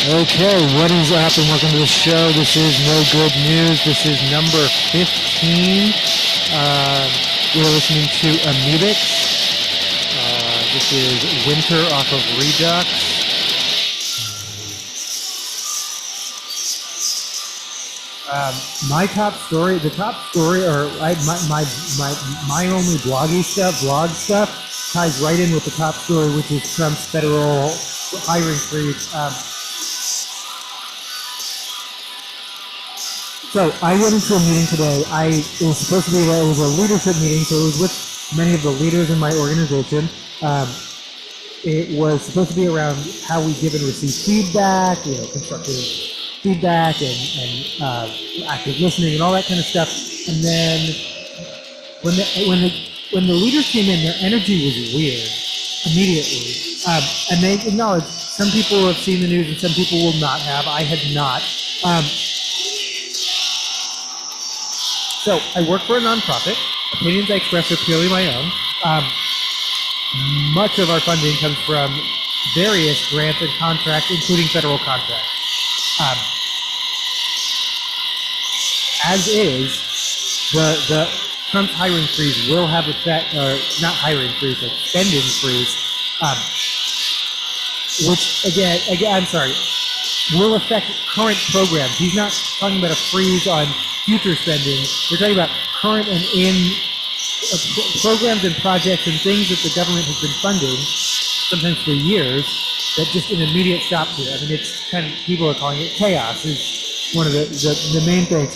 Okay, what is up and welcome to the show. This is No Good News. This is number 15. We're listening to Amebix. This is Winter off of Redux. My top story, or my only blog stuff ties right in with the top story, which is Trump's federal hiring freeze. So I went into a meeting today. It was supposed to be it was a leadership meeting, so it was with many of the leaders in my organization. It was supposed to be around how we give and receive feedback, constructive feedback and active listening and all that kind of stuff. And then when the leaders came in, their energy was weird immediately, and they acknowledged some people have seen the news and some people will not have. I had not. So I work for a nonprofit. Opinions I express are purely my own. Much of our funding comes from various grants and contracts, including federal contracts. As is, the Trump's hiring freeze will have effect, or not hiring freeze, but spending freeze, which again, I'm sorry, will affect current programs. He's not talking about a freeze on future spending. We're talking about current and in programs and projects and things that the government has been funding, sometimes for years, that just an immediate stop to. I mean, it's kind of, people are calling it chaos, is one of the main things.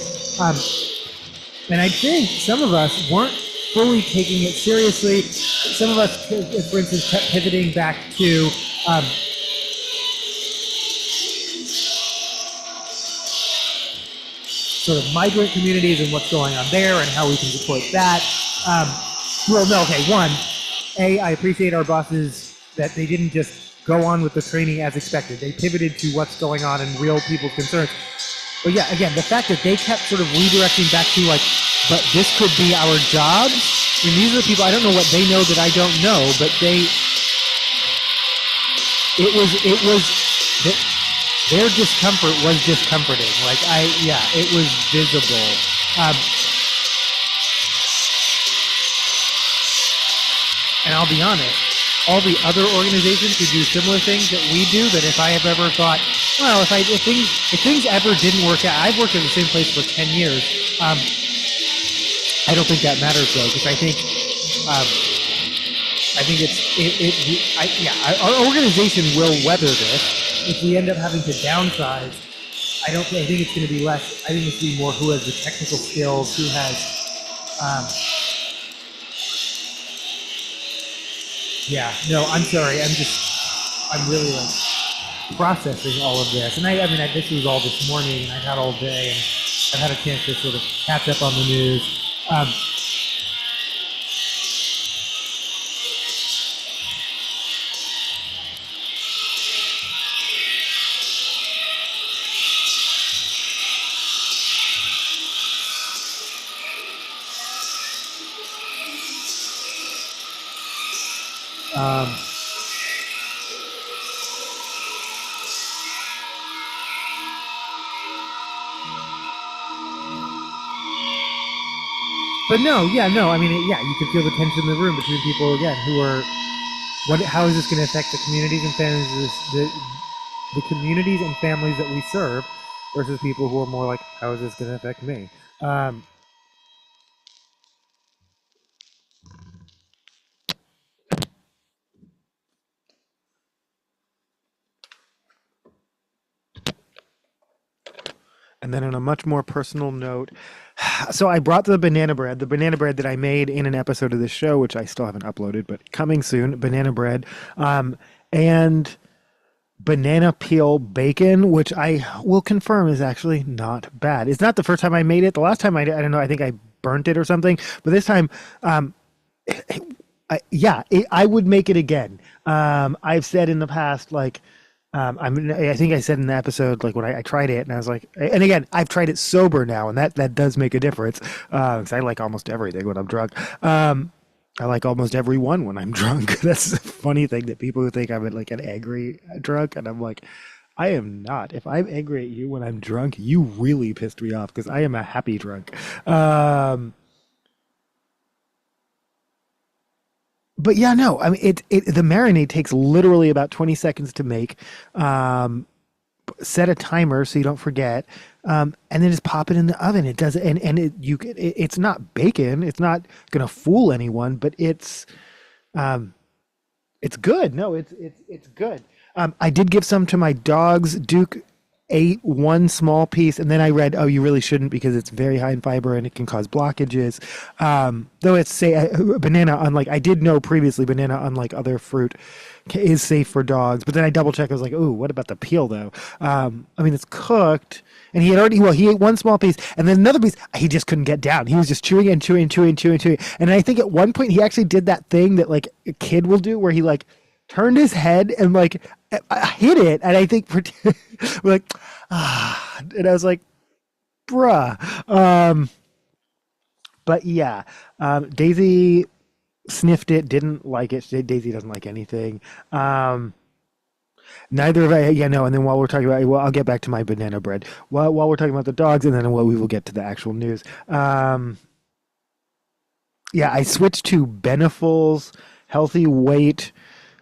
And I think some of us weren't fully taking it seriously. Some of us, for instance, kept pivoting back to sort of migrant communities and what's going on there and how we can support that. One, I appreciate our bosses that they didn't just go on with the training as expected. They pivoted to what's going on and real people's concerns. But yeah, again, the fact that they kept sort of redirecting back to but this could be our jobs. I mean, these are the people, I don't know what they know that I don't know, but their discomfort was discomforting. It was visible. And I'll be honest, all the other organizations who do similar things that we do, that if I have ever thought, well, if things ever didn't work out, I've worked at the same place for 10 years. I don't think that matters though, because I think our organization will weather this. If we end up having to downsize, I think it's going to be less. I think it's going to be more who has the technical skills, who has, I'm sorry. I'm really processing all of this. And this was all this morning, and I've had all day, and I've had a chance to sort of catch up on the news. But you can feel the tension in the room between people, again, who are, how is this going to affect the communities and families, the communities and families that we serve, versus people who are more like, how is this going to affect me? And then on a much more personal note, so I brought the banana bread that I made in an episode of this show, which I still haven't uploaded, but coming soon, banana bread, and banana peel bacon, which I will confirm is actually not bad. It's not the first time I made it. The last time I don't know, I think I burnt it or something, but this time, I would make it again. I've said in the past, I think I said in the episode, when I tried it, and I was like, and again, I've tried it sober now, and that does make a difference, because I like almost everything when I'm drunk. I like almost everyone when I'm drunk. That's a funny thing, that people who think I'm an angry drunk, and I'm like, I am not. If I'm angry at you when I'm drunk, you really pissed me off because I am a happy drunk. Um, but yeah, no, I mean the marinade takes literally about 20 seconds to make. Um, Set a timer so you don't forget, and then just pop it in the oven. It does, and it's not bacon. It's not gonna fool anyone, but it's good. No, it's good. I did give some to my dogs. Duke ate one small piece, and then I read, oh, you really shouldn't because it's very high in fiber and it can cause blockages. Though it's say banana, unlike I did know previously, banana, unlike other fruit, is safe for dogs. But then I double checked. I was like, oh, what about the peel though? I mean, it's cooked. And he had already, well, he ate one small piece and then another piece he just couldn't get down. He was just chewing and chewing and chewing and chewing and chewing. And I think at one point he actually did that thing that like a kid will do where he like turned his head and like hit it. And I think we're like, ah, and I was like, bruh. But yeah, Daisy sniffed it, didn't like it. Daisy doesn't like anything. Neither of I, yeah, no. And then while we're talking about, well, I'll get back to my banana bread. While we're talking about the dogs, and then we will get to the actual news. Yeah, I switched to Beneful's healthy weight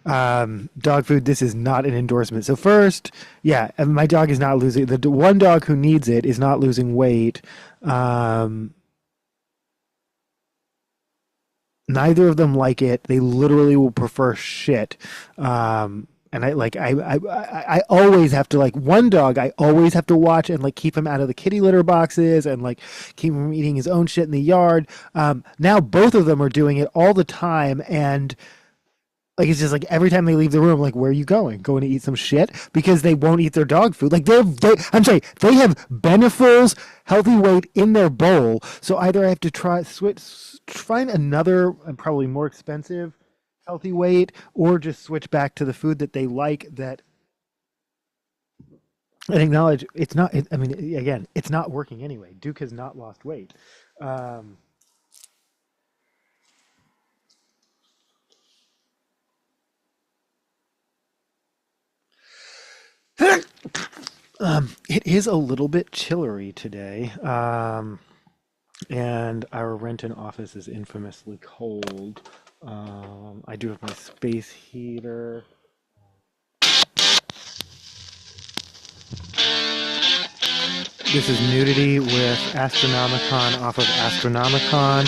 dog food. This is not an endorsement. So first, yeah, my dog is not losing. The one dog who needs it is not losing weight. Neither of them like it. They literally will prefer shit. And I always have to like one dog I always have to watch and like keep him out of the kitty litter boxes and like keep him from eating his own shit in the yard. Now both of them are doing it all the time, and like it's just like every time they leave the room, like, where are you going? Going to eat some shit? Because they won't eat their dog food. Like I'm sorry, they have Beneful's healthy weight in their bowl. So either I have to find another and probably more expensive healthy weight, or just switch back to the food that they like, that and acknowledge it's not. I mean, again, it's not working anyway. Duke has not lost weight. Um, it is a little bit chillery today, and our Renton office is infamously cold. I do have my space heater. This is Nudity with Astronomicon off of Astronomicon.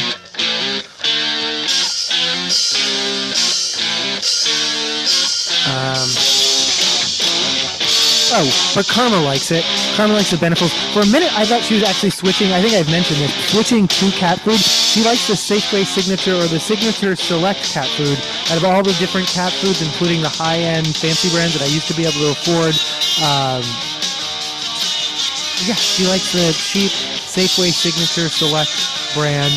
Oh, but Karma likes it. Karma likes the Beneful's. For a minute, I thought she was actually switching. I think I've mentioned this. Switching to cat food. She likes the Safeway Signature or the Signature Select cat food. Out of all the different cat foods, including the high-end fancy brands that I used to be able to afford, yeah, she likes the cheap Safeway Signature Select brand.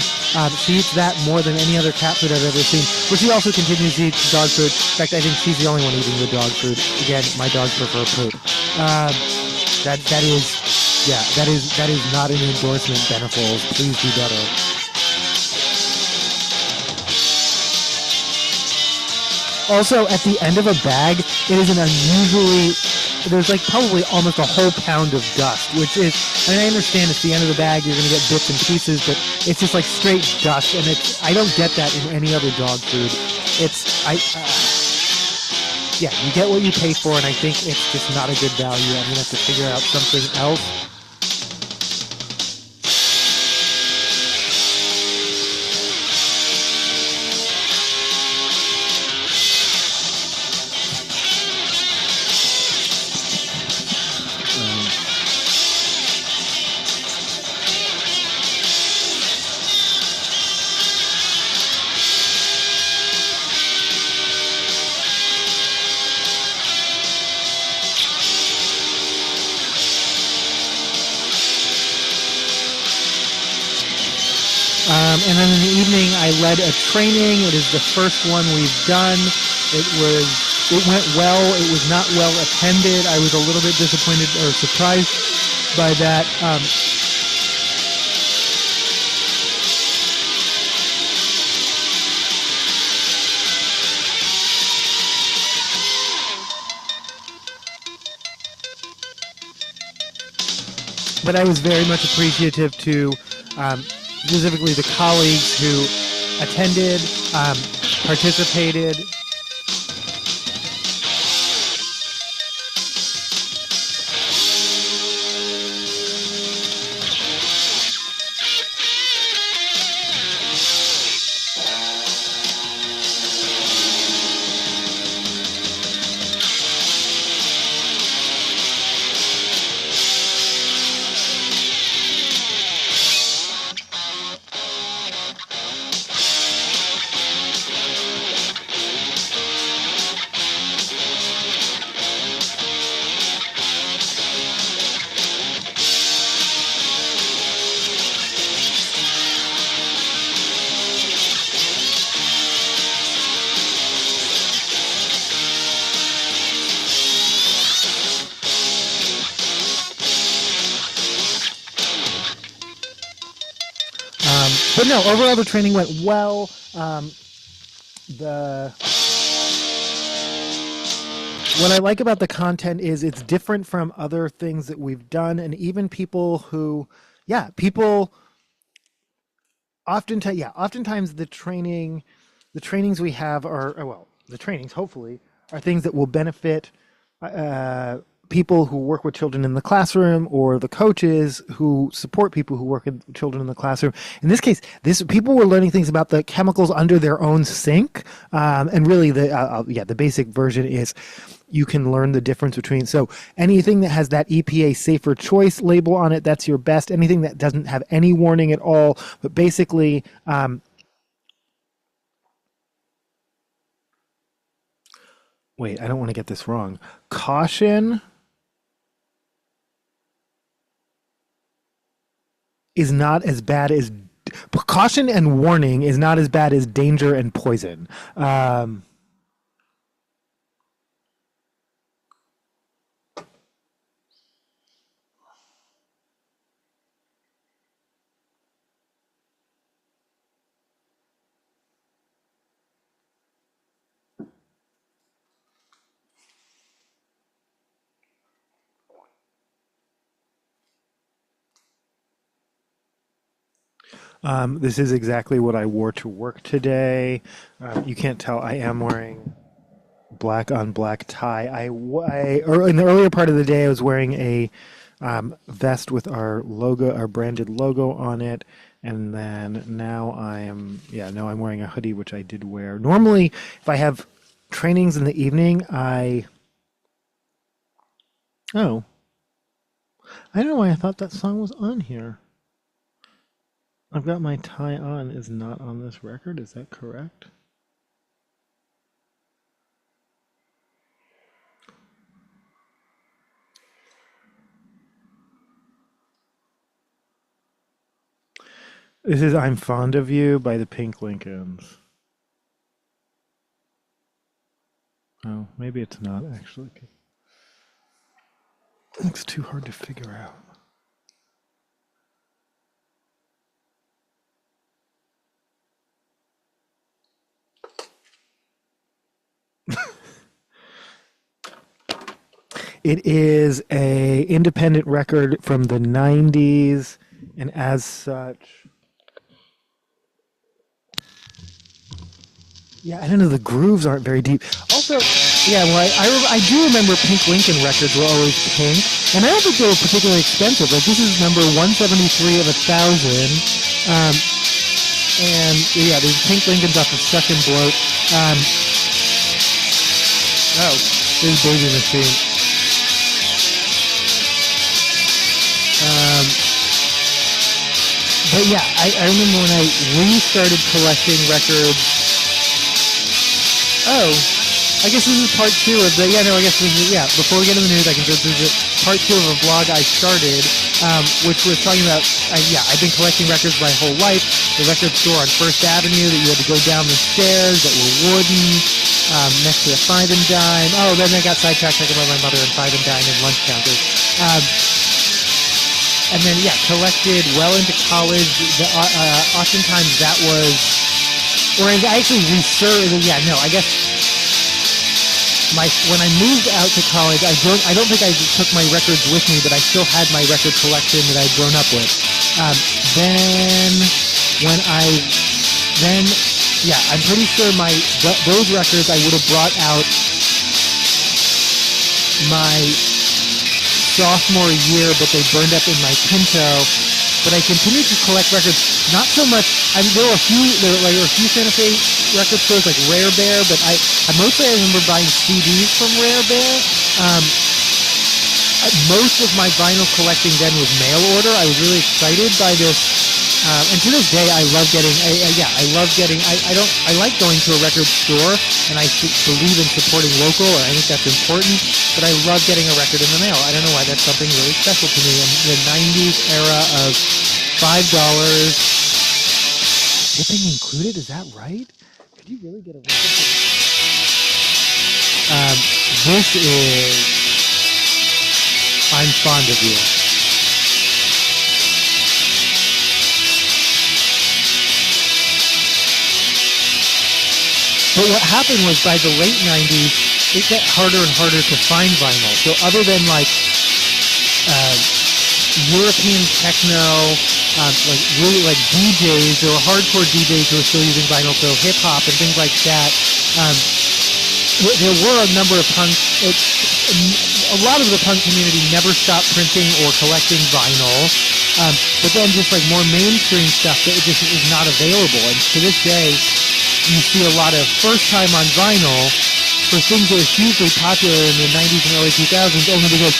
She eats that more than any other cat food I've ever seen. But she also continues to eat dog food. In fact, I think she's the only one eating the dog food. Again, my dogs prefer poop. That is not an endorsement, Beneful's. Please do better. Also, at the end of a bag, it is an unusually, there's like probably almost a whole pound of dust, which is, I mean, I understand it's the end of the bag, you're going to get bits and pieces, but it's just like straight dust, and I don't get that in any other dog food. Yeah, you get what you pay for, and I think it's just not a good value. I'm going to have to figure out something else. And then in the evening, I led a training. It is the first one we've done. It went well. It was not well attended. I was a little bit disappointed or surprised by that. but I was very much appreciative to specifically the colleagues who attended, participated. But no, overall the training went well. What I like about the content is it's different from other things that we've done, and even people who, people oftentimes the trainings we have the trainings hopefully are things that will benefit people who work with children in the classroom, or the coaches who support people who work with children in the classroom. In this case, people were learning things about the chemicals under their own sink, and really the basic version is you can learn the difference between. So anything that has that EPA Safer Choice label on it, that's your best. Anything that doesn't have any warning at all, but basically. Wait, I don't want to get this wrong. Caution is not as bad as caution, and warning is not as bad as danger and poison. This is exactly what I wore to work today. You can't tell I am wearing black on black tie. In the earlier part of the day, I was wearing a vest with our logo, our branded logo on it. And then now I'm wearing a hoodie, which I did wear. Normally, if I have trainings in the evening, I don't know why I thought that song was on here. I've got my tie on is not on this record. Is that correct? This is I'm Fond of You by the Pink Lincolns. Oh, maybe it's not actually. It's too hard to figure out. It is a independent record from the 90s, and as such, I don't know, the grooves aren't very deep. Also, I do remember Pink Lincoln records were always pink, and I don't think they were particularly expensive. Like, this is number 173 of 1,000, and there's Pink Lincolns off of Suck and Bloat. There's Baby Machine. But I remember when I restarted collecting records. I guess this is part 2 of the, before we get into the news, I can go through the part 2 of a vlog I started, which was talking about, I've been collecting records my whole life. The record store on First Avenue that you had to go down the stairs that were wooden, next to the Five and Dime. Oh, then I got sidetracked talking about my mother and Five and Dime and lunch counters. And then, collected well into college. Oftentimes that was, or I actually researched, I guess when I moved out to college, I don't think I took my records with me, but I still had my record collection that I'd grown up with. Then when I then yeah, I'm pretty sure those records I would have brought out my sophomore year, but they burned up in my Pinto. But I continued to collect records, not so much. I mean, there were a few Santa Fe record stores like Rare Bear, but mostly I remember buying CDs from Rare Bear. Most of my vinyl collecting then was mail order. I was really excited by this, and to this day, I love getting. I like going to a record store, and I believe in supporting local, and I think that's important. But I love getting a record in the mail. I don't know why, that's something really special to me. In the '90s era of $5 shipping included, is that right? Could you really get a record? This is I'm Fond of You. But what happened was by the late 90s, it got harder and harder to find vinyl. So other than like European techno, really like DJs, there were hardcore DJs who were still using vinyl, so hip hop and things like that. There were a number of punk. A lot of the punk community never stopped printing or collecting vinyl, but then just like more mainstream stuff that just is not available. And to this day, you see a lot of first time on vinyl for things that were hugely popular in the 90s and early 2000s, only because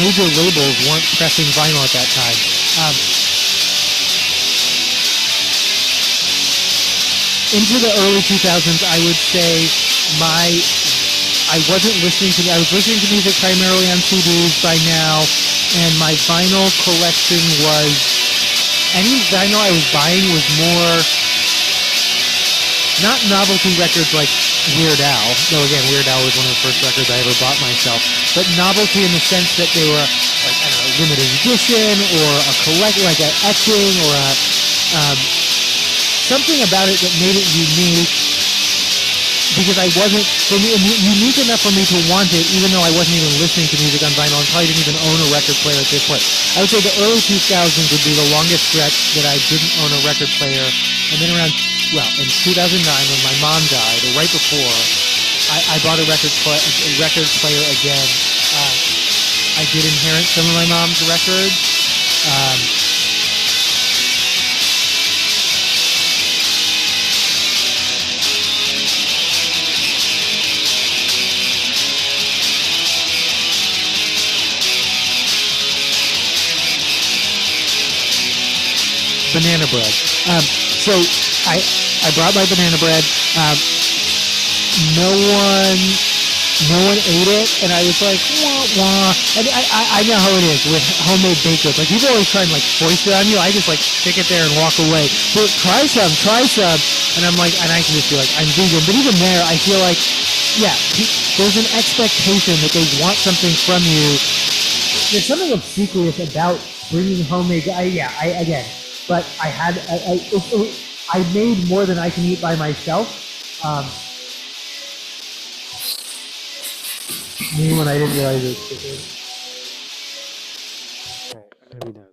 major labels weren't pressing vinyl at that time. Into the early 2000s, I would say I was listening to music primarily on CDs by now, and my vinyl collection any vinyl I was buying was more, not novelty records like Weird Al, though again, Weird Al was one of the first records I ever bought myself, but novelty in the sense that they were, like, I don't know, limited edition, or like an etching, or something about it that made it unique, because I wasn't, unique enough for me to want it, even though I wasn't even listening to music on vinyl, and probably didn't even own a record player at this point. I would say the early 2000s would be the longest stretch that I didn't own a record player, and then in 2009, when my mom died, or right before, I bought a record player again. I did inherit some of my mom's records. Banana bread. So I brought my banana bread. No one ate it, and I was like, wah, wah. And I know how it is with homemade baked goods. Like, people always try and like foist it on you. I just like stick it there and walk away. But try some. And I'm like, and I can just be like, I'm vegan. But even there, I feel like, yeah, there's an expectation that they want something from you. There's something obsequious about bringing homemade. But I made more than I can eat by myself. Me when I didn't realize it was chicken. Okay, I'm gonna be done.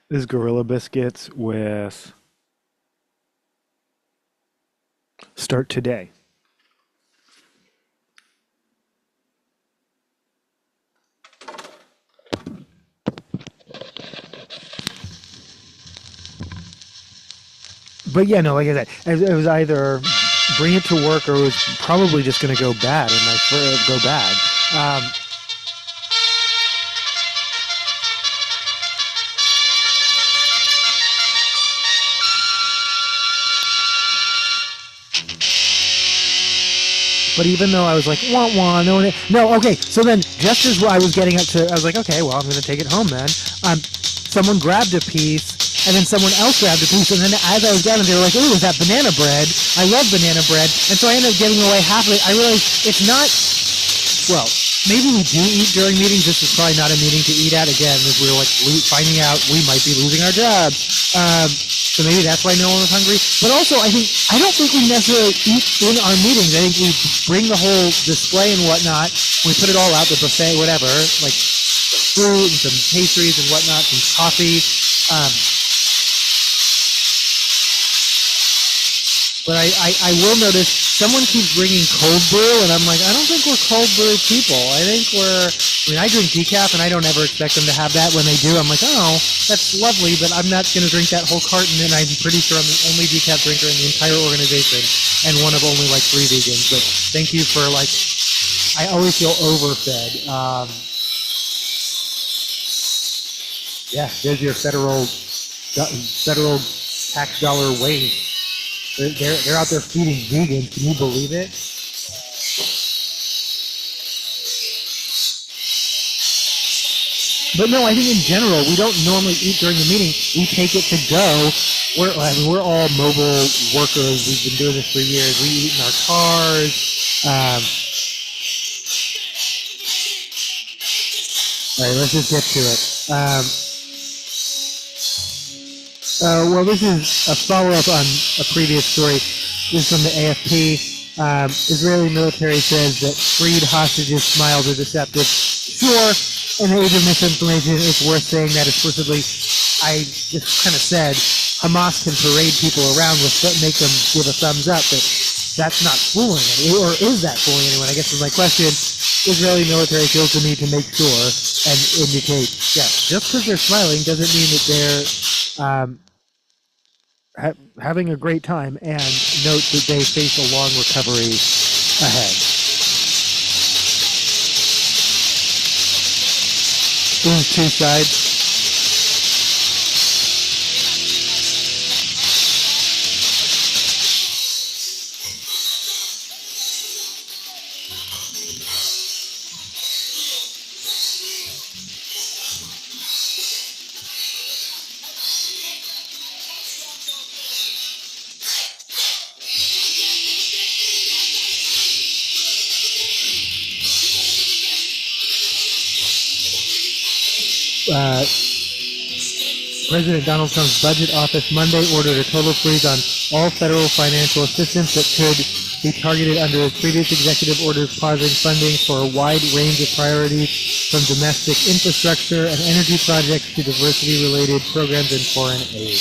This is Gorilla Biscuits with Start Today. But yeah, no, like I said, it was either bring it to work or it was probably just going to go bad, and go bad. But even though I was like, wah, wah, no, okay. So then, just as I was getting up to, I was like, okay, well, I'm going to take it home then. Someone grabbed a piece, and then someone else grabbed a piece, and then as I was grabbing it, they were like, "Oh, is that banana bread? I love banana bread." And so I ended up giving away half of it. I realized it's not, well, maybe we do eat during meetings. This is probably not a meeting to eat at, again, as we were like finding out we might be losing our jobs. So maybe that's why no one was hungry. But also, I don't think we necessarily eat in our meetings. I think we bring the whole display and whatnot. We put it all out, the buffet, whatever, like some fruit and some pastries and whatnot, some coffee. Um, But I will notice someone keeps bringing cold brew, and I'm like, I don't think we're cold brew people. I drink decaf, and I don't ever expect them to have that. When they do, I'm like, oh, that's lovely, but I'm not going to drink that whole carton, and I'm pretty sure I'm the only decaf drinker in the entire organization, and one of only like 3 vegans. But thank you for like, I always feel overfed. Yeah, there's your federal tax dollar waste. They're out there feeding vegans. Can you believe it? But no, I think in general we don't normally eat during the meeting. We take it to go. We're all mobile workers. We've been doing this for years. We eat in our cars. All right, let's just get to it. Well, this is a follow-up on a previous story. This is from the AFP. Israeli military says that freed hostages' smiles are deceptive. Sure, in the age of misinformation, it's worth saying that explicitly. I just kind of said Hamas can parade people around with make them give a thumbs up, but that's not fooling anyone, or is that fooling anyone? I guess is my question. Israeli military feels the need to make sure and indicate, yeah, just because they're smiling doesn't mean that they're having a great time, and note that they face a long recovery ahead. There's 2 sides. President Donald Trump's budget office Monday ordered a total freeze on all federal financial assistance that could be targeted under his previous executive orders, pausing funding for a wide range of priorities from domestic infrastructure and energy projects to diversity-related programs and foreign aid.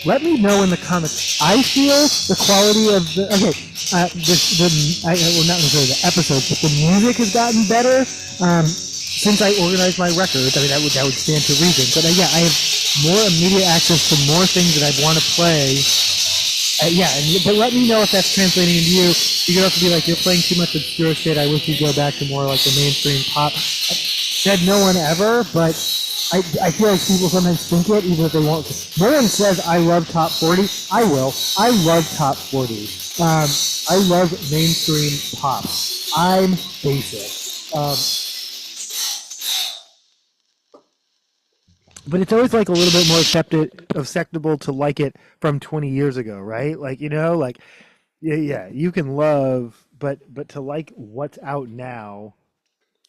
Let me know in the comments. I feel the quality of the not necessarily the episodes, but the music has gotten better since I organized my records. I mean, that would stand to reason. But I have more immediate access to more things that I'd want to play. But let me know if that's translating into you. You could also be like, you're playing too much obscure shit. I wish you'd go back to more like the mainstream pop. Said no one ever, but I feel like people sometimes think it, even if they won't. No one says, I love top 40. I will. I love top 40. I love mainstream pop. I'm basic. But it's always like a little bit more acceptable to like it from 20 years ago, right? Like, you can love, but to like what's out now,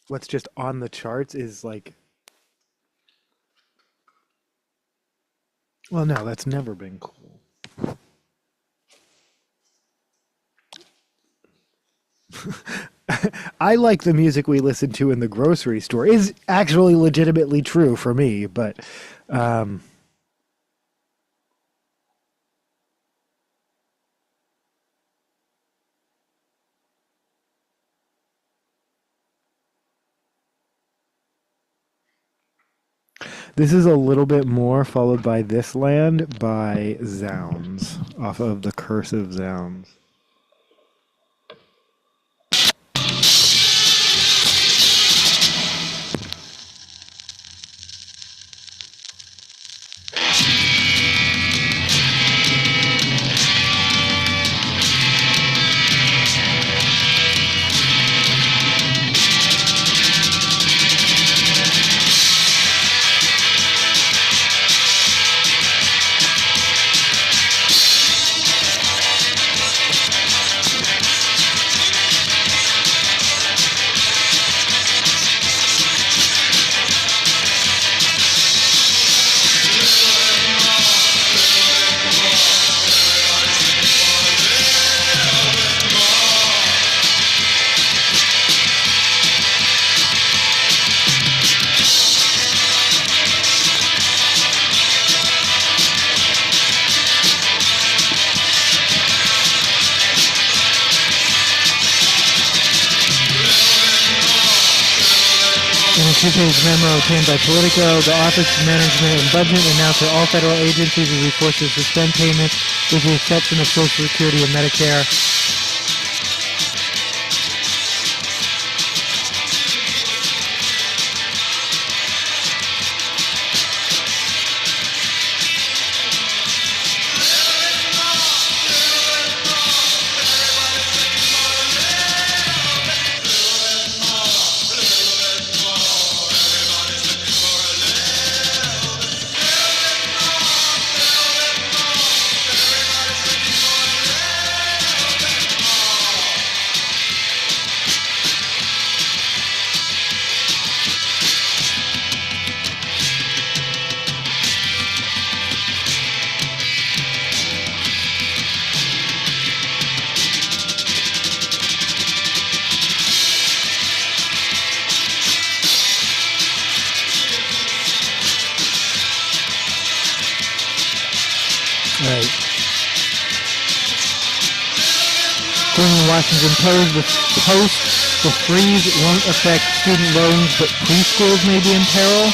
what's just on the charts is like, well, no, that's never been cool. I like the music we listen to in the grocery store is actually legitimately true for me, but this is a little bit more, followed by This Land by Zounds, off of the Curse of Zounds. In a two-page memo obtained by Politico, the Office of Management and Budget announced that all federal agencies will be forced to suspend payments with the exception of Social Security and Medicare. Right. According to Washington Post, the freeze won't affect student loans, but preschools may be in peril.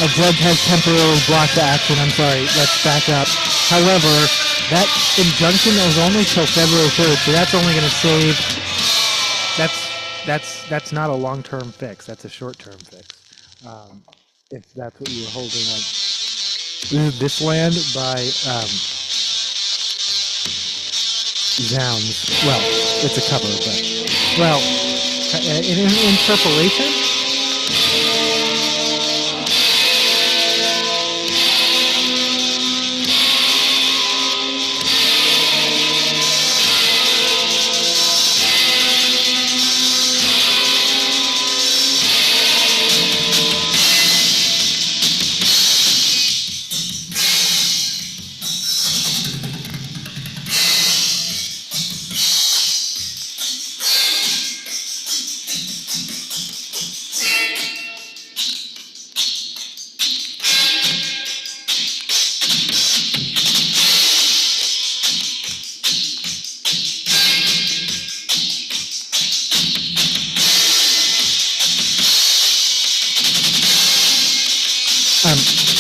A judge has temporarily blocked the action. I'm sorry, let's back up. However, that injunction is only till February 3rd, so that's only going to save. That's not a long-term fix. That's a short-term fix. If that's what you were holding on. This Land by Zounds. Well, it's a cover, but well, in interpolation.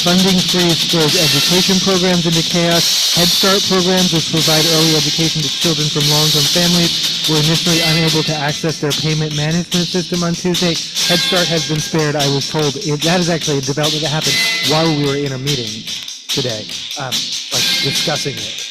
Funding freeze throws education programs into chaos. Head Start programs, which provide early education to children from low-income families, were initially unable to access their payment management system on Tuesday. Head Start has been spared, I was told. That is actually a development that happened while we were in a meeting today, discussing it.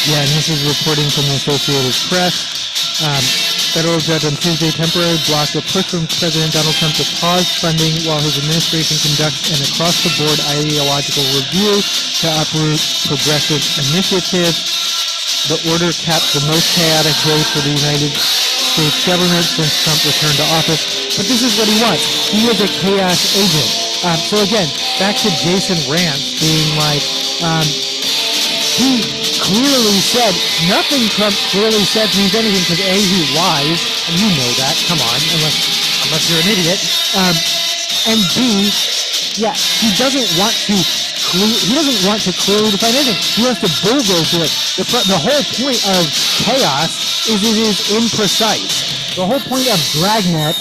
Yeah, and this is reporting from the Associated Press. Federal judge on Tuesday temporarily blocked a push from President Donald Trump to pause funding while his administration conducts an across-the-board ideological review to uproot progressive initiatives. The order capped the most chaotic day for the United States government since Trump returned to office. But this is what he wants. He is a chaos agent. So again, back to Jason Rantz being like, he clearly said, nothing Trump clearly said means anything because A, he lies, and you know that, come on, unless you're an idiot, and B, yeah, he doesn't want to clearly define anything. He wants to bulldoze it. The whole point of chaos is it is imprecise. The whole point of Dragnet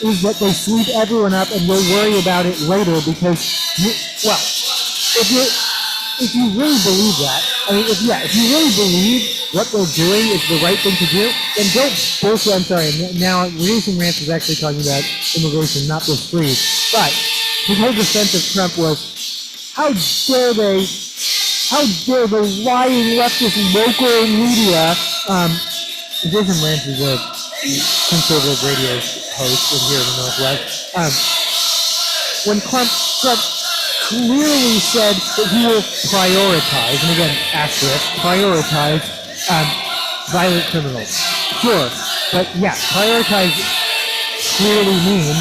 is that they sweep everyone up and we'll worry about it later because, if you really believe that, if you really believe what they're doing is the right thing to do, then don't bullshit. I'm sorry. Now, Jason Rantz is actually talking about immigration, not this freeze. But his whole defense of Trump was, how dare the lying leftist local media, Jason Rantz is a conservative radio host in here in the Northwest. When Trump clearly said that he will prioritize, and again, asterisk, prioritize violent criminals. Sure, but yeah, prioritize clearly means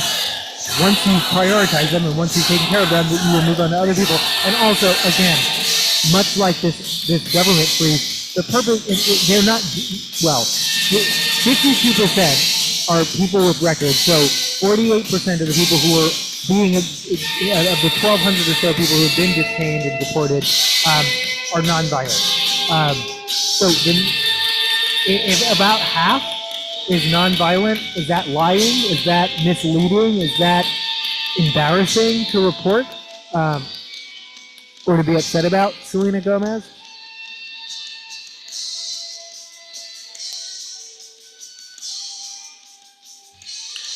once you prioritize them and once you've taken care of them, that you will move on to other people. And also, again, much like this government freeze, the purpose, they're not, well, 52% are people with records, so 48% of the people who are being, of the 1,200 or so people who have been detained and deported are nonviolent. So if about half is nonviolent, is that lying? Is that misleading? Is that embarrassing to report or to be upset about, Selena Gomez?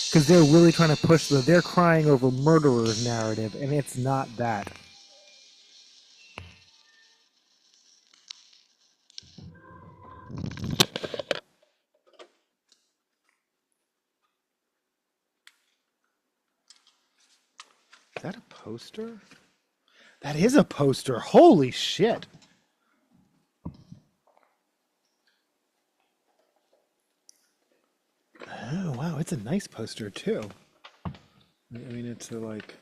Because they're really trying to push they're crying over murderers narrative, and it's not that. Is that a poster? That is a poster. Holy shit. Oh, wow. It's a nice poster, too. I mean, it's like...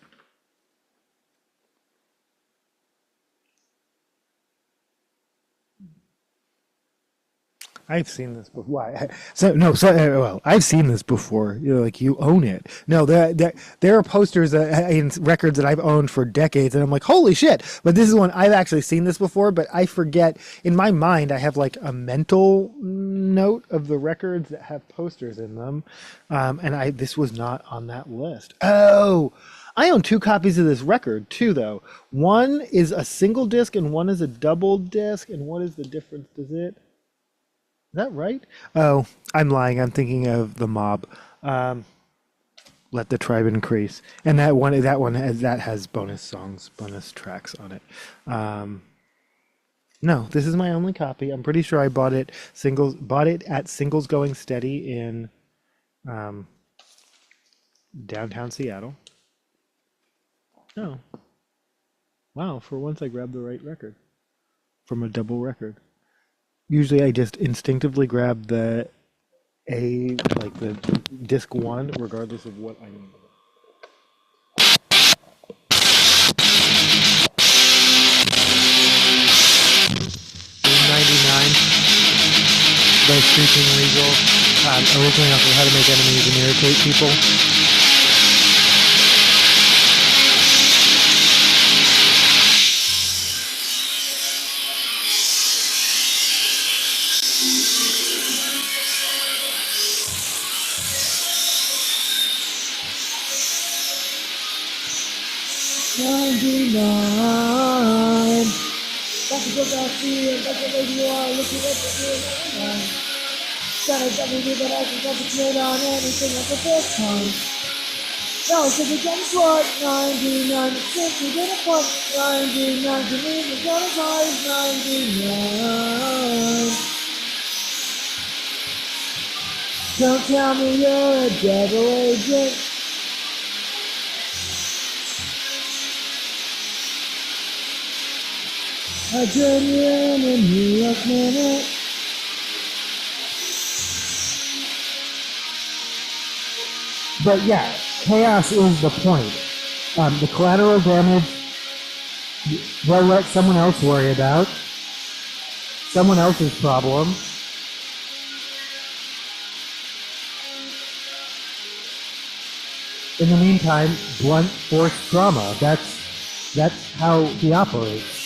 I've seen this before. Why? Well, I've seen this before. You're like, you own it. No, there are posters in records that I've owned for decades, and I'm like, holy shit. But this is one I've actually seen this before, but I forget. In my mind, I have like a mental note of the records that have posters in them, and this was not on that list. Oh, I own 2 copies of this record too, though. One is a single disc and one is a double disc. And what is the difference? Is that right? Oh, I'm lying. I'm thinking of The Mob. Let the Tribe Increase, and that has bonus songs, bonus tracks on it. No, this is my only copy. I'm pretty sure I bought it at Singles Going Steady in downtown Seattle. Oh, wow! For once, I grabbed the right record from a double record. Usually I just instinctively grab the disc 1, regardless of what I need. 99 by Screeching Weasel, originally off of How to Make Enemies and Irritate People. That's what I see, and that's what you are looking at the time. Gotta me, but I can concentrate on anything at the first time. Now it's a begin what 99 simply did a point 99 to me was not as high as 99. Don't tell me you're a devil agent. I join you in a New York minute. But yeah, chaos is the point. The collateral damage, they'll let someone else worry about. Someone else's problem. In the meantime, blunt force trauma. That's how he operates.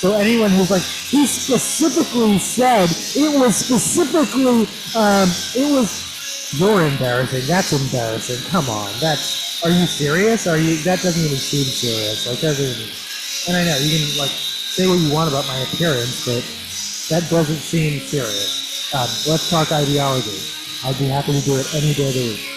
So anyone who's like, he specifically said, you're embarrassing. That's embarrassing. Come on. Are you serious? That doesn't even seem serious. Like, and I know, you can, like, say what you want about my appearance, but that doesn't seem serious. Let's talk ideology. I'd be happy to do it any day of the week.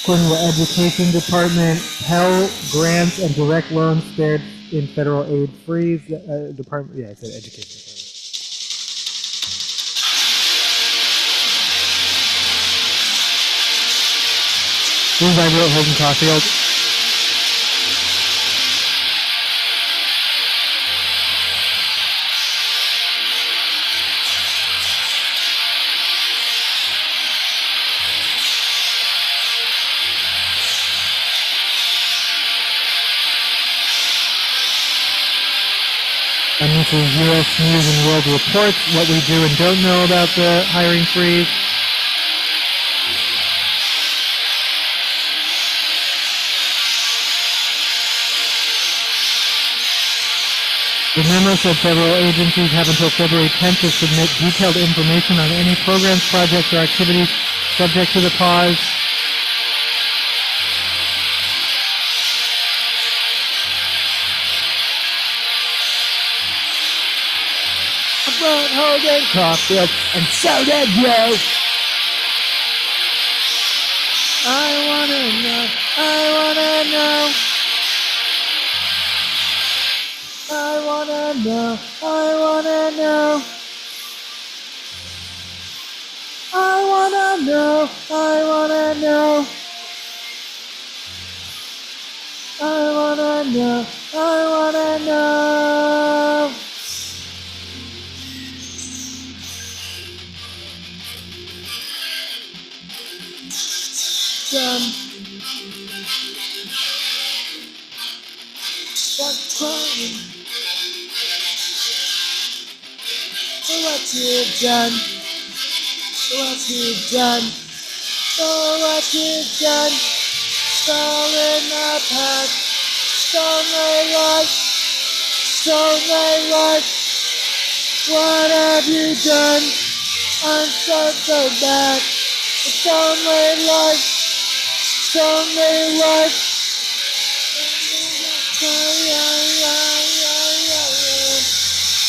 According to the Education Department, Pell Grants and direct loans spared in federal aid freeze. Department, yeah, I said Education Department. This is by Holden Caulfield. And this is U.S. News and World Reports, what we do and don't know about the hiring freeze. The memo said federal agencies have until February 10th to submit detailed information on any programs, projects, or activities subject to the pause. But Holden Caulfield, and so did you. I wanna know, I wanna know. I wanna know, I wanna know. I wanna know, I wanna know. I wanna know, I wanna know. Done. Stop crying for what you've done. For what you've done. For what you've done. Stolen my past. Stole my life. Stole my life. What have you done? I'm so bad. Stole my life. Stole my life.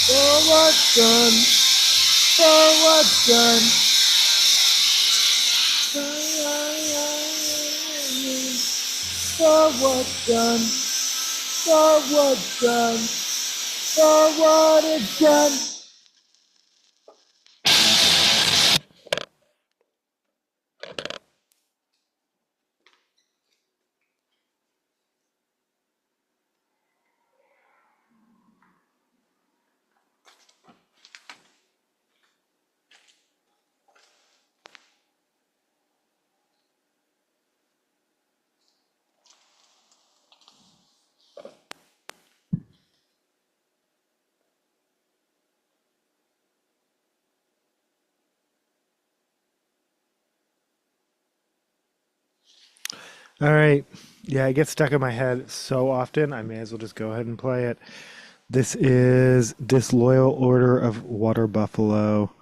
For what's done, for what's done, for what's done, for what's done, for what is done. All right. Yeah, it gets stuck in my head so often, I may as well just go ahead and play it. This is Disloyal Order of Water Buffalo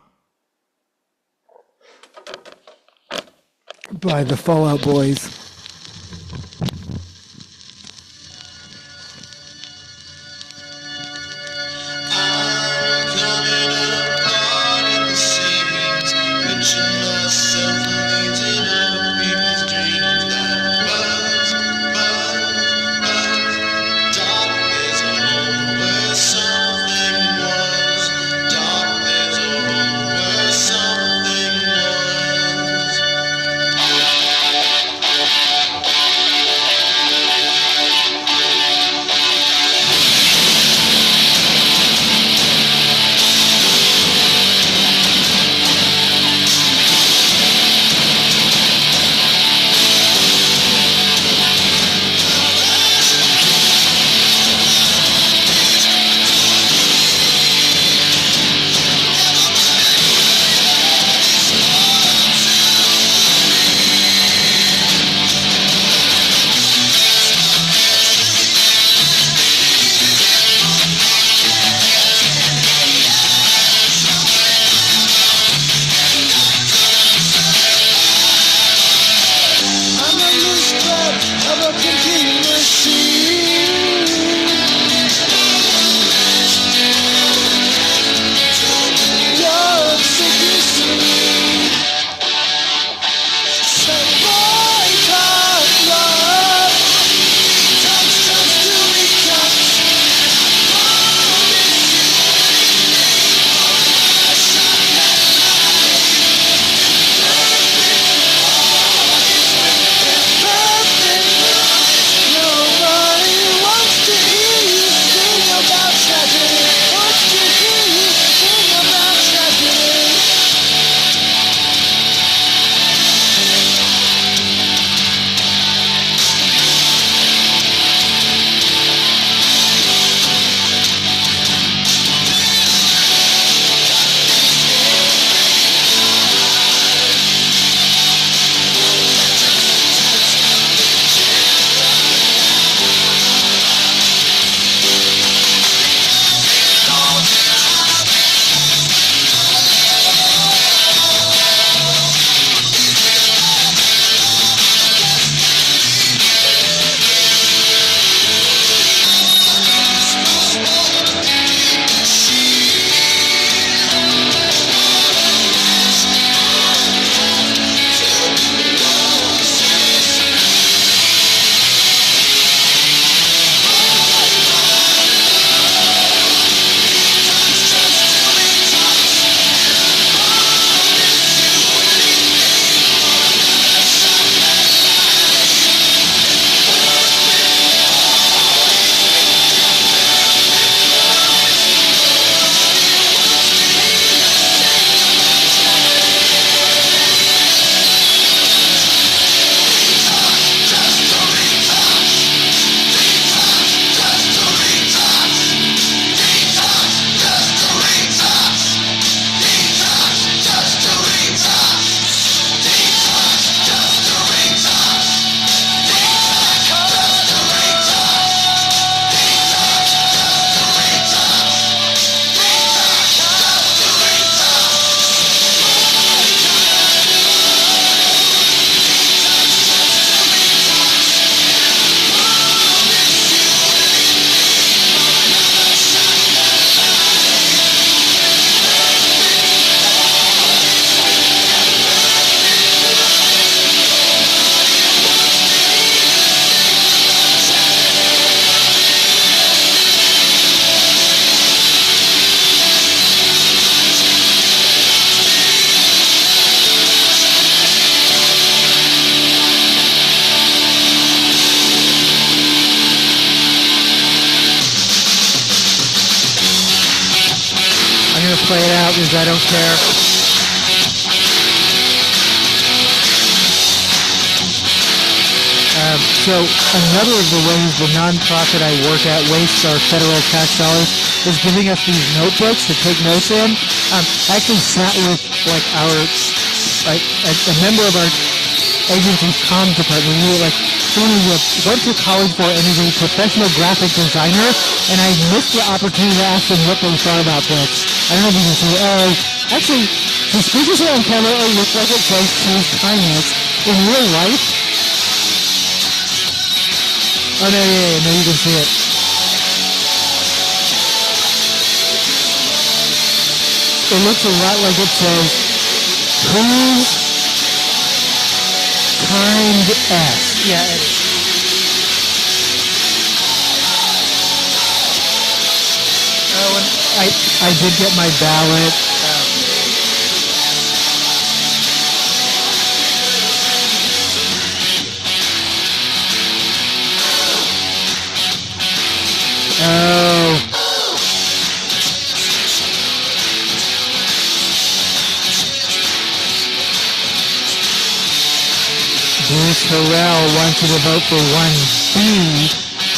by the Fall Out Boys. play it out because I don't care. So another of the ways the nonprofit I work at wastes our federal tax dollars is giving us these notebooks to take notes in. I actually sat with like a member of our agency's comms department. We were like someone who went to college for and is a professional graphic designer, and I missed the opportunity to ask them what they thought about books. I don't know if you can see. Actually, suspiciously on camera, it looks like it says choose kindness. In real life, oh no, yeah, no, you can see it. It looks a lot like it says, "Who's kind S?" Yeah. Oh, and I did get my ballot. Oh. Bruce Harrell wants you to vote for 1B,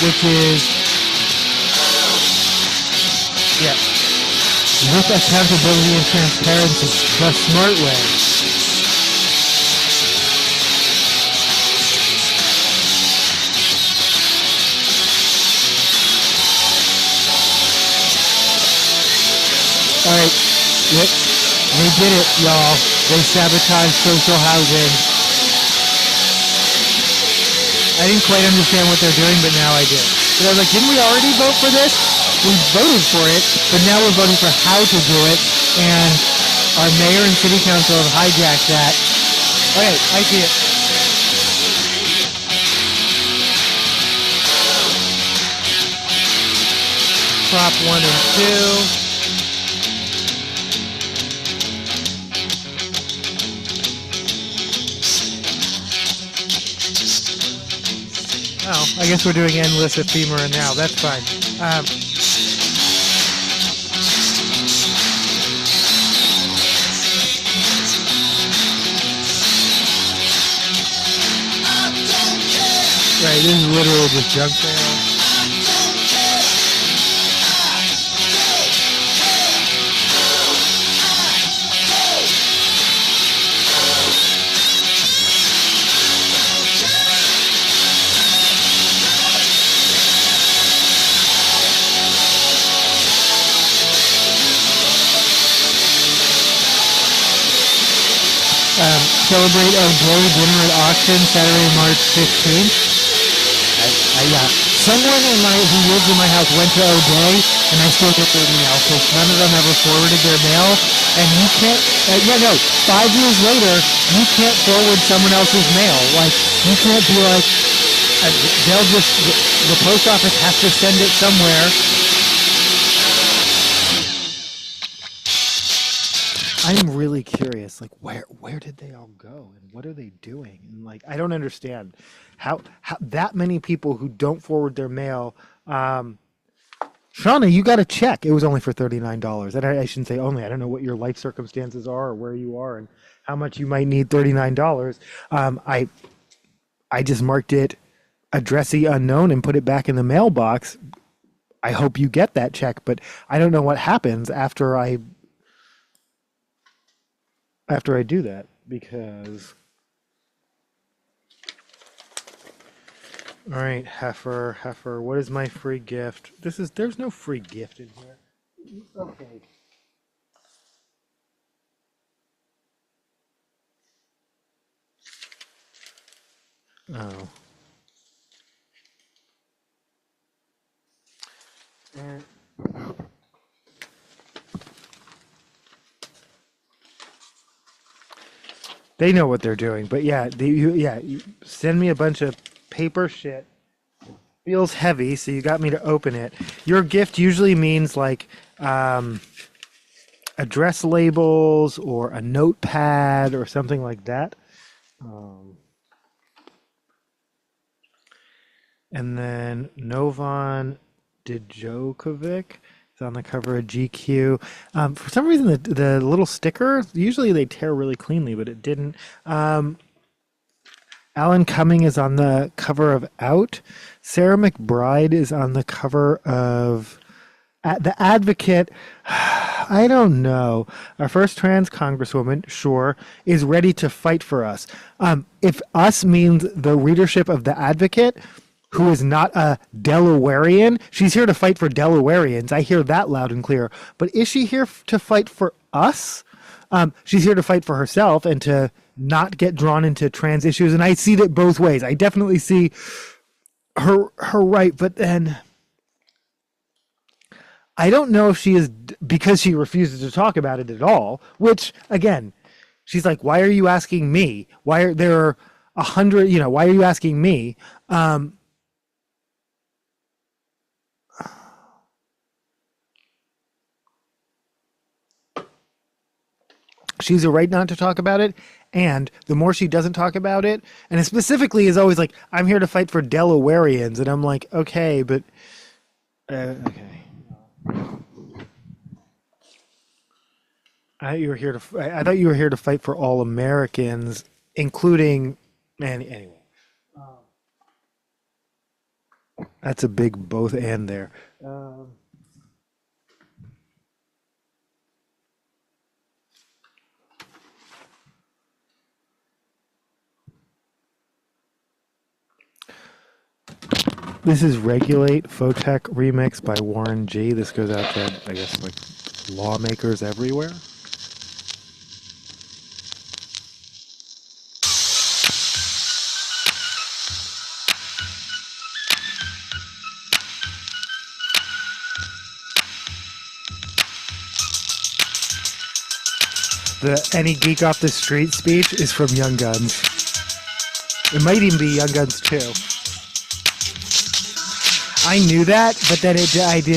which is, yeah, with accountability and transparency, the smart way. All right, yep, they did it, y'all. They sabotaged social housing. I didn't quite understand what they're doing, but now I do. But I was like, didn't we already vote for this? We voted for it, but now we're voting for how to do it, and our mayor and city council have hijacked that. Okay, I see it. Prop 1 and 2. Oh, I guess we're doing endless ephemera now. That's fine. Right, this is literally just junk mail. Celebrate O'Day dinner at auction Saturday, March 15th. Someone who lives in my house went to O'Day, and I still get their mail because none of them ever forwarded their mail. And you can't, 5 years later, you can't forward someone else's mail. Like, you can't be like, the post office has to send it somewhere. I'm really curious, like where did they all go and what are they doing? And like I don't understand how that many people who don't forward their mail. Shauna, you got to check. It was only for $39, and I shouldn't say only. I don't know what your life circumstances are or where you are and how much you might need $39. I just marked it addressee unknown and put it back in the mailbox. I hope you get that check, but I don't know what happens after I do that because. All right, Heifer, what is my free gift? There's no free gift in here. Okay. Oh. They know what they're doing, but yeah, you send me a bunch of paper shit. Feels heavy, so you got me to open it. Your gift usually means like address labels or a notepad or something like that. And then Novan Djokovic It's on the cover of GQ. For some reason, the little sticker, usually they tear really cleanly, but it didn't. Alan Cumming is on the cover of Out. Sarah McBride is on the cover of The Advocate. I don't know. Our first trans congresswoman, sure, is ready to fight for us. If us means the readership of The Advocate, who is not a Delawarean, she's here to fight for Delawareans. I hear that loud and clear. But is she here to fight for us? She's here to fight for herself and to not get drawn into trans issues. And I see that both ways. I definitely see her right, but then I don't know if she is, because she refuses to talk about it at all, which again, she's like, why are you asking me? Why are there 100, why are you asking me? She's a right not to talk about it. And the more she doesn't talk about it, and it specifically is always like, I'm here to fight for Delawareans. And I'm like, okay, but, okay. I thought you were here to fight for all Americans, including, anyway. That's a big both and there. This is Regulate Photech remix by Warren G. This goes out to, I guess, like lawmakers everywhere. The Any Geek Off the Street speech is from Young Guns. It might even be Young Guns 2. I knew that, but then it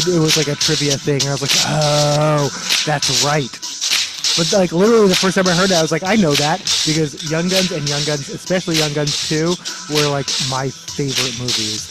was like a trivia thing. I was like, oh, that's right. But like literally the first time I heard that, I was like, I know that, because Young Guns and Young Guns, especially Young Guns 2, were like my favorite movies.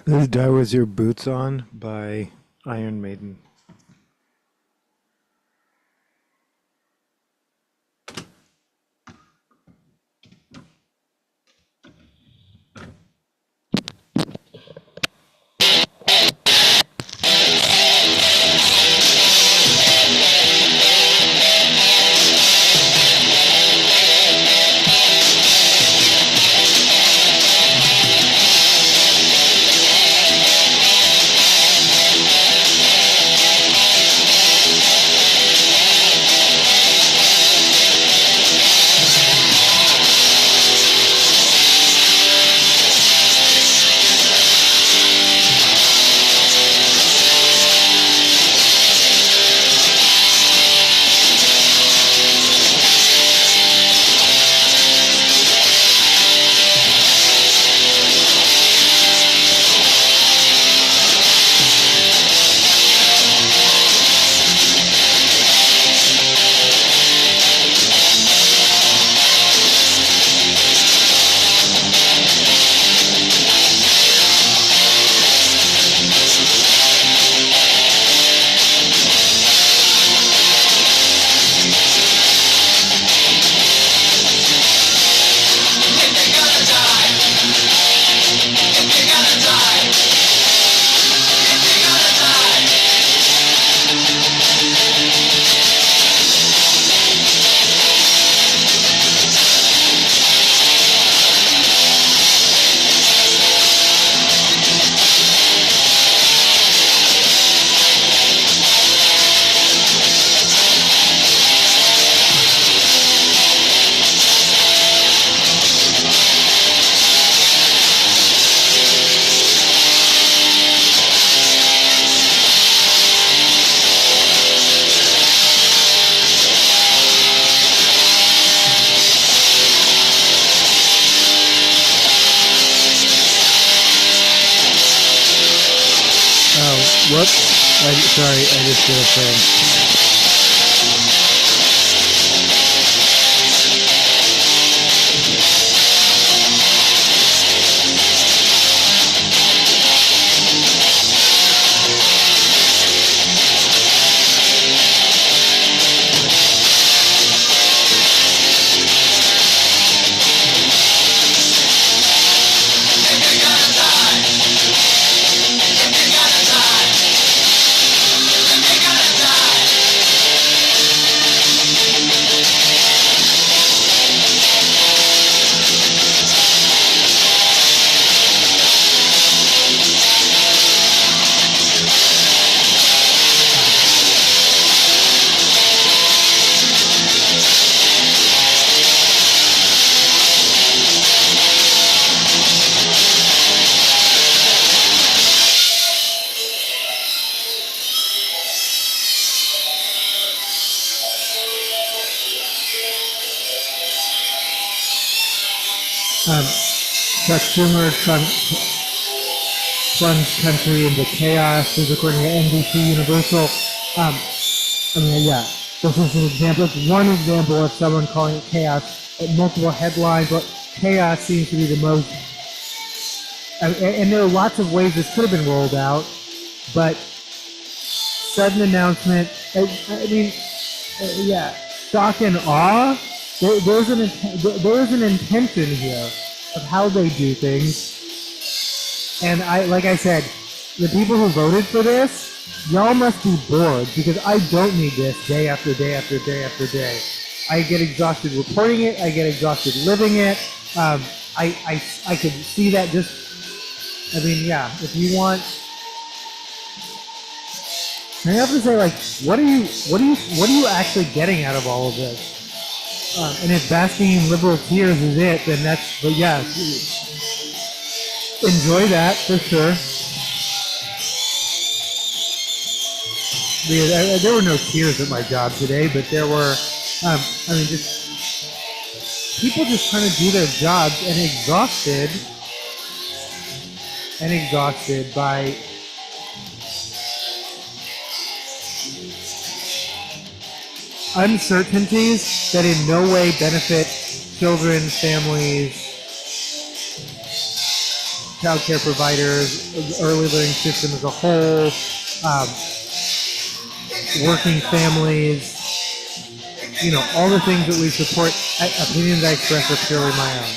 This Die Was Your Boots On by Iron Maiden. Whoops. Sorry, I just did a thing. Chuck Schumer plunged country into chaos, is according to NBC Universal. Yeah, this is an example. It's one example of someone calling it chaos. Multiple headlines, but chaos seems to be the most. And there are lots of ways this could have been rolled out, but sudden announcement. Shock and awe. There's an intention here of how they do things. And like I said, the people who voted for this, y'all must be bored, because I don't need this day after day after day after day. I get exhausted reporting it. I get exhausted living it. I could see that just, if you want, I have to say, what are you actually getting out of all of this? And if basking in liberal tears is it, then but yeah, enjoy that for sure. There were no tears at my job today, but there were, just people just trying to do their jobs and exhausted by uncertainties that in no way benefit children, families, child care providers, the early learning system as a whole, um, working families, all the things that we support. Opinions I express are purely my own.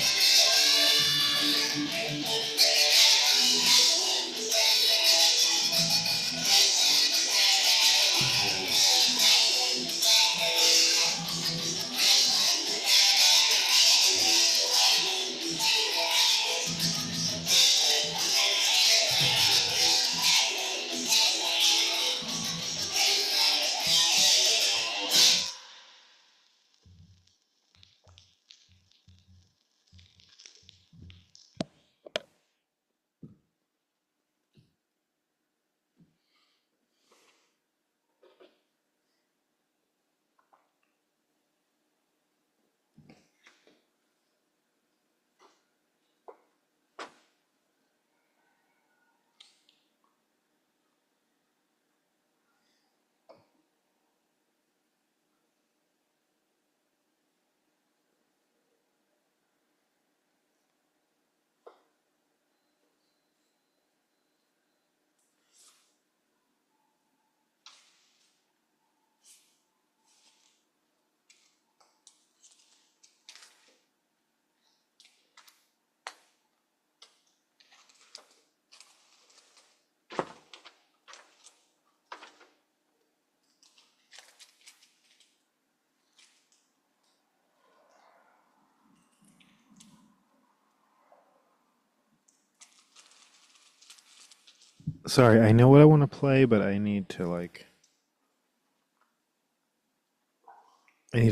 Sorry, I know what I want to play, but I need to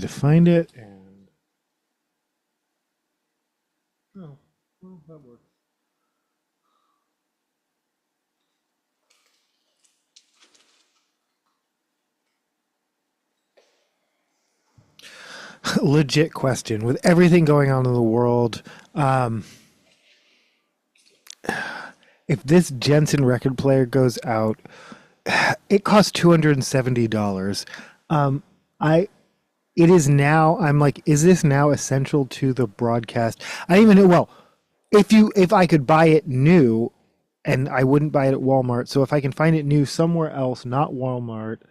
find it. And oh, well, that works. Legit question. With everything going on in the world, if this Jensen record player goes out, it costs $270. I it is now. I'm like, is this now essential to the broadcast? I don't even know. Well, if I could buy it new, and I wouldn't buy it at Walmart. So if I can find it new somewhere else, not Walmart,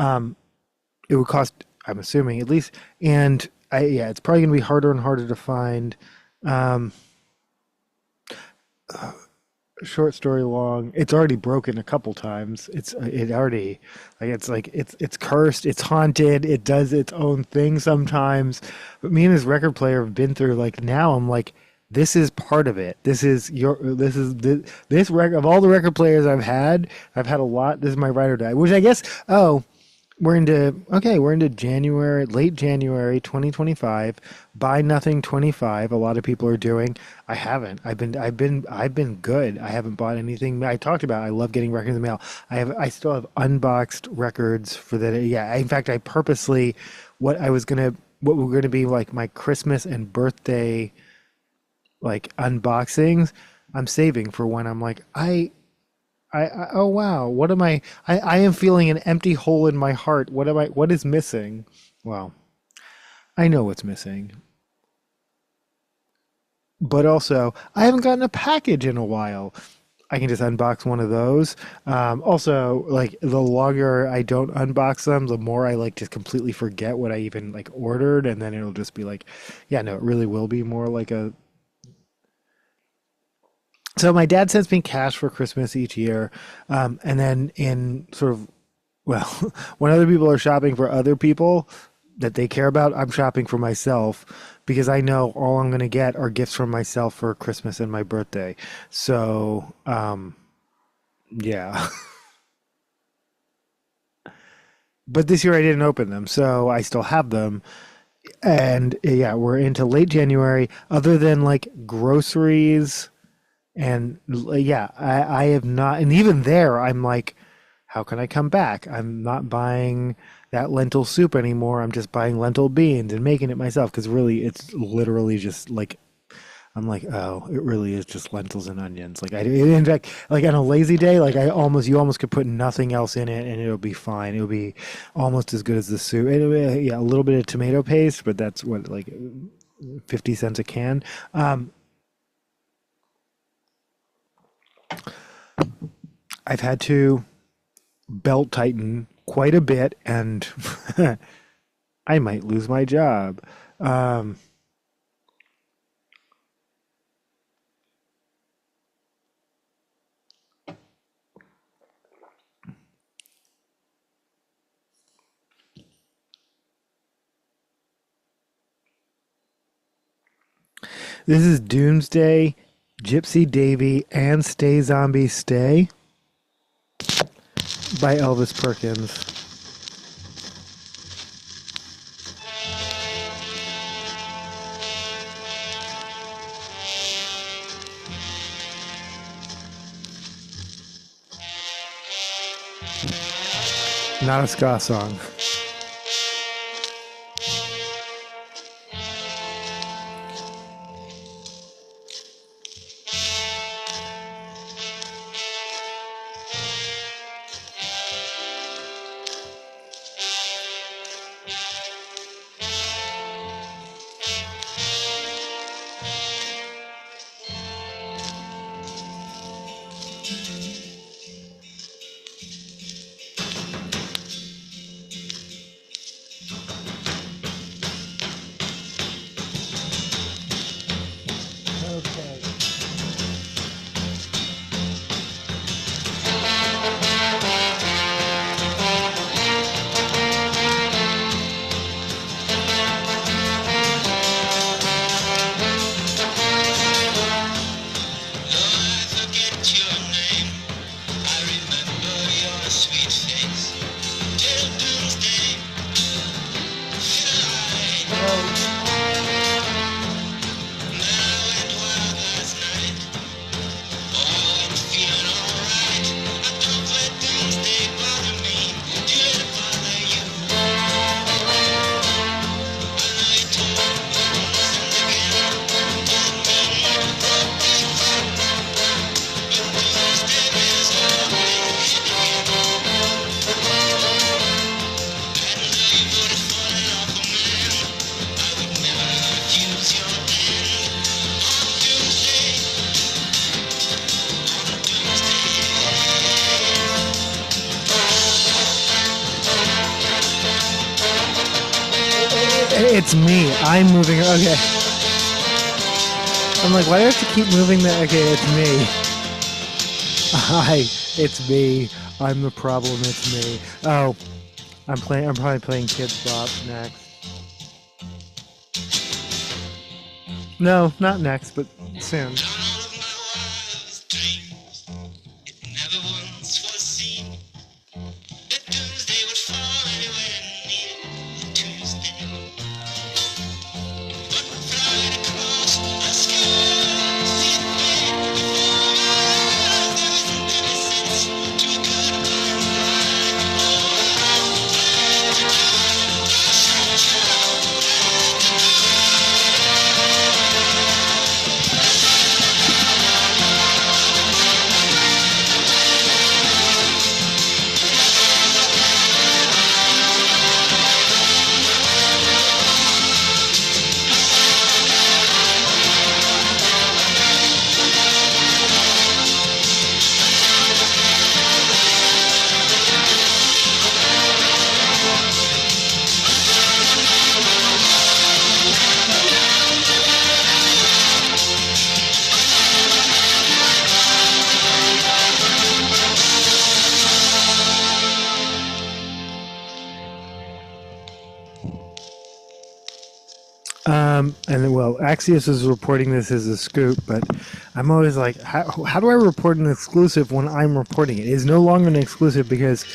it would cost. I'm assuming at least, and yeah, it's probably gonna be harder and harder to find. Um, Short story long, it's already broken a couple times. It already it's cursed, it's haunted, it does its own thing sometimes. But me and this record player have been through, like, now I'm like, this is part of it. This record, of all the record players I've had a lot. This is my ride or die, which I guess, we're into January, late January 2025. Buy nothing 25. A lot of people are doing. I haven't. I've been good. I haven't bought anything. I talked about, I love getting records in the mail. I still have unboxed records for that. Yeah. In fact, I purposely, what were gonna be like my Christmas and birthday, like, unboxings, I'm saving for when I'm like, oh wow, what am I am feeling an empty hole in my heart. What is missing? Well, I know what's missing. But also, I haven't gotten a package in a while. I can just unbox one of those. Also, like, the longer I don't unbox them, the more I, like, just completely forget what I even, like, ordered, and then it'll just be like, yeah, no, it really will be more like a. So my dad sends me cash for Christmas each year, and then, in sort of, well, when other people are shopping for other people that they care about, I'm shopping for myself, because I know all I'm going to get are gifts from myself for Christmas and my birthday. So, yeah. But this year I didn't open them, so I still have them. And yeah, we're into late January. Other than, like, groceries, and yeah, I have not, and even there, I'm like, how can I come back? I'm not buying that lentil soup anymore. I'm just buying lentil beans and making it myself, because really, it's literally just like, I'm like, oh, it really is just lentils and onions. Like, in fact, like, on a lazy day, like, you almost could put nothing else in it and it'll be fine. It'll be almost as good as the soup. Yeah, a little bit of tomato paste, but that's what, like, 50 cents a can. Um, I've had to belt tighten quite a bit, and I might lose my job. Um, this is Doomsday, Gypsy Davy, and Stay Zombie Stay by Elvis Perkins. Not a ska song. Okay. It's me. I'm moving. Okay. I'm like, why do I have to keep moving that? Okay, it's me. Hi, it's me. I'm the problem. It's me. Oh, I'm playing. I'm probably playing Kids Bop next. No, not next, but soon. And well, Axios is reporting this as a scoop, but I'm always like, how do I report an exclusive when I'm reporting it? It is no longer an exclusive because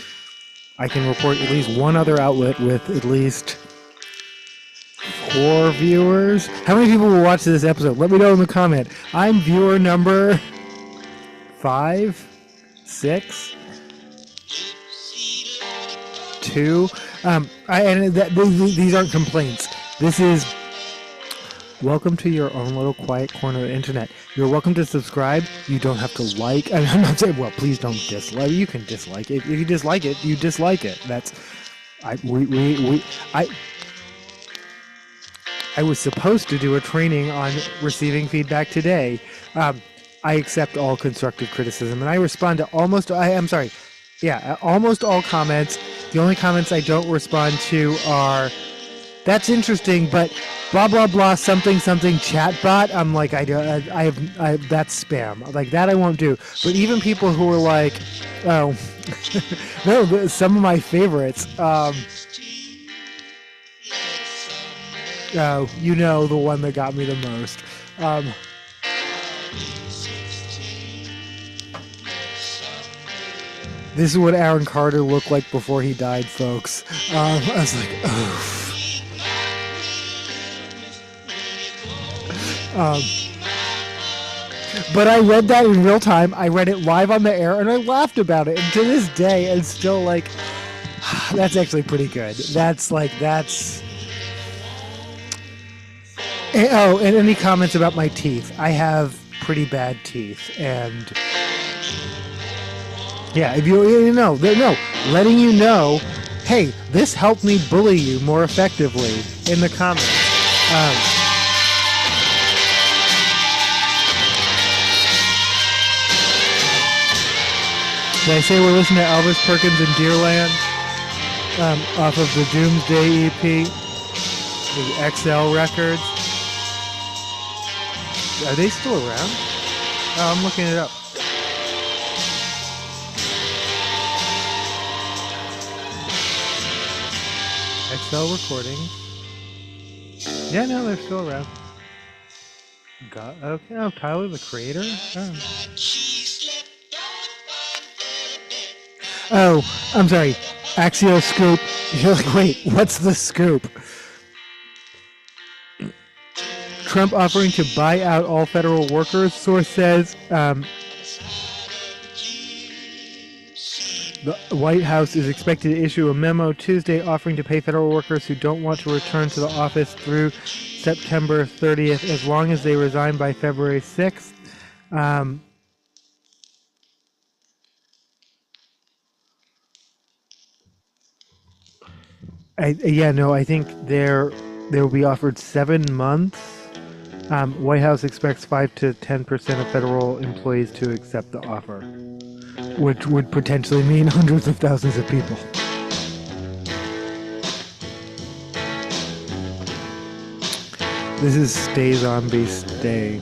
I can report at least one other outlet with at least 4 viewers. How many people will watch this episode? Let me know in the comment. I'm viewer number 5, 6, 2. These aren't complaints. This is welcome to your own little quiet corner of the internet. You're welcome to subscribe. You don't have to like. And I'm not saying, well, please don't dislike. You can dislike it. If you dislike it, you dislike it. That's I was supposed to do a training on receiving feedback today. I accept all constructive criticism, and I respond to almost all comments. The only comments I don't respond to are, "That's interesting, but blah blah blah something something chatbot." I'm like, that's spam. Like that I won't do. But even people who are like, oh, no, some of my favorites. Oh, you know, the one that got me the most. This is what Aaron Carter looked like before he died, folks. I was like, oh. But I read that in real time. I read it live on the air, and I laughed about it. And to this day, it's still like, that's actually pretty good. Oh, and any comments about my teeth? I have pretty bad teeth, and yeah, if you know, letting you know, hey, this helped me bully you more effectively in the comments. Did I say we're listening to Elvis Perkins and Deerland off of the Doomsday EP, the XL Records? Are they still around? Oh, I'm looking it up. XL Recordings. Yeah, no, they're still around. Okay, oh, Tyler, the Creator? Oh, I'm sorry. Axial Scoop. You're like, wait, what's the scoop? Trump offering to buy out all federal workers, source says. The White House is expected to issue a memo Tuesday offering to pay federal workers who don't want to return to the office through September 30th as long as they resign by February 6th. I think they will be offered 7 months. White House expects 5 to 10% of federal employees to accept the offer, which would potentially mean hundreds of thousands of people. This is Stay Zombie Stay.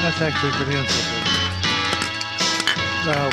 That's actually pretty interesting. Well,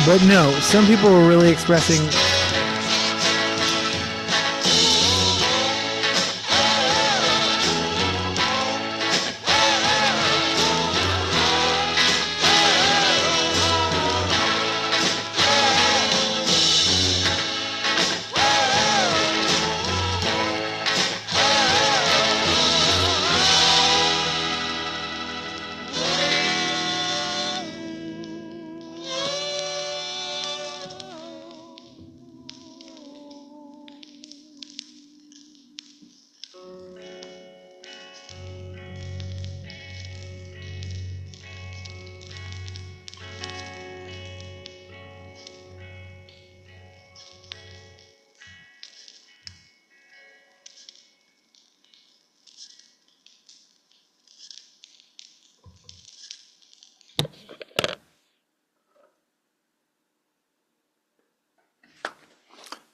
but no, some people were really expressing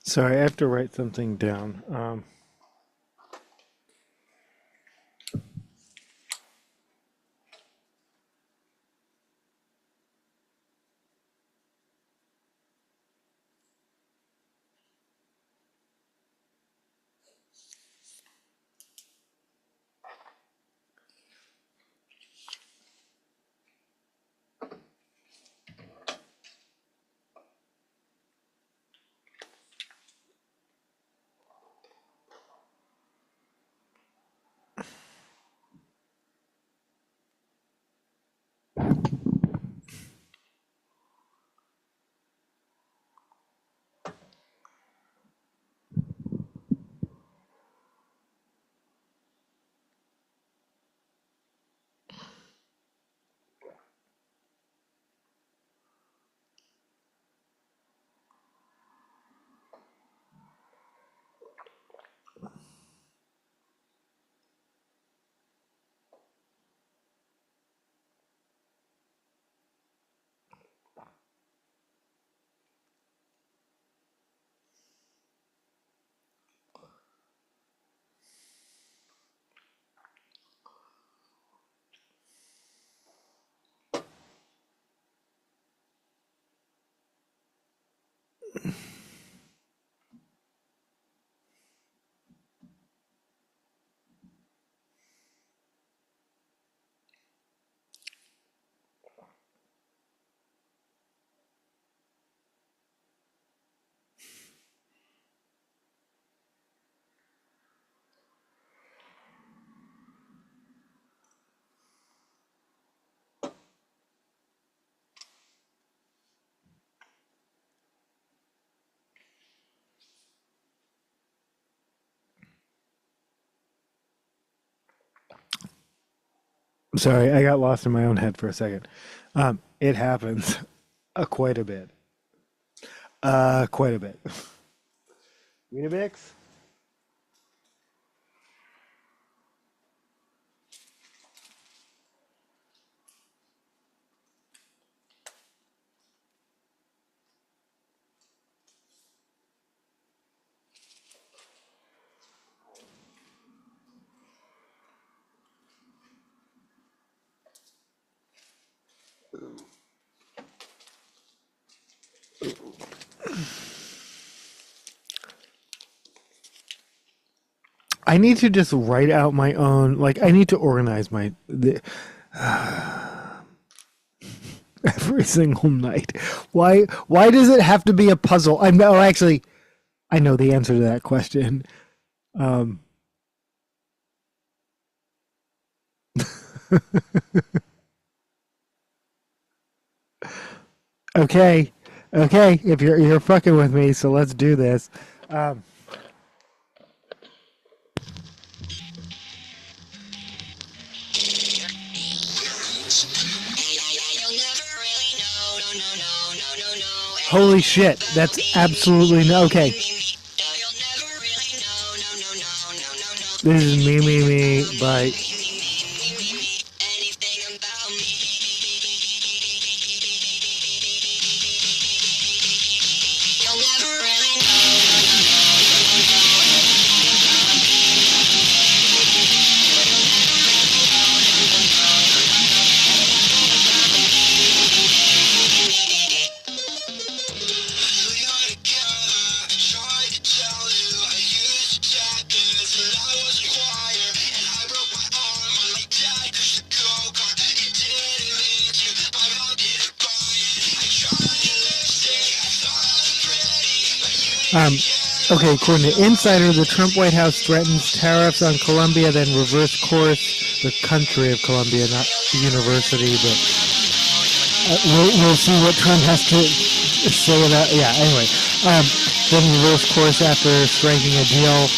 Sorry, I have to write something down. Sorry, I got lost in my own head for a second. It happens quite a bit. Quite a bit. Weetabix? I need to just write out my own. Like, I need to organize every single night. Why? Why does it have to be a puzzle? I know. Actually, I know the answer to that question. Um, okay, okay. If you're fucking with me, so let's do this. Um, Holy shit! That's absolutely no. Okay, this is me by. Okay, according to Insider, the Trump White House threatens tariffs on Colombia, then reverse course the country of Colombia, not the university, but we'll see what Trump has to say about. Yeah, anyway. Then reverse course after striking a deal.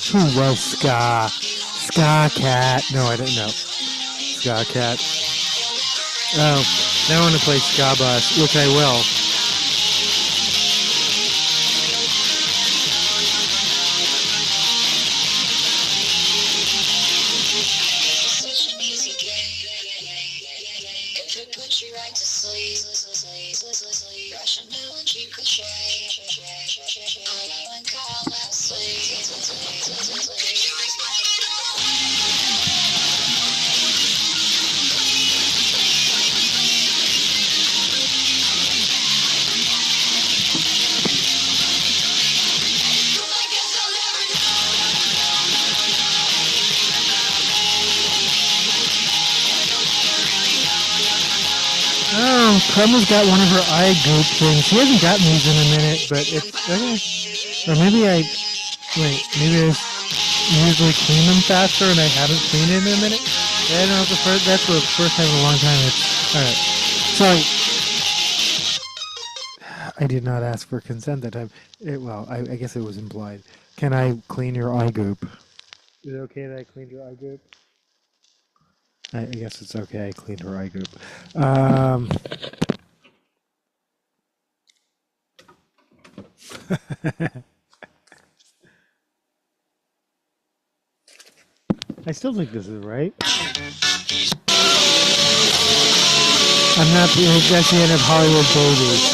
Who wrote Ska? Ska Cat. No, I don't know. Ska Cat. Oh, now I want to play Ska Bus, which I will. Oh, Karma's got one of her eye goop things. She hasn't gotten these in a minute, but it's okay. Or maybe I usually clean them faster and I haven't cleaned it in a minute. Yeah, no, that's the first time in a long time. Alright. Sorry. I did not ask for consent that time. I guess it was implied. Can I clean your eye goop? Is it okay that I cleaned your eye goop? I guess it's okay. I cleaned her eye goop. I still think this is right. I'm not that's the end of Hollywood Bogey.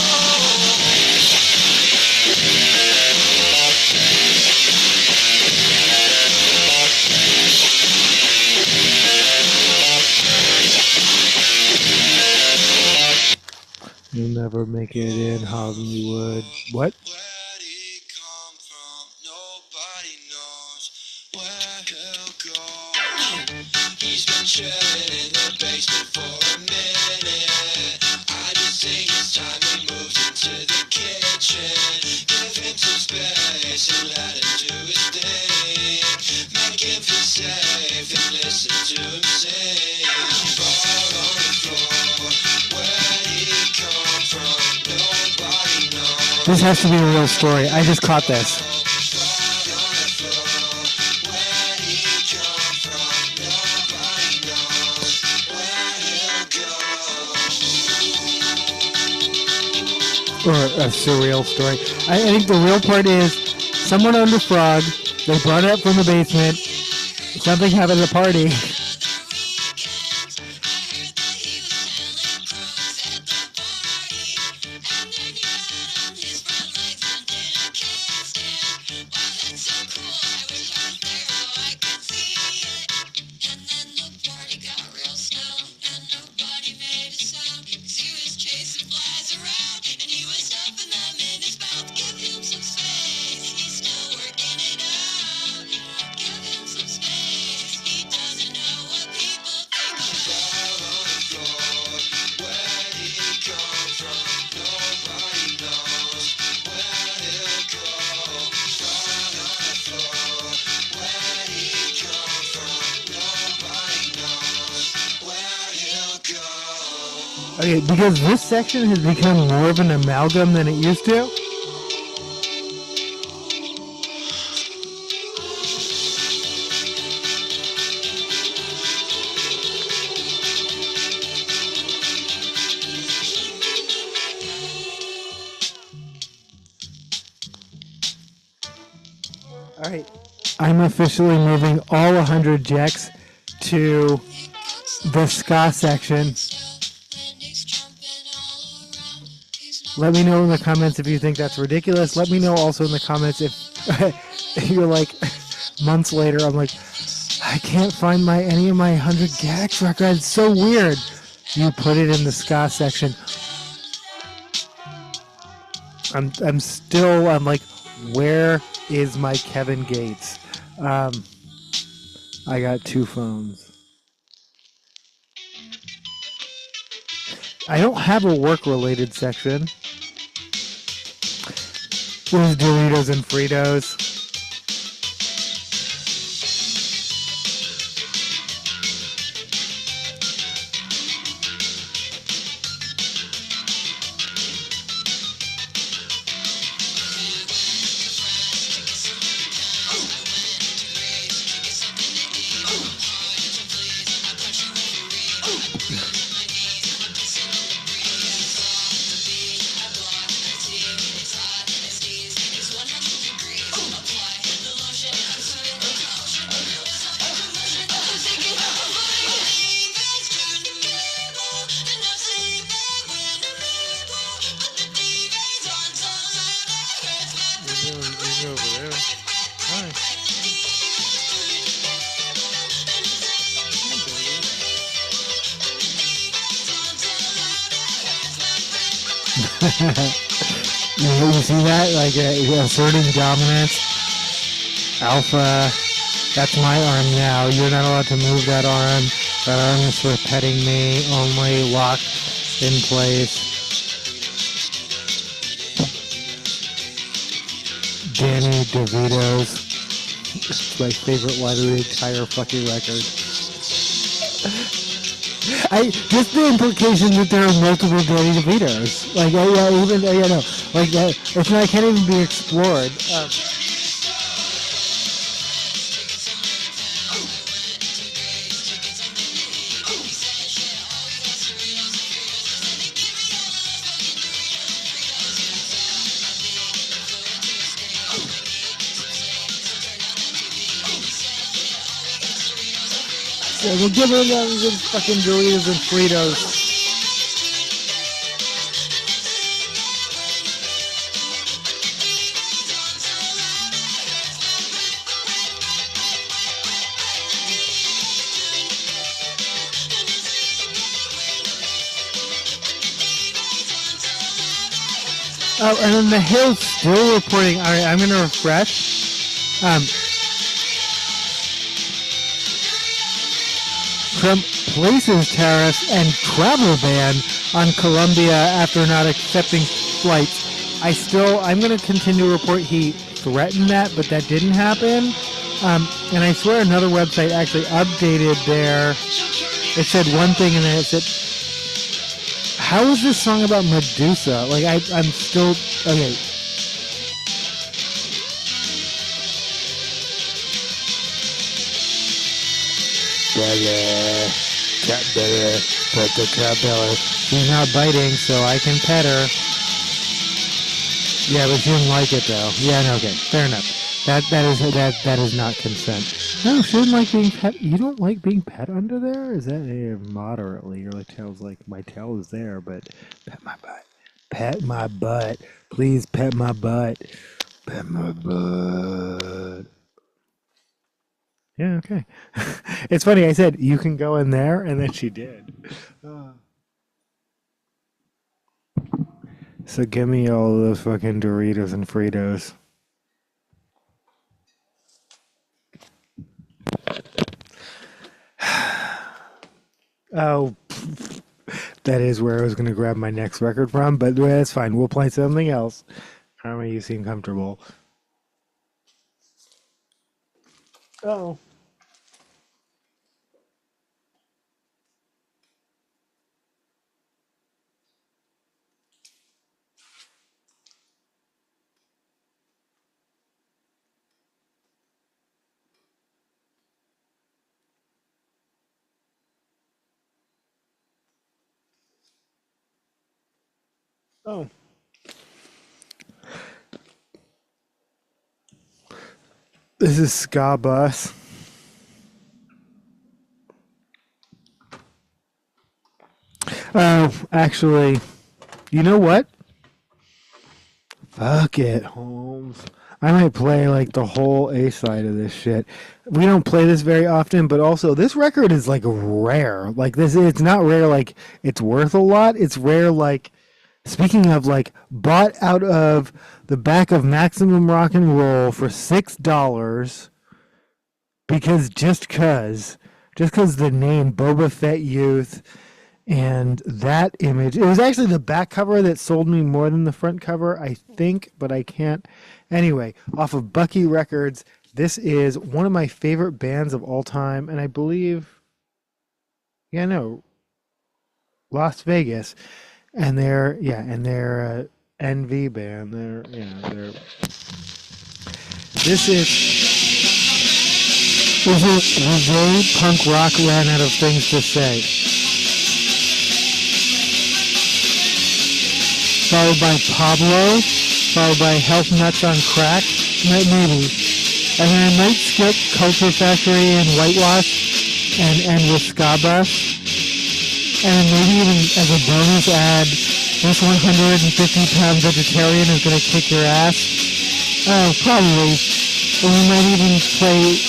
You'll never make it in Hollywood. What? Where'd he come from? Nobody knows where he'll go. He's been chilling in the basement for a minute. I just think it's time we moved into the kitchen. Give him some space and let him do his thing. Make him feel safe and listen to him sing. Fall on the floor. Where'd he come from? Nobody knows. This has to be a real story. I just caught this. Or a surreal story. I think the real part is someone owned a frog. They brought it up from the basement. Something happened at a party. Okay, because this section has become more of an amalgam than it used to. All right, I'm officially moving all 100 jacks to the ska section. Let me know in the comments if you think that's ridiculous. Let me know also in the comments if you're like, months later, I'm like, I can't find any of my 100 Gax records. It's so weird. You put it in the ska section. I'm like, where is my Kevin Gates? I got 2 phones. I don't have a work-related section. There's Doritos and Fritos. He's over there. Hi. You see that? Like asserting dominance. Alpha. That's my arm now. You're not allowed to move that arm. That arm is for petting me. Only locked in place. Danny DeVito's. It's my favorite line of the entire fucking record. Just the implication that there are multiple Danny DeVitos. Like, like that. It's not, it can't even be explored. Yeah, we'll give them some fucking Doritos and Fritos. Oh, and then the Hill's still reporting. All right, I'm going to refresh. Trump places tariffs and travel ban on Colombia after not accepting flights. I'm going to continue to report he threatened that, but that didn't happen. And I swear another website actually updated it said one thing and then it said, how is this song about Medusa? Like, I'm still, okay. Cat belly, pet the cat belly. She's not biting, so I can pet her. Yeah, but she didn't like it though. Yeah, no, okay, fair enough. That is not consent. No, she didn't like being pet. You don't like being pet under there? Is that moderately? Your tail's like, my tail is there, but pet my butt. Pet my butt. Please pet my butt. Pet my butt. Yeah, okay. It's funny, I said, you can go in there, and then she did. So give me all those fucking Doritos and Fritos. Oh, that is where I was going to grab my next record from, but that's fine. We'll play something else. Karma, you seem comfortable. Oh. Oh. This is Ska Bus. Actually, you know what? Fuck it, Holmes. I might play like the whole A side of this shit. We don't play this very often, but also this record is like rare. Like this, it's not rare like it's worth a lot. It's rare like, speaking of like, bought out of the back of Maximum Rock and Roll for $6 because just cause the name Boba Fett Youth and that image. It was actually the back cover that sold me more than the front cover, I think, but I can't. Anyway, off of Bucky Records, this is one of my favorite bands of all time, and I believe, Las Vegas, and they're NV band. This is Jose Punk Rock ran out of things to say. followed by Pablo, followed by Health Nuts on Crack, maybe. And then I might skip Culture Factory and Whitewash and end with Ska Bus. And maybe even as a bonus add, this 150-pound vegetarian is going to kick your ass. Oh, probably. And we might even play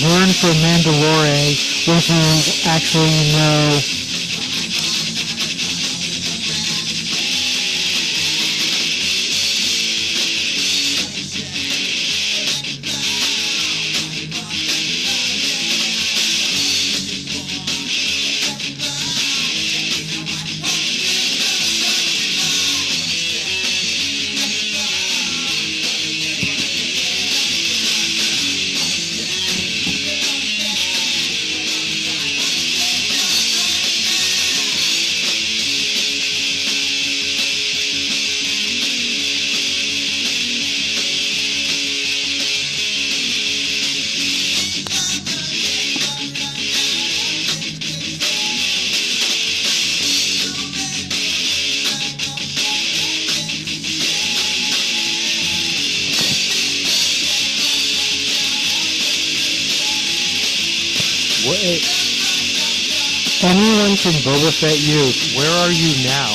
Learn for Mandalore, which is actually no. Anyone from Boba Fett Youth, where are you now?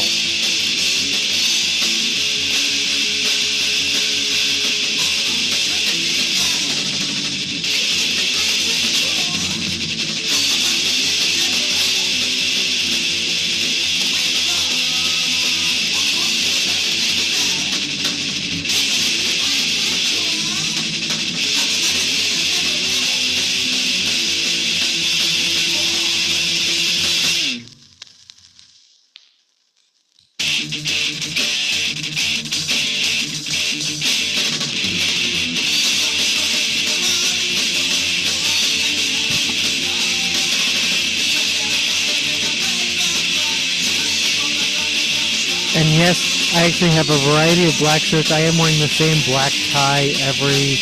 And yes, I actually have a variety of black shirts. I am wearing the same black tie every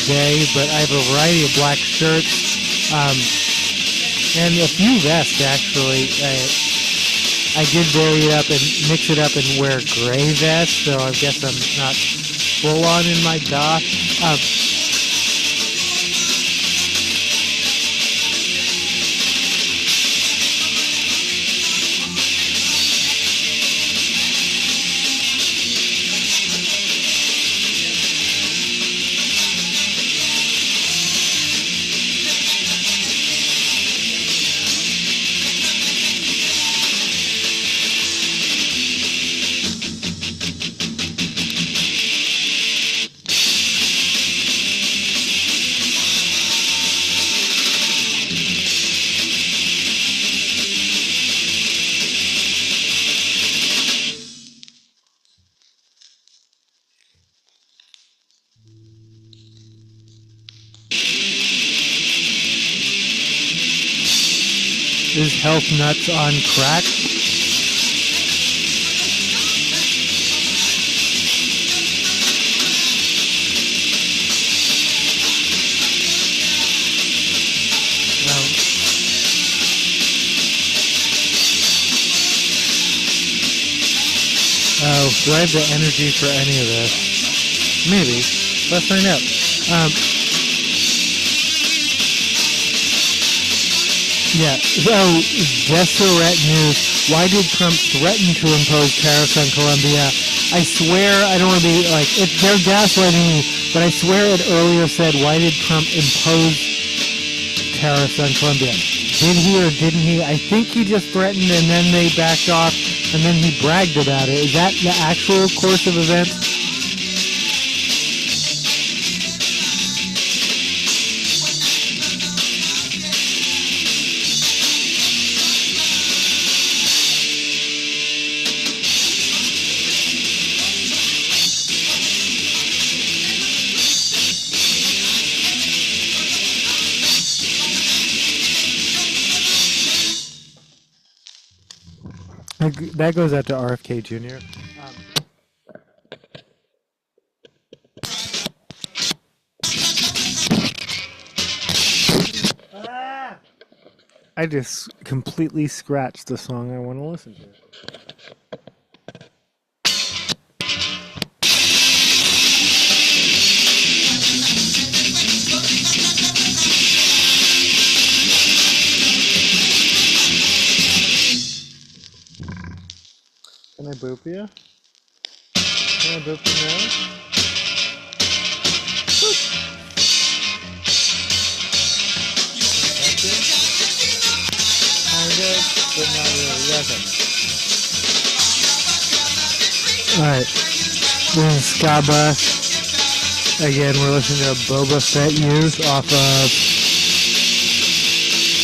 day, but I have a variety of black shirts and a few vests, actually. I did vary it up and mix it up and wear gray vests, so I guess I'm not full on in my goth. Is Health Nuts on Crack? Oh, do I have the energy for any of this? Maybe. Let's find out. Yeah. Oh, Deseret News. Why did Trump threaten to impose tariffs on Colombia? I swear, I don't want to be like, they're gaslighting me, but I swear it earlier said, why did Trump impose tariffs on Colombia? Did he or didn't he? I think he just threatened and then they backed off and then he bragged about it. Is that the actual course of events? That goes out to RFK Jr. I just completely scratched the song I want to listen to. boop you? Can I boop your nose? Kind of, but not really. Doesn't. Alright. This is Ska Bus. Again, we're listening to Boba Fett Youth off of...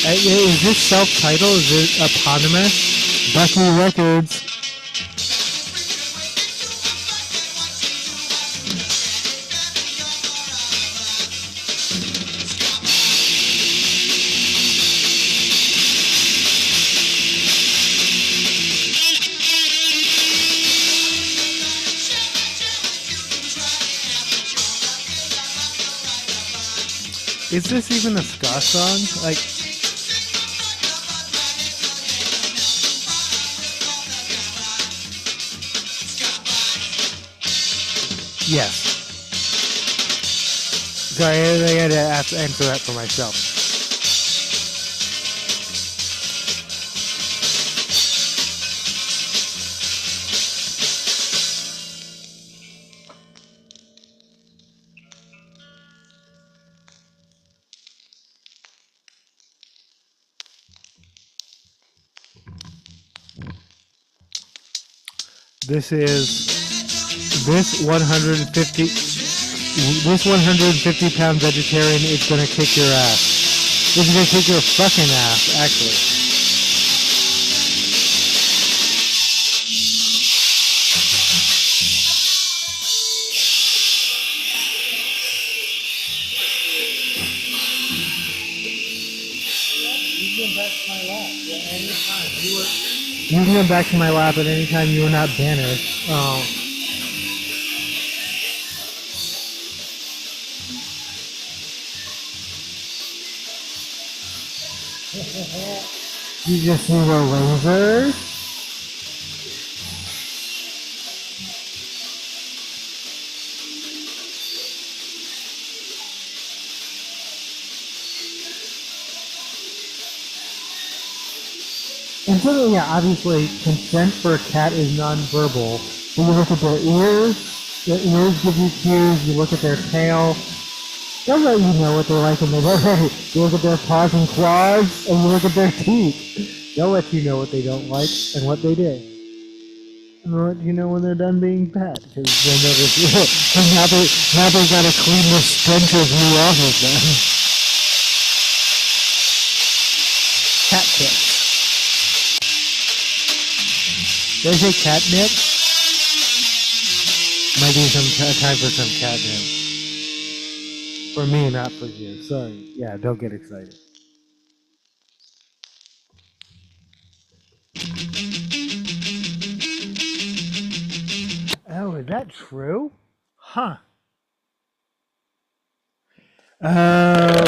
Is this self-titled? Is it eponymous? Bucky Records. Is this even a ska song? Like, yes. Sorry, I had to answer that for myself. This 150 pound vegetarian is gonna kick your ass. This is gonna kick your fucking ass, actually. You can come back to my lap at any time you were not banished. Oh. You just see the lasers? And so, yeah, obviously, consent for a cat is non-verbal. When you look at their ears give you cues, you look at their tail, they'll let you know what they're like when they're ready. You look at their paws and claws, and you look at their teeth. They'll let you know what they don't like and what they did. And they'll let you know when they're done being pet, because now they've got to clean the stench of you off of them. Cat tips. Did I say catnip? Might be some time for some catnip. For me, not for you. Sorry. Yeah, don't get excited. Oh, is that true? Huh. Oh.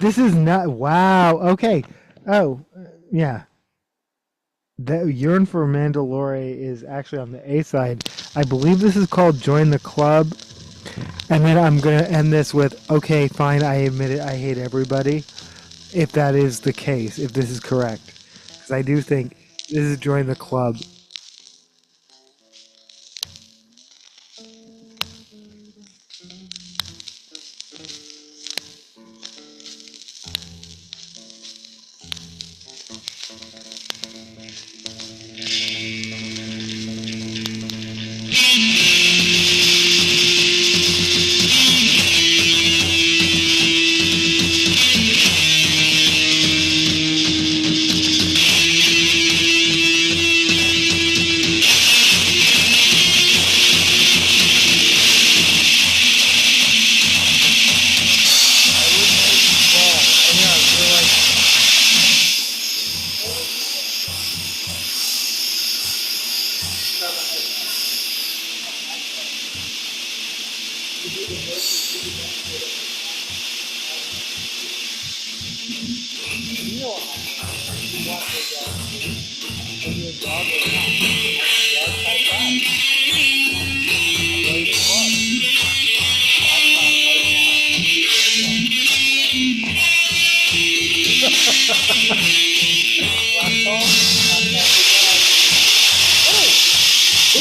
This is not... Wow. Okay. Oh, yeah. The Yearn for Mandalore is actually on the A side. I believe this is called Join the Club. And then I'm going to end this with, okay, fine, I admit it, I hate everybody. If that is the case, if this is correct. Because I do think this is Join the Club.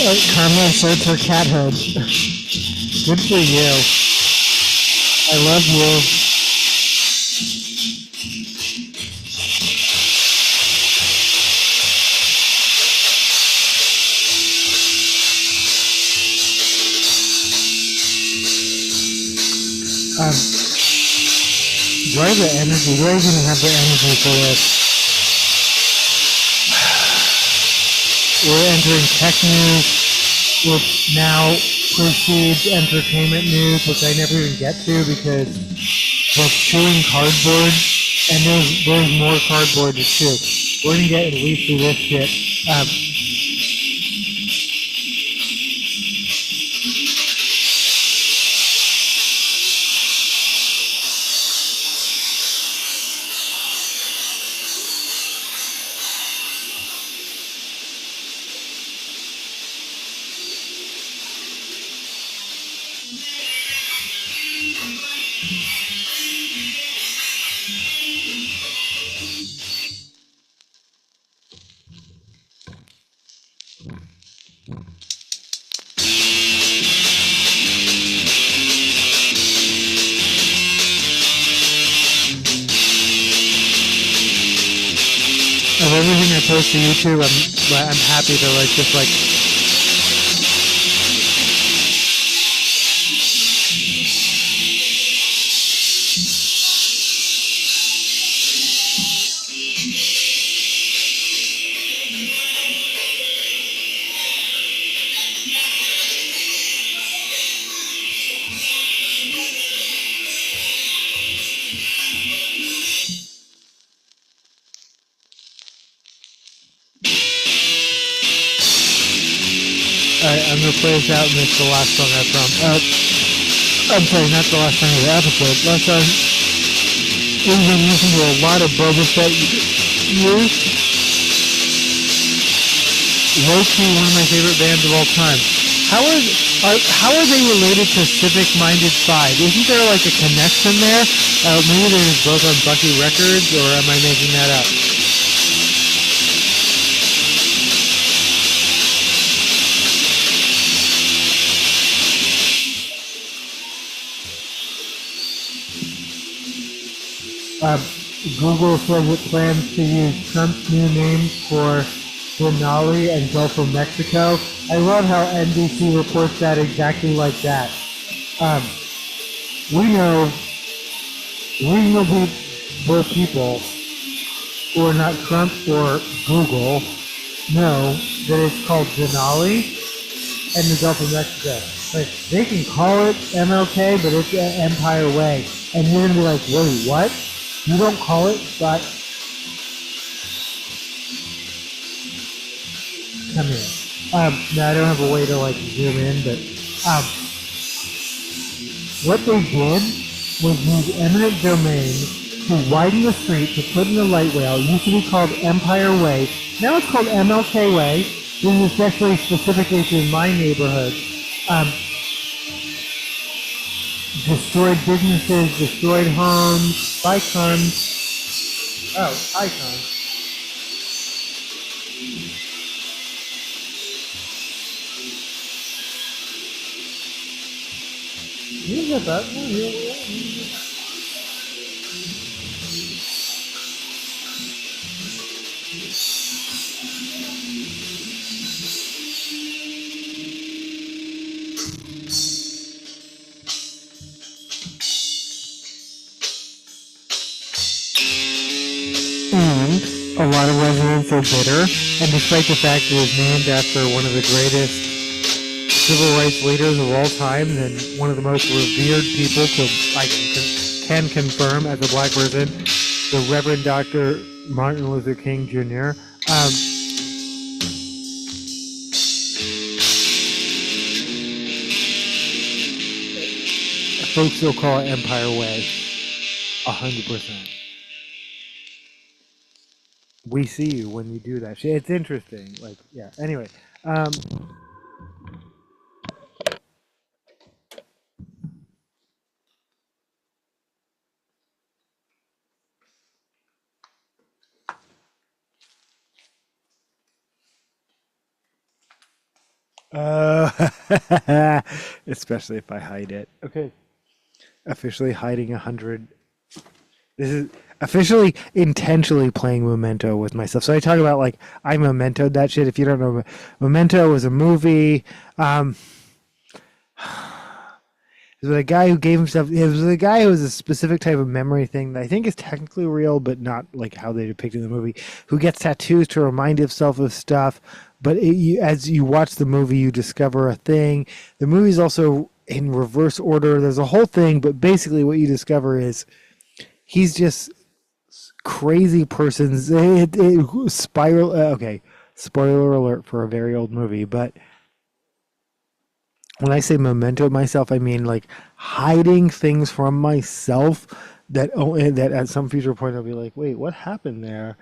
Carmen sold her cat hood. Good for you. I love you. Do I have the energy? Do I even have the energy for this? We're entering tech news, which now precedes entertainment news, which I never even get to because we're chewing cardboard, and there's more cardboard to chew. We're gonna get at least through this shit. Of everything I post to YouTube, I'm happy to just I'm gonna play this out, and it's the last song I promise. I'm sorry, not the last song of the episode. Last song. We've been listening to a lot of Boba Fett years. Low-key, one of my favorite bands of all time. How are they related to Civic Minded 5? Isn't there like a connection there? Maybe they're just both on Bucky Records, or am I making that up? Google says it plans to use Trump's new names for Denali and Gulf of Mexico. I love how NBC reports that exactly like that. We know reasonable people who are not Trump or Google know that it's called Denali and the Gulf of Mexico. Like, they can call it MLK, but it's Empire Way. And you're going to be like, wait, what? You don't call it, but come here. Now I don't have a way to zoom in, but what they did was use eminent domain to widen the street to put in the light rail. It used to be called Empire Way. Now it's called MLK Way. This is especially specifically through my neighborhood. Destroyed businesses, destroyed homes, icons. Oh, icons. Use the button. And a lot of residents are bitter, and despite the fact it is named after one of the greatest civil rights leaders of all time and one of the most revered people I can confirm as a black person, the Reverend Dr. Martin Luther King Jr. Folks still call it Empire Way. 100%. We see you when you do that shit. It's interesting. Yeah. Anyway. Especially if I hide it. Okay. Officially hiding 100. This is officially intentionally playing Memento with myself. So I talk about like I mementoed that shit. If you don't know, Memento was a movie. It was a guy who gave himself. It was a guy who was a specific type of memory thing that I think is technically real, but not like how they depict it in the movie. Who gets tattoos to remind himself of stuff, but as you watch the movie, you discover a thing. The movie's also in reverse order. There's a whole thing, but basically, what you discover is he's just crazy person's spiral. Okay, spoiler alert for a very old movie, but when I say memento myself, I mean like hiding things from myself that at some future point I'll be like, wait, what happened there?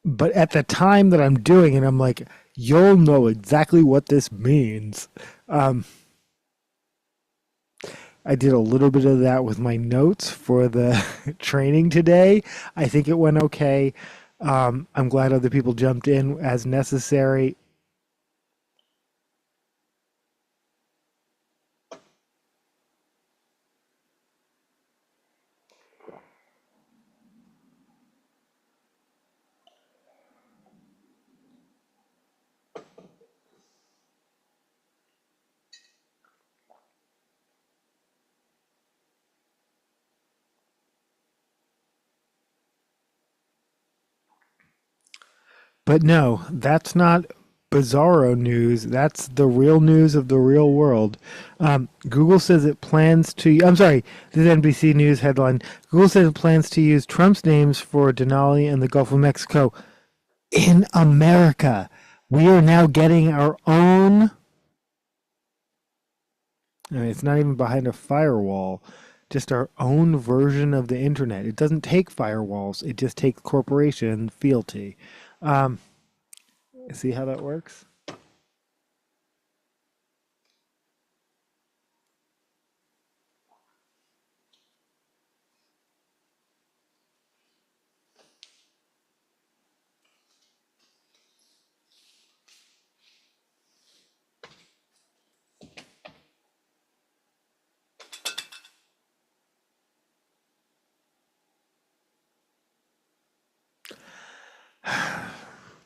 But at the time that I'm doing it, I'm like, you'll know exactly what this means. I did a little bit of that with my notes for the training today. I think it went okay. I'm glad other people jumped in as necessary. But no, that's not bizarro news. That's the real news of the real world. Google says it plans to. I'm sorry, this is NBC News headline. Google says it plans to use Trump's names for Denali and the Gulf of Mexico in America. We are now getting our own. I mean, it's not even behind a firewall. Just our own version of the internet. It doesn't take firewalls. It just takes corporation fealty. See how that works?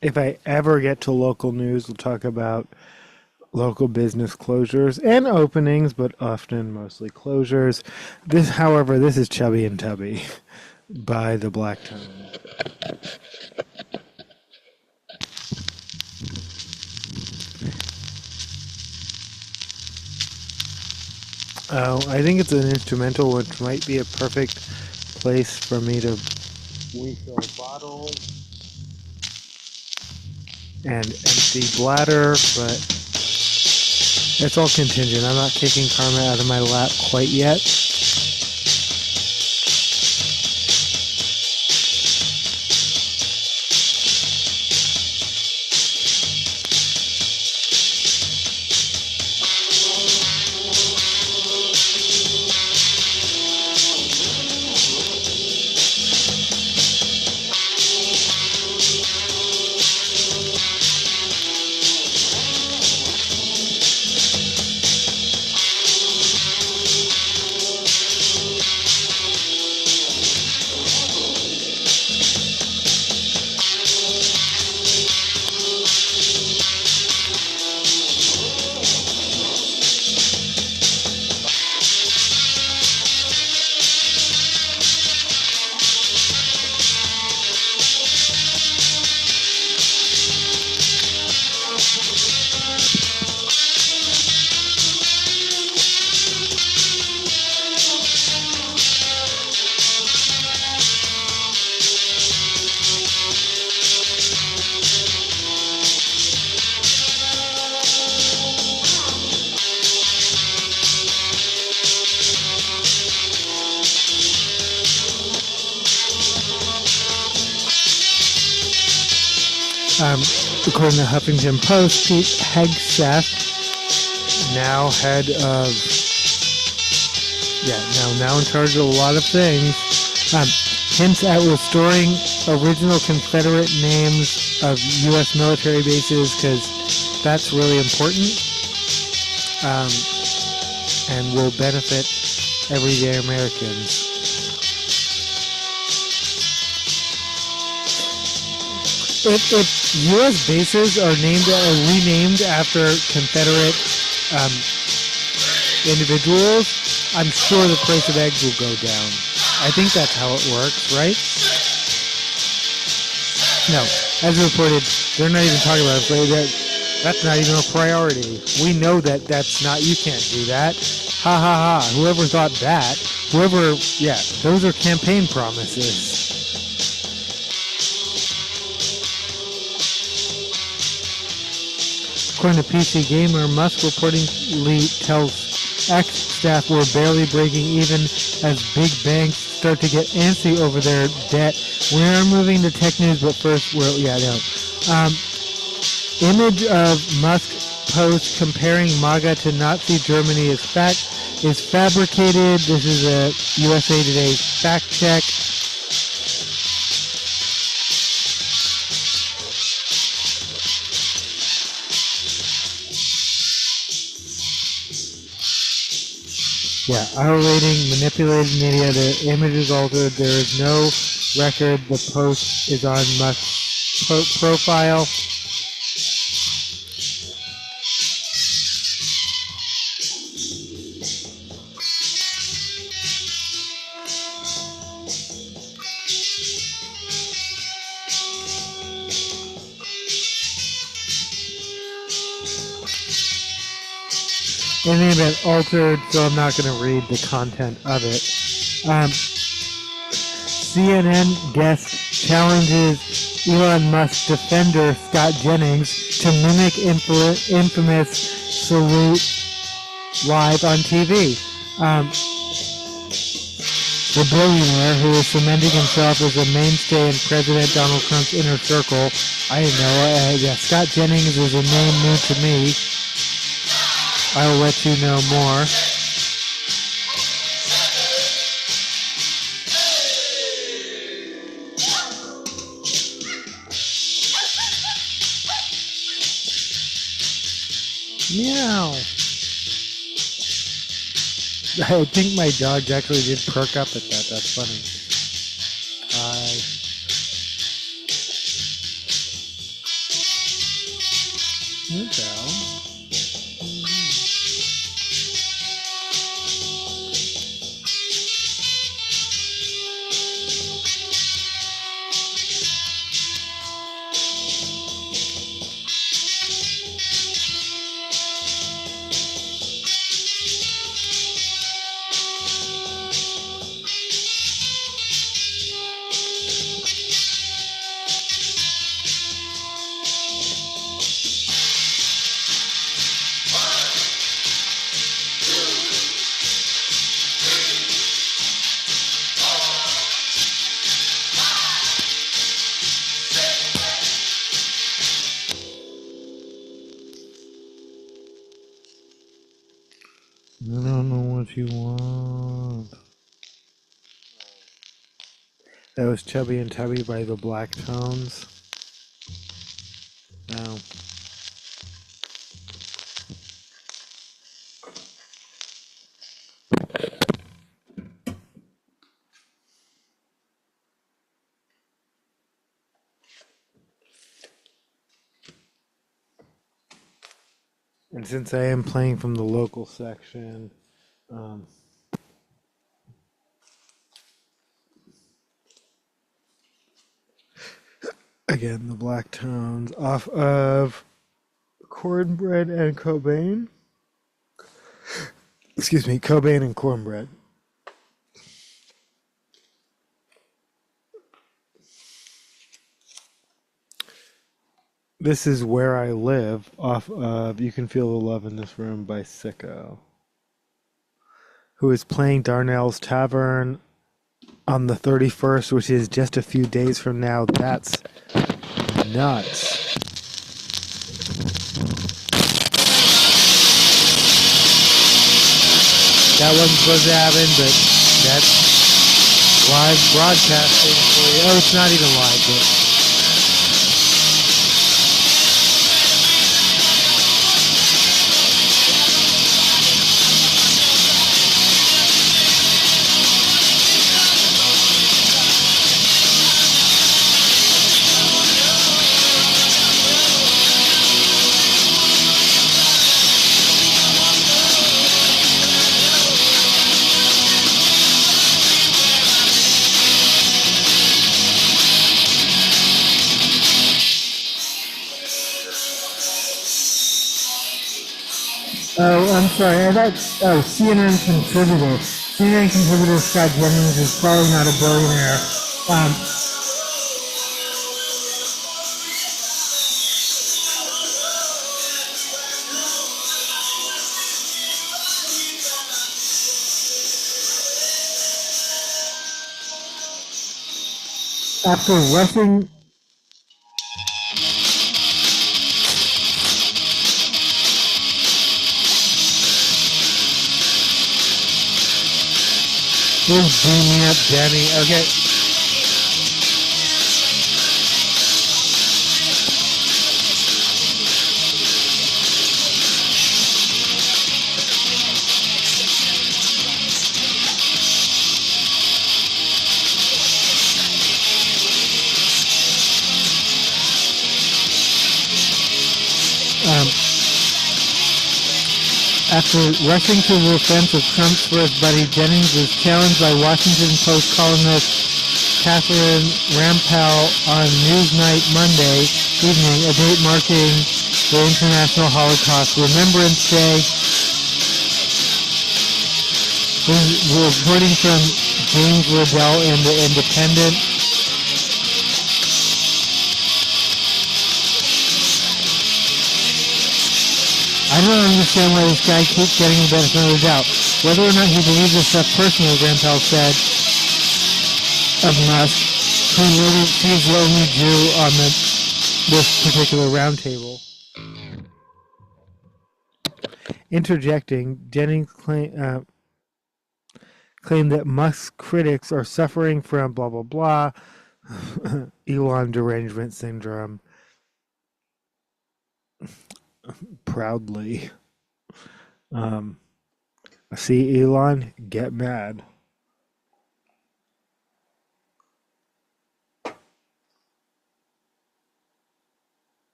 If I ever get to local news, we'll talk about local business closures and openings, but often mostly closures. This, however, this is Chubby and Tubby by the Black Tone. Oh, I think it's an instrumental, which might be a perfect place for me to refill bottles and empty bladder, but it's all contingent. I'm not kicking karma out of my lap quite yet. According to Huffington Post, Pete Hegseth, now head of, now in charge of a lot of things, hints at restoring original Confederate names of U.S. military bases because that's really important. and will benefit everyday Americans. If U.S. bases are renamed after Confederate individuals, I'm sure the price of eggs will go down. I think that's how it works, right? No, as reported, they're not even talking about it. That's not even a priority. We know that that's not. You can't do that. Ha ha ha! Whoever thought that? Yeah, those are campaign promises. According to PC Gamer, Musk reportedly tells X staff we're barely breaking even as big banks start to get antsy over their debt. We are moving to tech news, but first, image of Musk post comparing MAGA to Nazi Germany is fabricated. This is a USA Today fact check. Yeah, our rating, manipulated media, the image is altered, there is no record, the post is on Musk's profile. In any event, altered, so I'm not going to read the content of it. CNN guest challenges Elon Musk defender Scott Jennings to mimic infamous salute live on TV. The billionaire, who is cementing himself as a mainstay in President Donald Trump's inner circle, I didn't know, Scott Jennings is a name new to me. I will let you know more. Meow. I think my dog actually did perk up at that. That's funny. I don't know what you want. That was Chubby and Tubby by the Black Tones. No. And since I am playing from the local section, again, the Black Tones off of Cornbread and Cobain. Excuse me, Cobain and Cornbread. This is Where I Live off of You Can Feel the Love in This Room by Sicko, who is playing Darnell's Tavern on the 31st, which is just a few days from now. That's nuts. That wasn't supposed to happen, but that's live broadcasting for you. Oh, it's not even live, but Oh, I'm sorry. I thought, CNN contributor. CNN contributor Scott Jennings is probably not a billionaire. Um, after rushing Who's beaming up Denny? Okay. After rushing to the defense of Trump's first buddy, Jennings was challenged by Washington Post columnist Catherine Rampell on Newsnight Monday evening, a date marking the International Holocaust Remembrance Day. Reporting from James Liddell in The Independent. I don't understand why this guy keeps getting the benefit of the doubt. Whether or not he believes this stuff personally, Rampell said of Musk, who really sees the only Jew on this particular roundtable. Interjecting, Jennings claimed that Musk's critics are suffering from blah blah blah, Elon derangement syndrome. Proudly. See, Elon, get mad.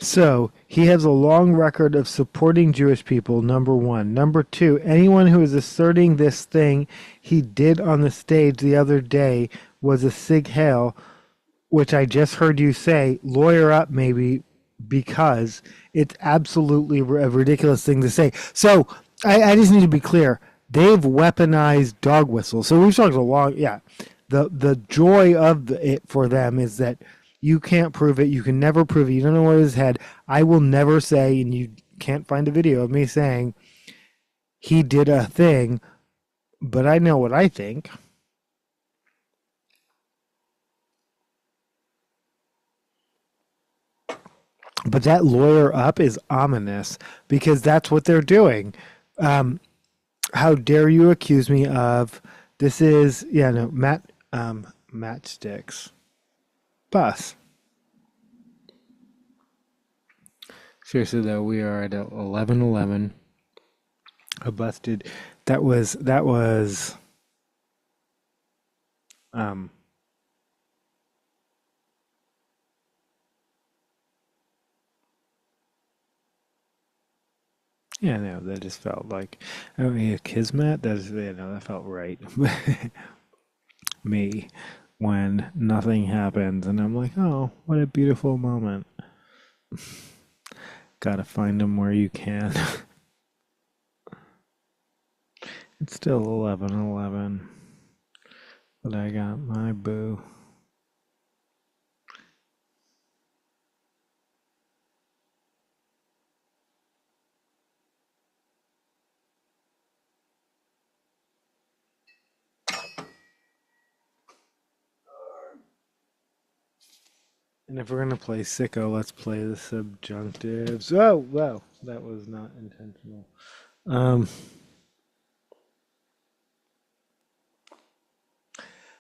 So, he has a long record of supporting Jewish people, number one. Number two, anyone who is asserting this thing he did on the stage the other day was a Sig Heil, which I just heard you say, lawyer up maybe, because it's absolutely a ridiculous thing to say. So, I just need to be clear. They've weaponized dog whistles. So we've talked a long, yeah. The joy of it for them is that you can't prove it. You can never prove it. You don't know what his head. I will never say, and you can't find a video of me saying he did a thing, but I know what I think. But that lawyer up is ominous because that's what they're doing. How dare you accuse me of this is matchsticks. Bus. Seriously though, we are at 11:11. A busted. That was. Yeah, no, that just felt like, I mean, a kismet. That felt right. Me. When nothing happens and I'm like, oh, what a beautiful moment. Gotta find them where you can. It's still 11:11, but I got my boo. And if we're going to play sicko, let's play the subjunctives. Oh, wow. That was not intentional.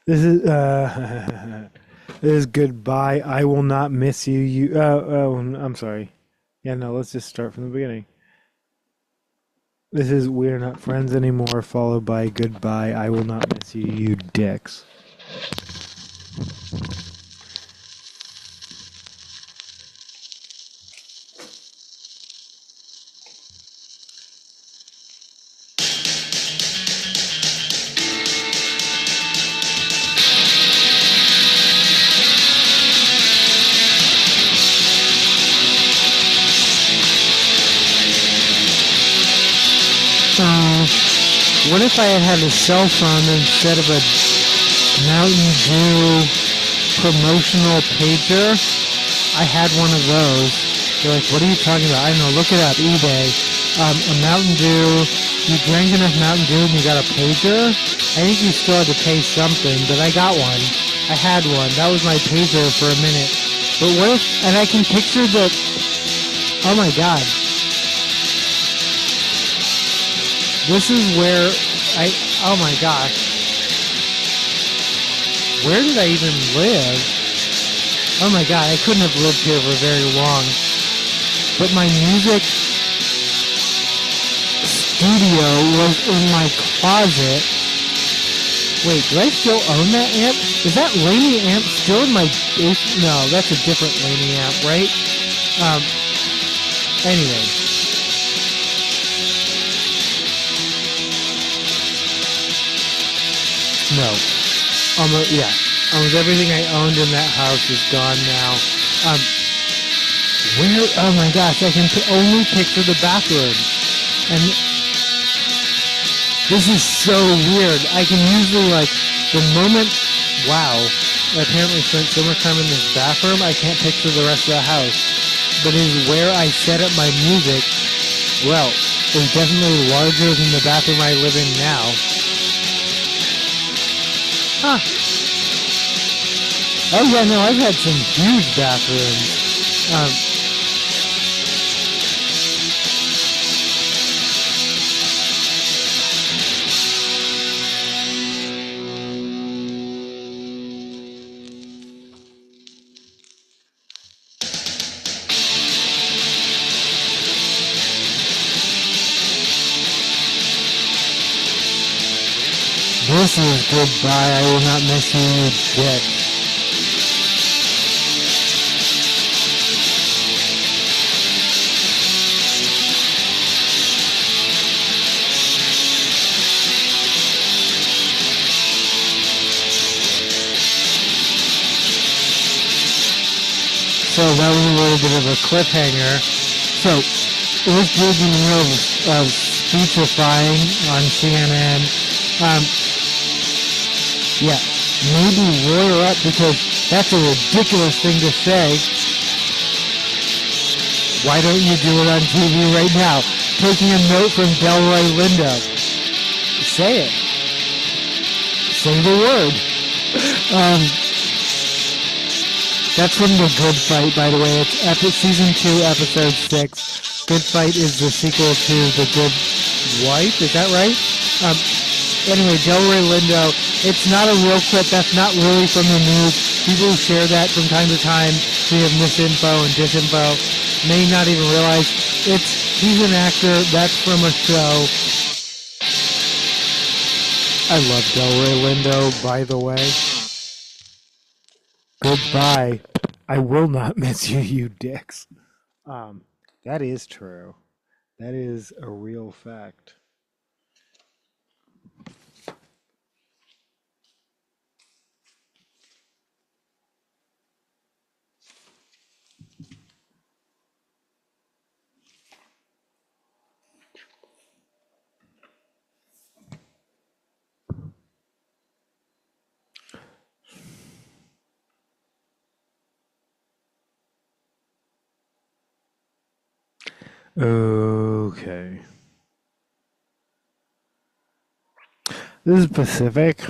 This is this is goodbye. I will not miss you. I'm sorry. Yeah, no, let's just start from the beginning. This is we're not friends anymore, followed by goodbye. I will not miss you, you dicks. What if I had had a cell phone instead of a Mountain Dew promotional pager? I had one of those. They're like, what are you talking about? I don't know, look it up, eBay. A Mountain Dew, you drank enough Mountain Dew and you got a pager? I think you still had to pay something, but I got one. I had one. That was my pager for a minute. But what if, and I can picture the, oh my god. This is where oh my gosh. Where did I even live? Oh my god, I couldn't have lived here for very long. But my music studio was in my closet. Wait, do I still own that amp? Is that Laney amp still in my basement? No, that's a different Laney amp, right? Anyway. No. Almost everything I owned in that house is gone now. Where, oh my gosh, I can only picture the bathroom. And this is so weird. I can usually, like, the moment, wow, I apparently spent so much time in this bathroom, I can't picture the rest of the house. But it is where I set up my music. Well, it's definitely larger than the bathroom I live in now. Huh. Oh yeah, no, I've had some huge bathrooms. This is goodbye, I will not miss you, you dick. So that was a little bit of a cliffhanger. So, this dude's in the middle of speechifying on CNN. Yeah, maybe lawyer up because that's a ridiculous thing to say. Why don't you do it on TV right now? Taking a note from Delroy Lindo. Say it. Say the word. That's from The Good Fight, by the way. It's season 2, episode 6. Good Fight is the sequel to The Good Wife. Is that right? Anyway, Delroy Lindo. It's not a real clip. That's not really from the news. People who share that from time to time, we have misinfo and disinfo, may not even realize he's an actor. That's from a show. I love Delroy Lindo, by the way. Goodbye. I will not miss you, you dicks. That is true. That is a real fact. Okay. This is Pacific,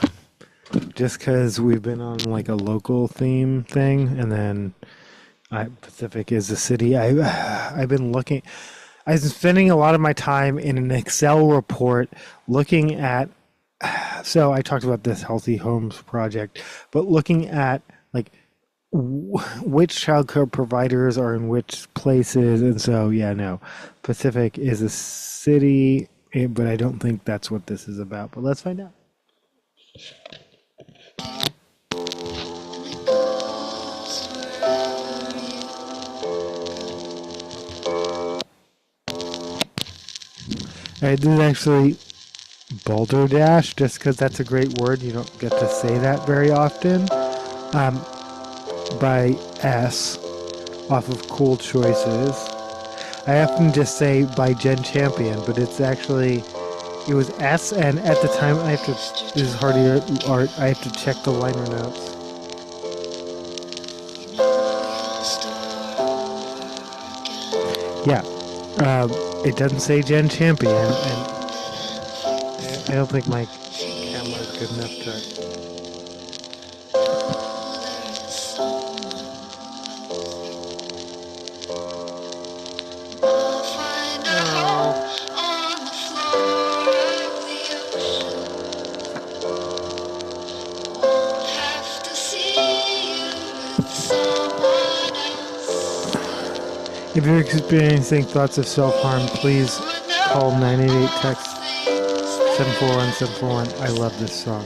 just because we've been on like a local theme thing, and then Pacific is a city. I've been looking. I've been spending a lot of my time in an Excel report looking at. So I talked about this Healthy Homes project, but looking at like which childcare providers are in which places, and so yeah, no, Pacific is a city, but I don't think that's what this is about. But let's find out. This is actually Balderdash, just because that's a great word. You don't get to say that very often. By S, off of Cool Choices. I often just say by Jen Champion, but it's actually, it was S, and at the time, I have to, this is hardy art, I have to check the liner notes. Yeah, it doesn't say Jen Champion, and I don't think my camera is good enough to. If you're experiencing thoughts of self-harm, please call 988 text 741 741. I love this song.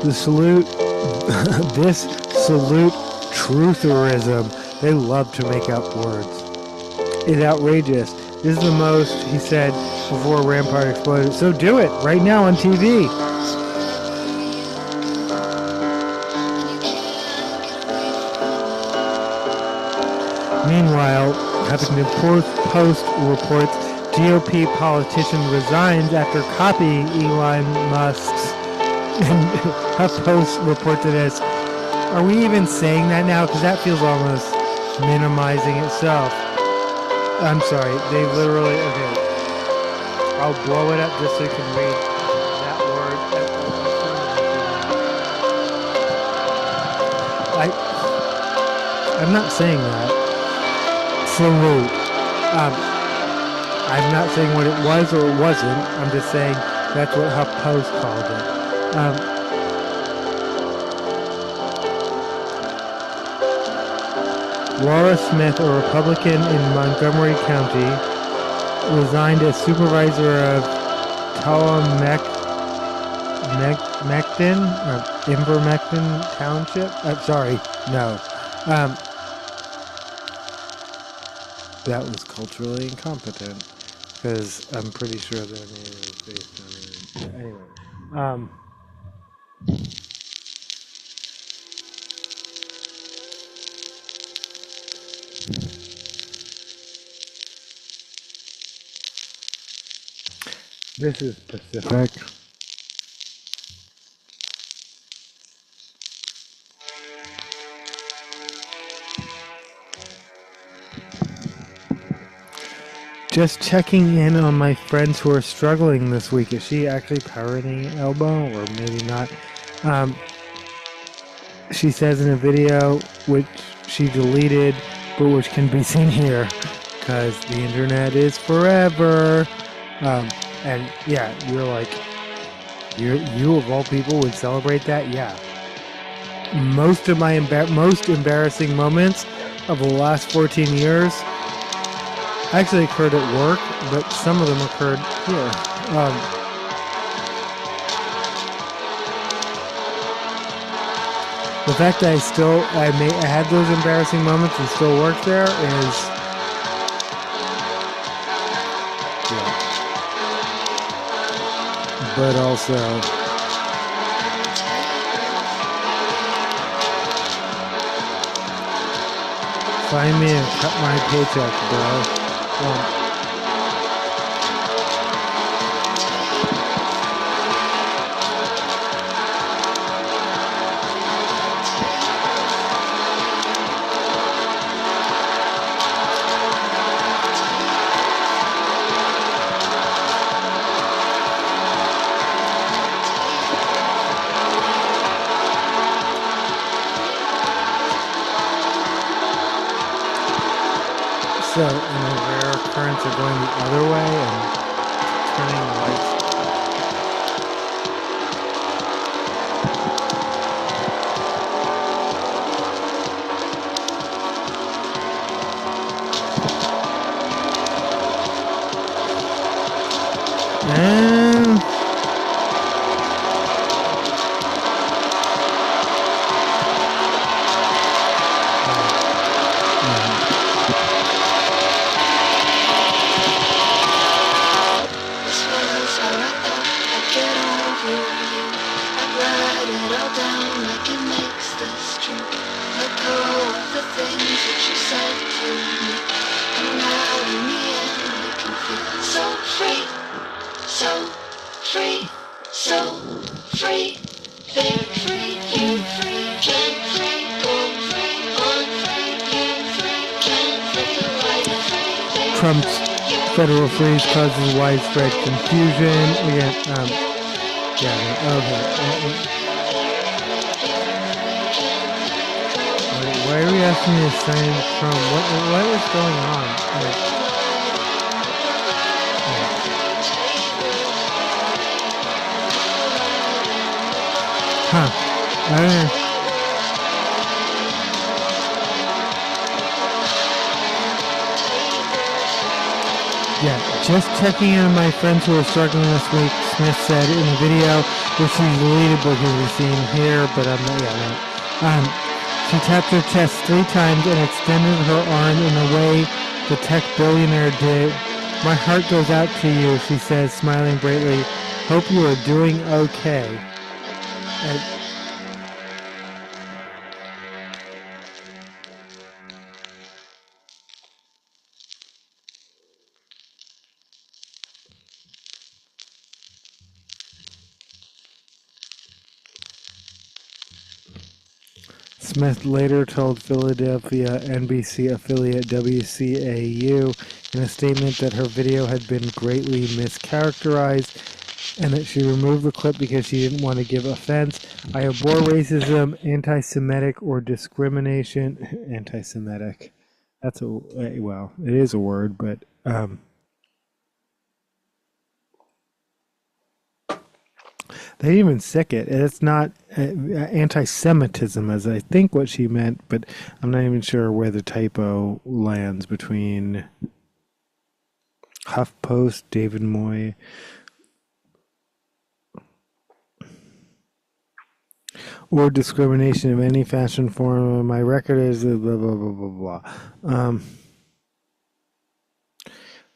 The salute, this salute trutherism, they love to make up words. It's outrageous. This is the most, he said, before Rampart exploded. So do it right now on TV. Meanwhile, Huffington Post reports GOP politician resigns after copying Elon Musk's. And HuffPost reports it as, are we even saying that now? Because that feels almost minimizing itself. I'm sorry, they literally, okay. I'll blow it up just so you can read that word. I'm not saying that. Salute. I'm not saying what it was or it wasn't. I'm just saying that's what HuffPost called it. Laura Smith, a Republican in Montgomery County, resigned as supervisor of Invermectin Township. That was culturally incompetent because I'm pretty sure their name is based on it. Anyway. This is Pacific. just checking in on my friends who are struggling this week. Is she actually parroting Elbow, or maybe not? She says in a video, which she deleted, but which can be seen here, because the internet is forever. And yeah, you're like, you of all people would celebrate that? Yeah. Most of my most embarrassing moments of the last 14 years actually occurred at work, but some of them occurred here. The fact that I had those embarrassing moments and still work there is, yeah. But also, find me and cut my paycheck, bro. So, in a rare occurrence of going the other way and turning the lights. And Trump's federal freeze causes widespread confusion. Again, yeah, okay. Why are we asking me to sign in Trump? What is going on? Huh. I don't know. Yeah, just checking in on my friends who are struggling this week, Smith said in a video, which she deleted but can be seen here, but I'm not, yeah, no. She tapped her chest 3 times and extended her arm in a way the tech billionaire did. My heart goes out to you, she says, smiling brightly. Hope you are doing okay. And Smith later told Philadelphia NBC affiliate WCAU in a statement that her video had been greatly mischaracterized and that she removed the clip because she didn't want to give offense. I abhor racism, anti-Semitic, or discrimination. Anti-Semitic. That's well, it is a word, but they didn't even sick it. It's not anti-Semitism, as I think what she meant, but I'm not even sure where the typo lands between HuffPost, David Moy, or discrimination of any fashion form. My record is blah, blah, blah, blah, blah.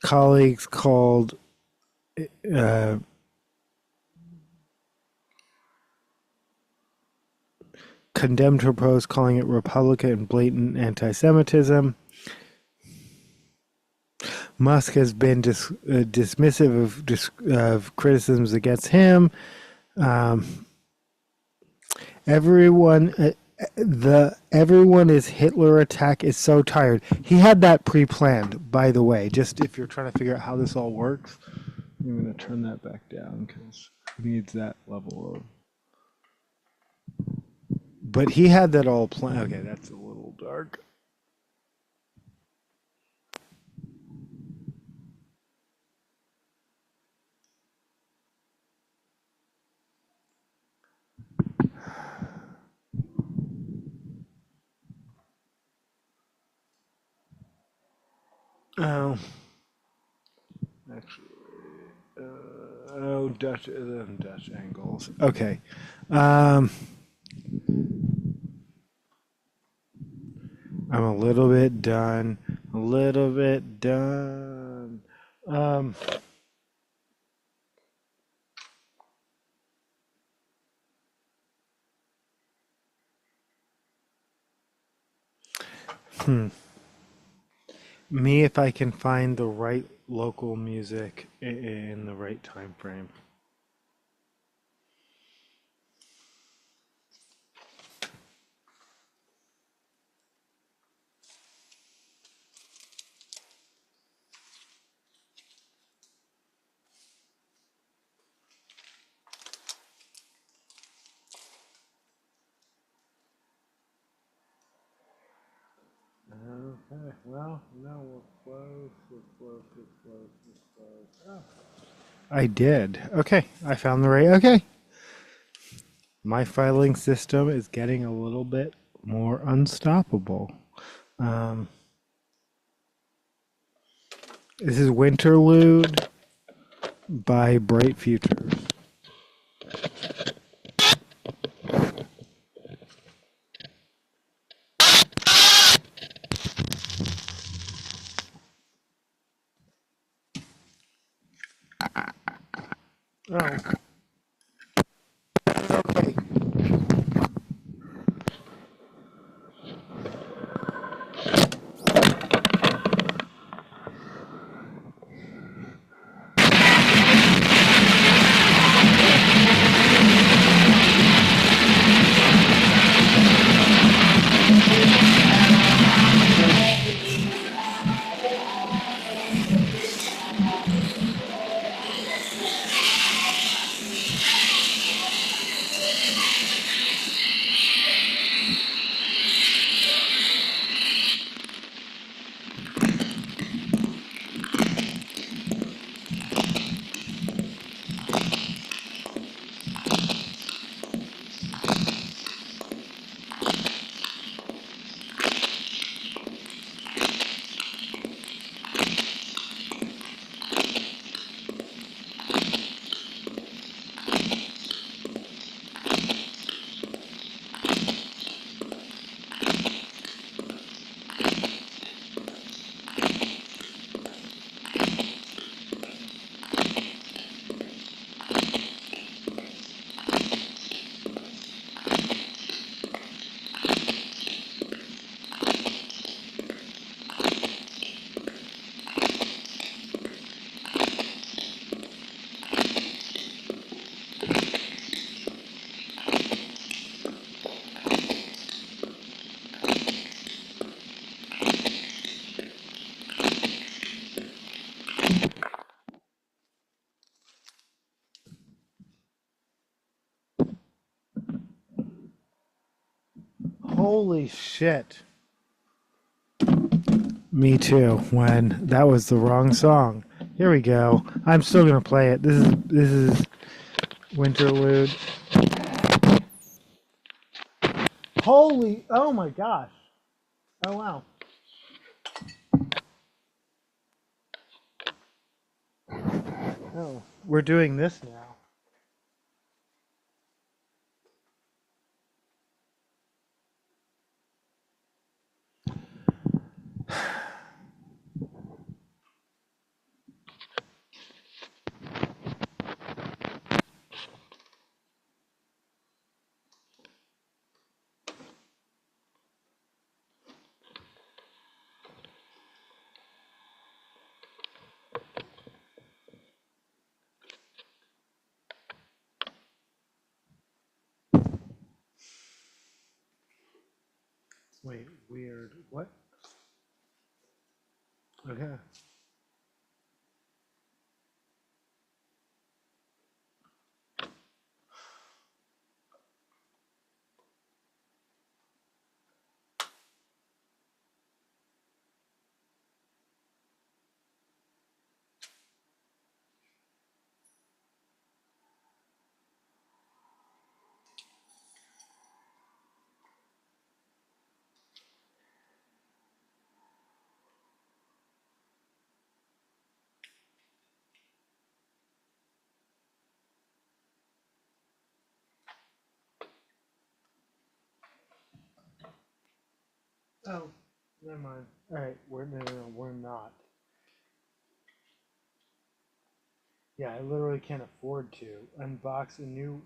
Colleagues called condemned her post, calling it Republican and blatant anti-Semitism. Musk has been dismissive of criticisms against him. Everyone The everyone is Hitler attack is so tired. He had that pre-planned, by the way. Just if you're trying to figure out how this all works, I'm going to turn that back down because he needs that level of. But he had that all planned. Okay, that's a little dark. Oh, actually, Dutch angles. Okay. Um, I'm a little bit done. A little bit done. Um, Me, if I can find the right local music in the right time frame. Okay, well, no, we're close, we're close. Oh. I did. Okay, I found the right. Okay. My filing system is getting a little bit more unstoppable. Um, this is Winterlude by Bright Futures. Oh, okay. Holy shit. Me too, when that was the wrong song. Here we go. I'm still gonna play it. This is Winterlude. Holy oh my gosh. Oh wow. Oh. We're doing this now. Wait, weird. What? Okay. Oh, never mind. All right, we're not. Yeah, I literally can't afford to unbox a new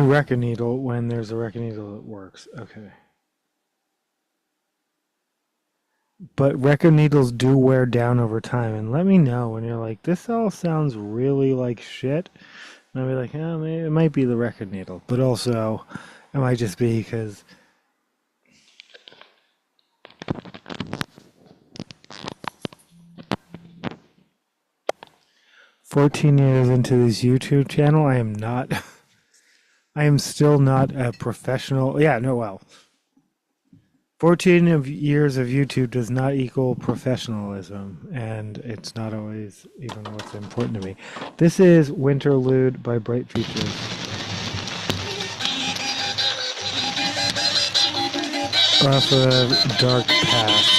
record needle when there's a record needle that works. Okay. But record needles do wear down over time, and let me know when you're like, this all sounds really like shit. And I'll be like, oh, maybe it might be the record needle, but also it might just be because 14 years into this YouTube channel, I am not. I am still not a professional. Yeah, no, well, 14 years of YouTube does not equal professionalism, and it's not always even what's important to me. This is Winterlude by Bright Futures. Off of Dark Past.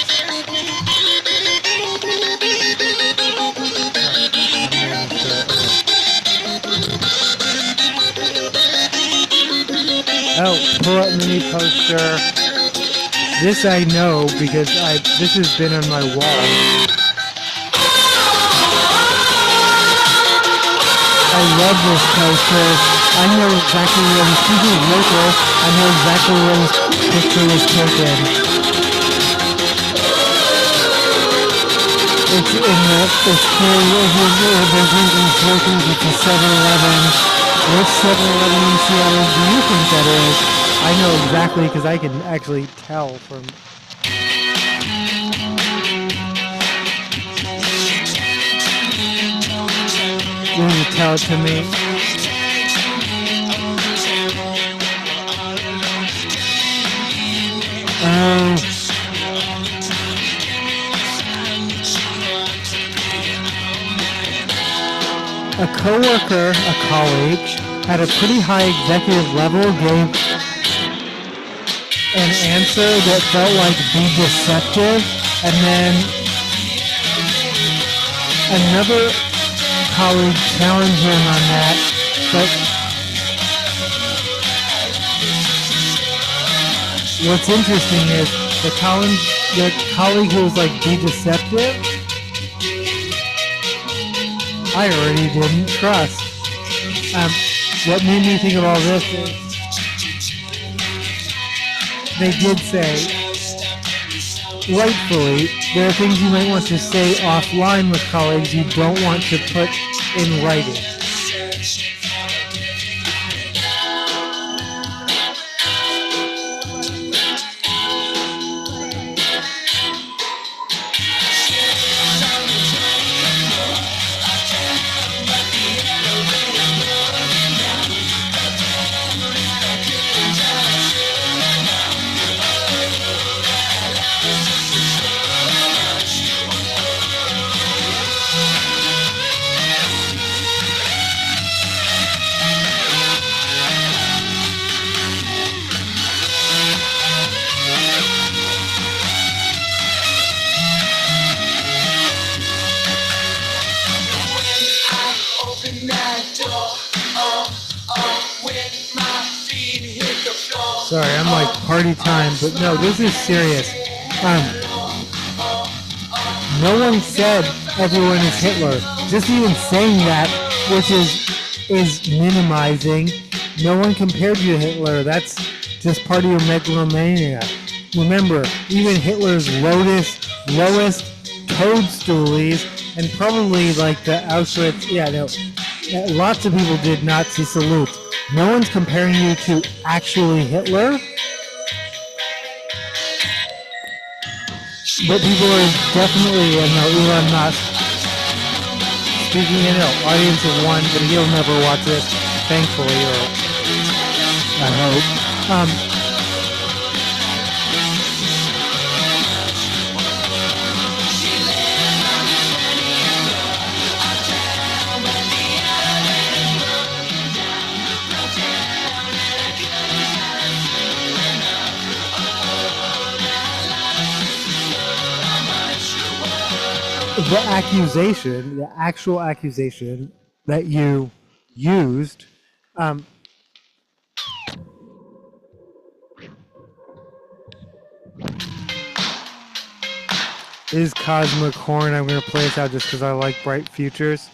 Oh, pull up mini poster. This I know because this has been on my wall. I love this poster. I know exactly when speaking of local, I know exactly when this picture was taken. It's in the story of the drinking smoking at the 7-Eleven. Which 7-Eleven in Seattle do you think that is? I know exactly because I can actually tell from. Will you tell it to me? A coworker, a colleague, at a pretty high executive level gave an answer that felt like be deceptive, and then another colleague challenged him on that, but what's interesting is the colleague who was like be deceptive, I already didn't trust. What made me think of all this is they did say, rightfully, there are things you might want to say offline with colleagues you don't want to put in writing. Sorry, I'm like party time, but no, this is serious. No one said everyone is Hitler. Just even saying that, which is minimizing. No one compared you to Hitler. That's just part of your megalomania. Remember, even Hitler's lowest toadstoolies, and probably like the Auschwitz, Lots of people did Nazi salutes. No one's comparing you to actually Hitler. But people are definitely, Elon Musk speaking in an audience of one, but he'll never watch this, thankfully, or I hope. The actual accusation that you used, is Cosmic Horn. I'm going to play this out just because I like Bright Futures.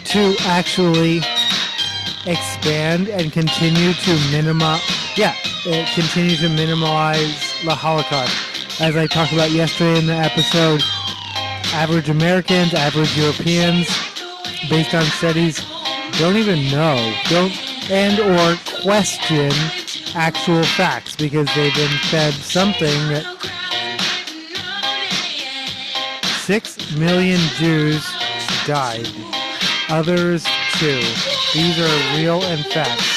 To actually expand and continue to minimize the Holocaust. As I talked about yesterday in the episode, average Americans, average Europeans, based on studies, don't even know, or question actual facts because they've been fed something that 6 million Jews died. Others too. These are real and facts.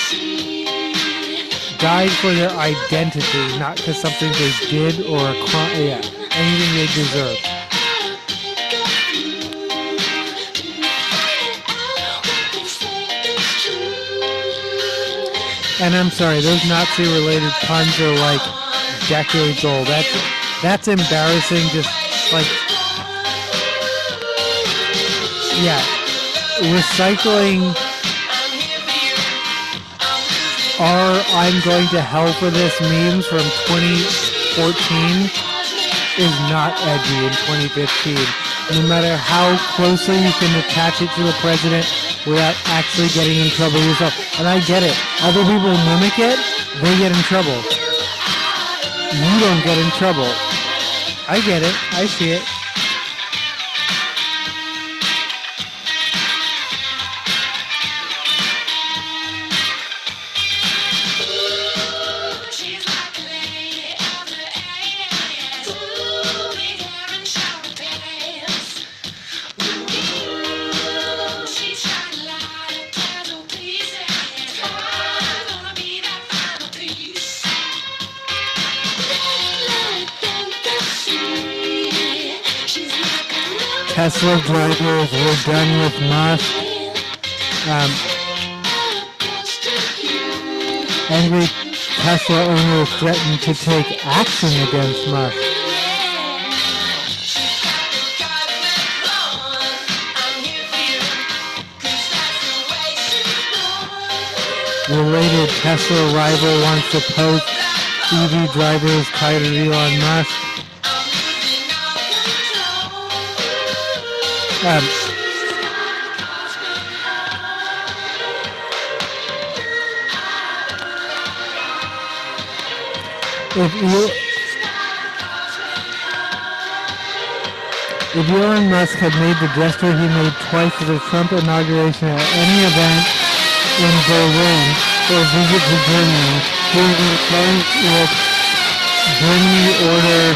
Died for their identity, not because something they did or a crime. Yeah, anything they deserve. And I'm sorry, those Nazi-related puns are like decades old. That's embarrassing. Just like, yeah, recycling. I'm going to hell for this memes from 2014 is not edgy in 2015. No matter how closely you can attach it to the president without actually getting in trouble yourself. And I get it. Other people mimic it, they get in trouble. You don't get in trouble. I get it. I see it. Tesla drivers were done with Musk. Angry Tesla owners threatened to take action against Musk. Related Tesla rival wants to post EV drivers tied to Elon Musk. If Elon Musk had made the gesture he made twice at the Trump inauguration at any event in Berlin or visit to Germany, he would be charged with Germany order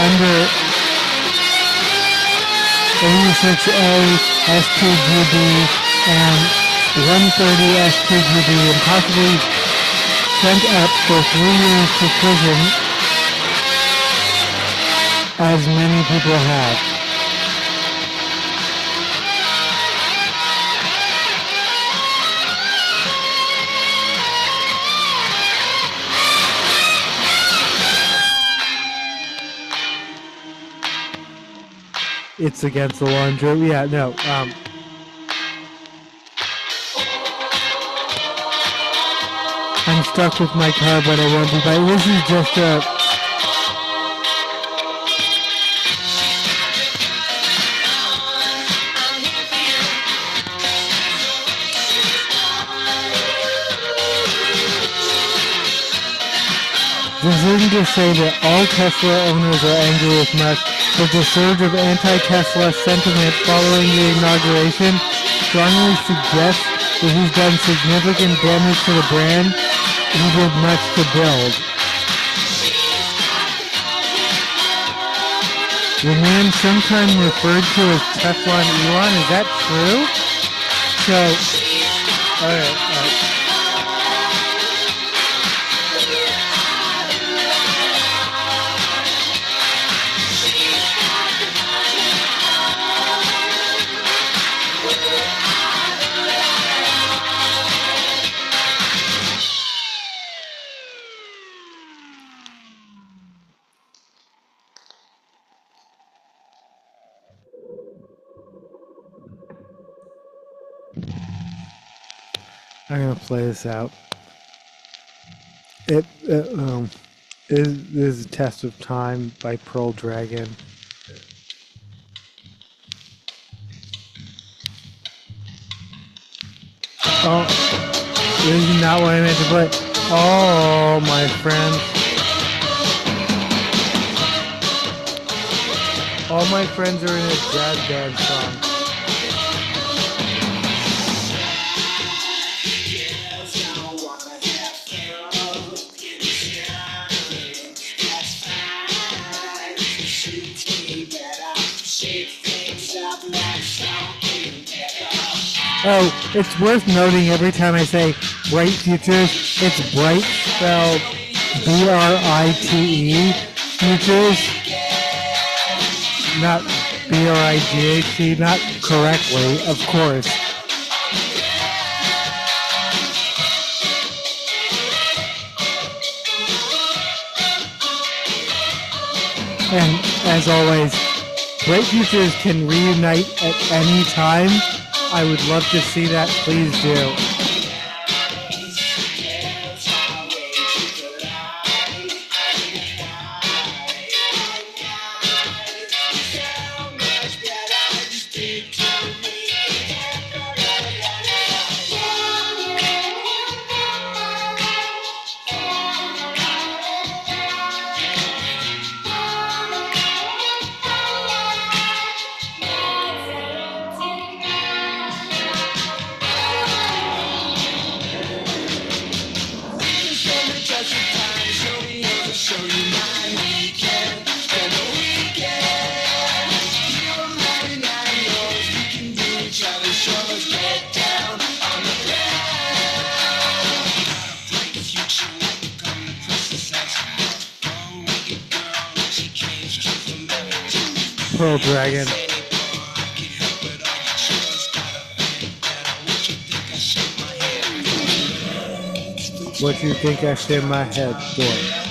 under 86A STGB and 130 STGB and possibly sent up for 3 years to prison, as many people have. It's against the law. Yeah, no. I'm stuck with my car, but I won't be back. This is just a... This isn't to say that all Tesla owners are angry with Musk, but the surge of anti-Tesla sentiment following the inauguration strongly suggests that he's done significant damage to the brand he did much to build. The man sometimes referred to as Teflon Elon, is that true? So, alright. I'm gonna play this out. It is a Test of Time by Pearl Dragon. Oh, this is not what I meant to play. Oh, my friends. All my friends are in a jazz band song. Oh, it's worth noting every time I say Bright Futures, it's Bright spelled B-R-I-T-E Futures, not B-R-I-G-H-T, not correctly, of course. And as always, Bright Futures can reunite at any time. I would love to see that. Please do. Pearl Dragon. What you think I shit my head for?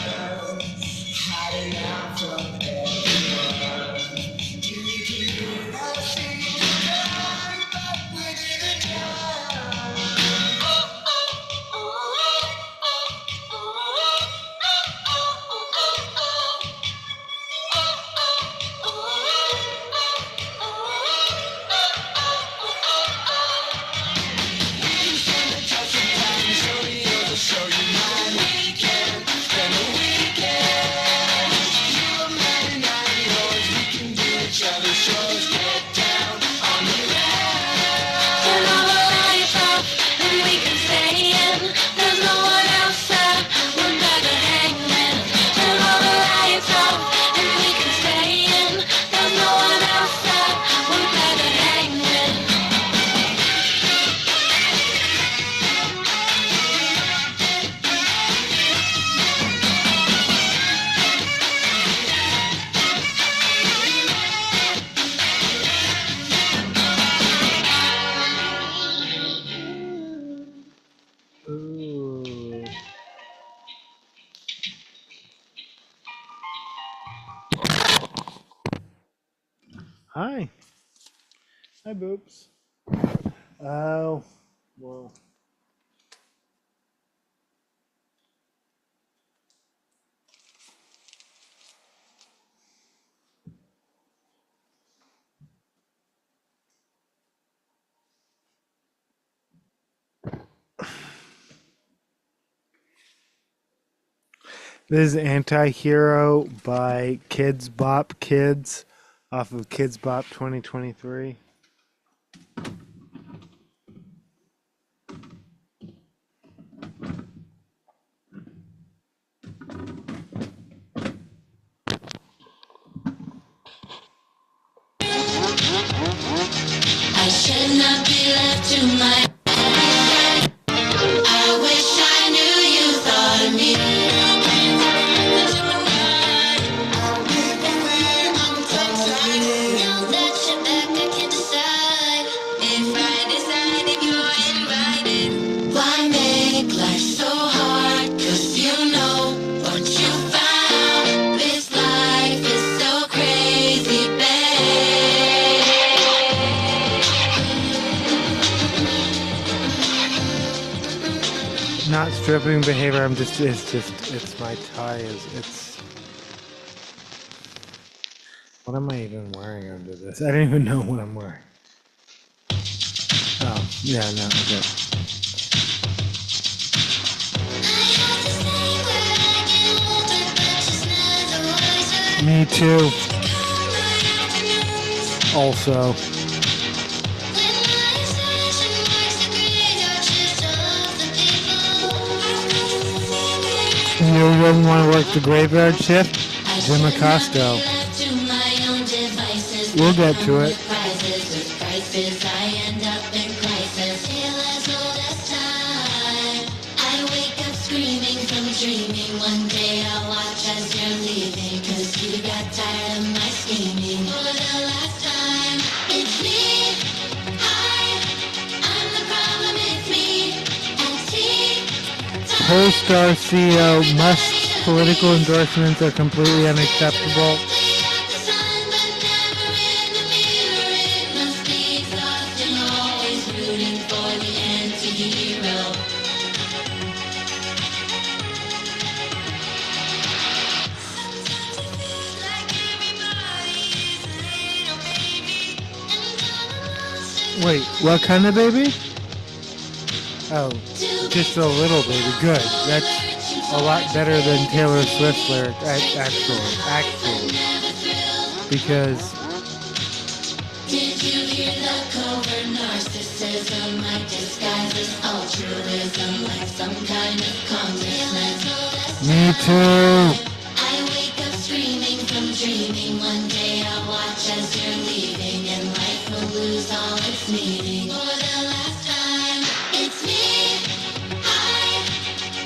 Ooh. Hi. Hi, Boops. Oh, well. This is Anti-Hero by Kids Bop Kids off of Kids Bop 2023. I should not be left to my. I wish I knew you thought of me. Know that you're back, I can decide. If I decided you're invited, why make life so hard? 'Cause you know what you found. This life is so crazy, babe. Not stripping behavior. It's my tie. It's. What am I even wearing under this? I don't even know what I'm wearing. Oh, yeah, no, okay. Me too. Also. You wouldn't want to work the graveyard shift? Jim Acosto. We'll get to it. One day I'll watch as you're leaving, 'cause you got tired of my scheming. For the last time, it's me. Hi, I'm the problem, it's me. And tea. Polestar CEO, Musk's political endorsements are completely unacceptable. Wait, what kind of baby? Oh, just a little baby. Good. That's a lot better than Taylor Swift's lyric, actually. Because Did you hear the covert narcissism? Like disguises altruism, like some kind of congressman. me too. I wake up screaming from dreaming. One day I'll watch as you're leaving, and life will lose all its meaning. For the last time, it's me. Hi,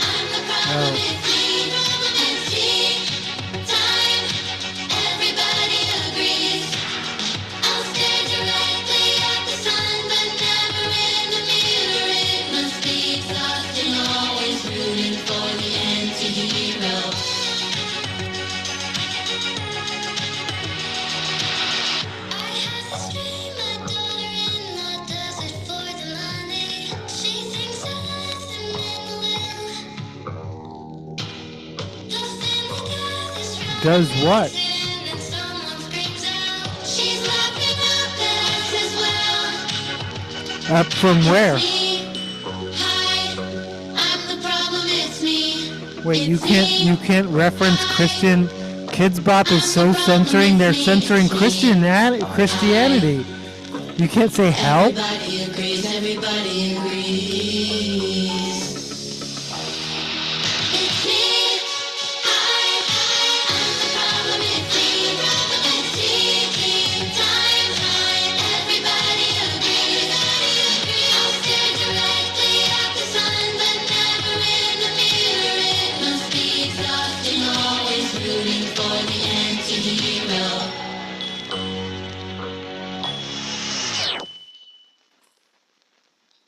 I'm the problem. It's me. And tea time. Everybody agrees. I'll stare directly at the sun, but never in the mirror. It must be exhausting, always rooting for the anti-hero. I had this dream, my daughter in law does it for the money. She thinks her husband will. The family gathers round. Does what? And then someone screams out, she's laughing up at us as well. Up from where? Me, hi, I'm the problem, it's me. Wait, It's me. you can't reference Christian. Kids Bop is so censoring. They're censoring Christianity. You can't say help. Everybody agrees, everybody agrees. It's me, hi, I'm the problem, it's me. It's tea time, everybody agrees. I'll stare directly at the sun, but never in the mirror. It must be exhausting, always rooting for the anti-hero.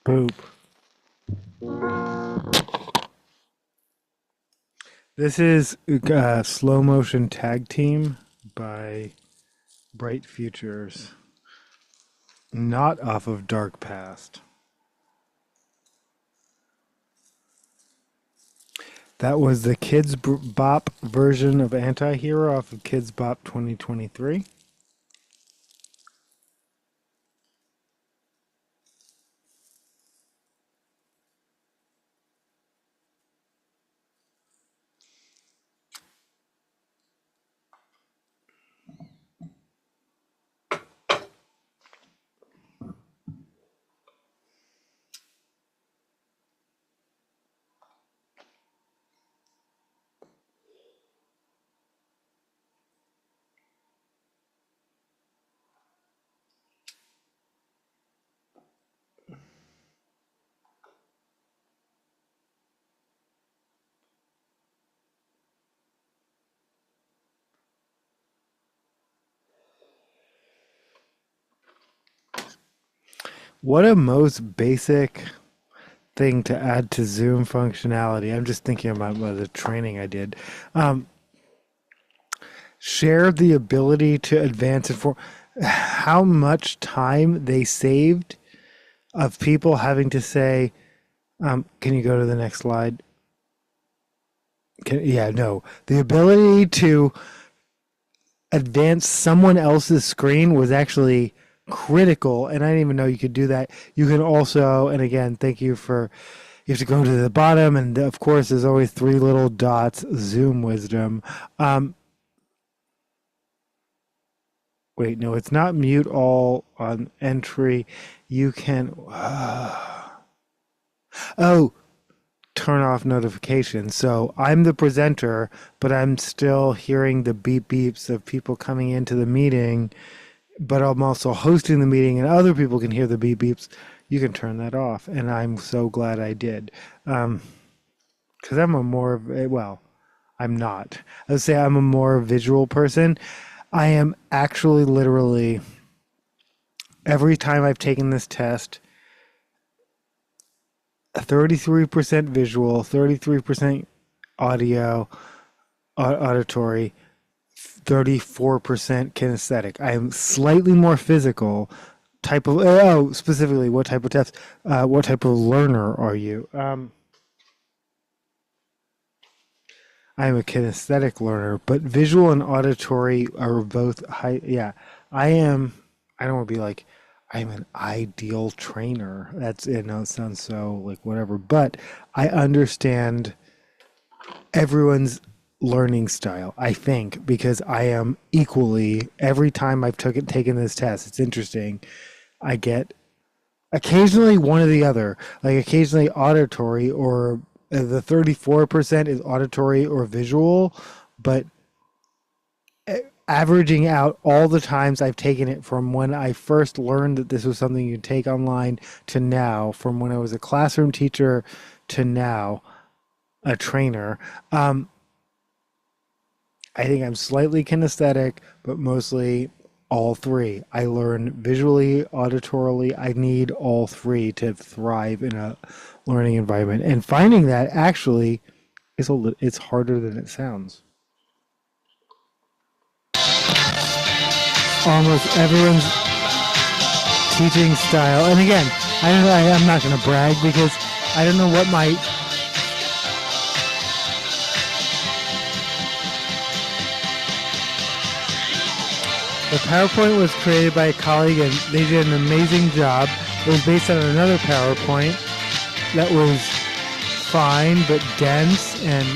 Boop. This is Slow Motion Tag Team by Bright Futures. Not off of Dark Past. That was the Kids Bop version of Anti-Hero off of Kids Bop 2023. What a most basic thing to add to Zoom functionality. I'm just thinking about the training I did. Um, Share the ability to advance it for how much time they saved of people having to say, can you go to the next slide? Yeah, no. The ability to advance someone else's screen was actually critical, and I didn't even know you could do that. You can also, and again, thank you for, you have to go to the bottom, and of course, there's always three little dots, Zoom wisdom. Wait, no, it's not mute all on entry. You can, oh, turn off notifications. So I'm the presenter, but I'm still hearing the beep beeps of people coming into the meeting, but I'm also hosting the meeting and other people can hear the beep beeps. You can turn that off. And I'm so glad I did. Because I'm a more, well, I'm not. I would say I'm a more visual person. I am actually literally, every time I've taken this test, 33% visual, 33% audio, auditory, 34% kinesthetic. I am slightly more physical. Type of, oh, specifically, what type of test? What type of learner are you? I am a kinesthetic learner, but visual and auditory are both high. Yeah, I am. I don't want to be like, I'm an ideal trainer. That's it. No, it sounds so like whatever, but I understand everyone's learning style, I think, because I am equally, every time I've taken this test, it's interesting. I get occasionally one or the other, like occasionally auditory, or the 34% is auditory or visual, but averaging out all the times I've taken it from when I first learned that this was something you take online to now, from when I was a classroom teacher to now a trainer, I think I'm slightly kinesthetic, but mostly all three. I learn visually, auditorily. I need all three to thrive in a learning environment. And finding that actually is it's harder than it sounds. Almost everyone's teaching style, and again, I don't know, I'm not going to brag because I don't know what my the PowerPoint was created by a colleague and they did an amazing job. It was based on another PowerPoint that was fine but dense, and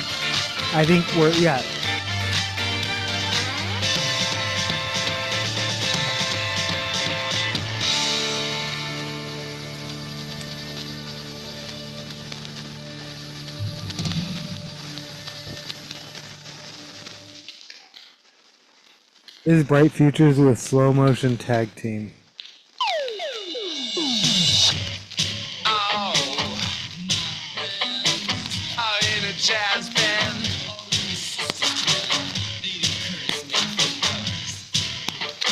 I think yeah. This is Bright Futures with Slow Motion Tag Team. In a jazz band.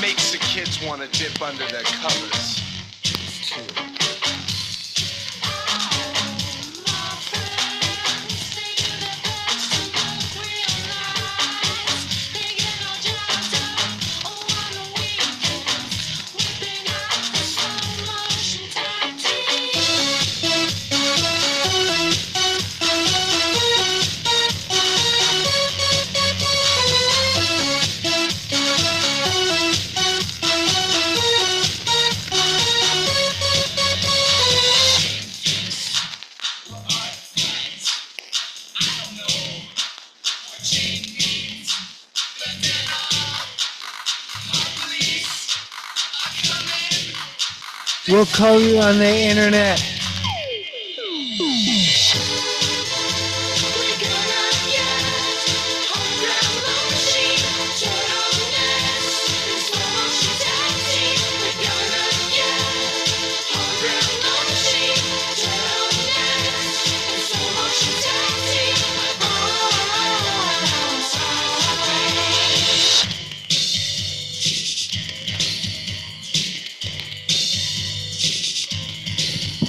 Makes the kids want to dip under their covers. We'll call you on the internet.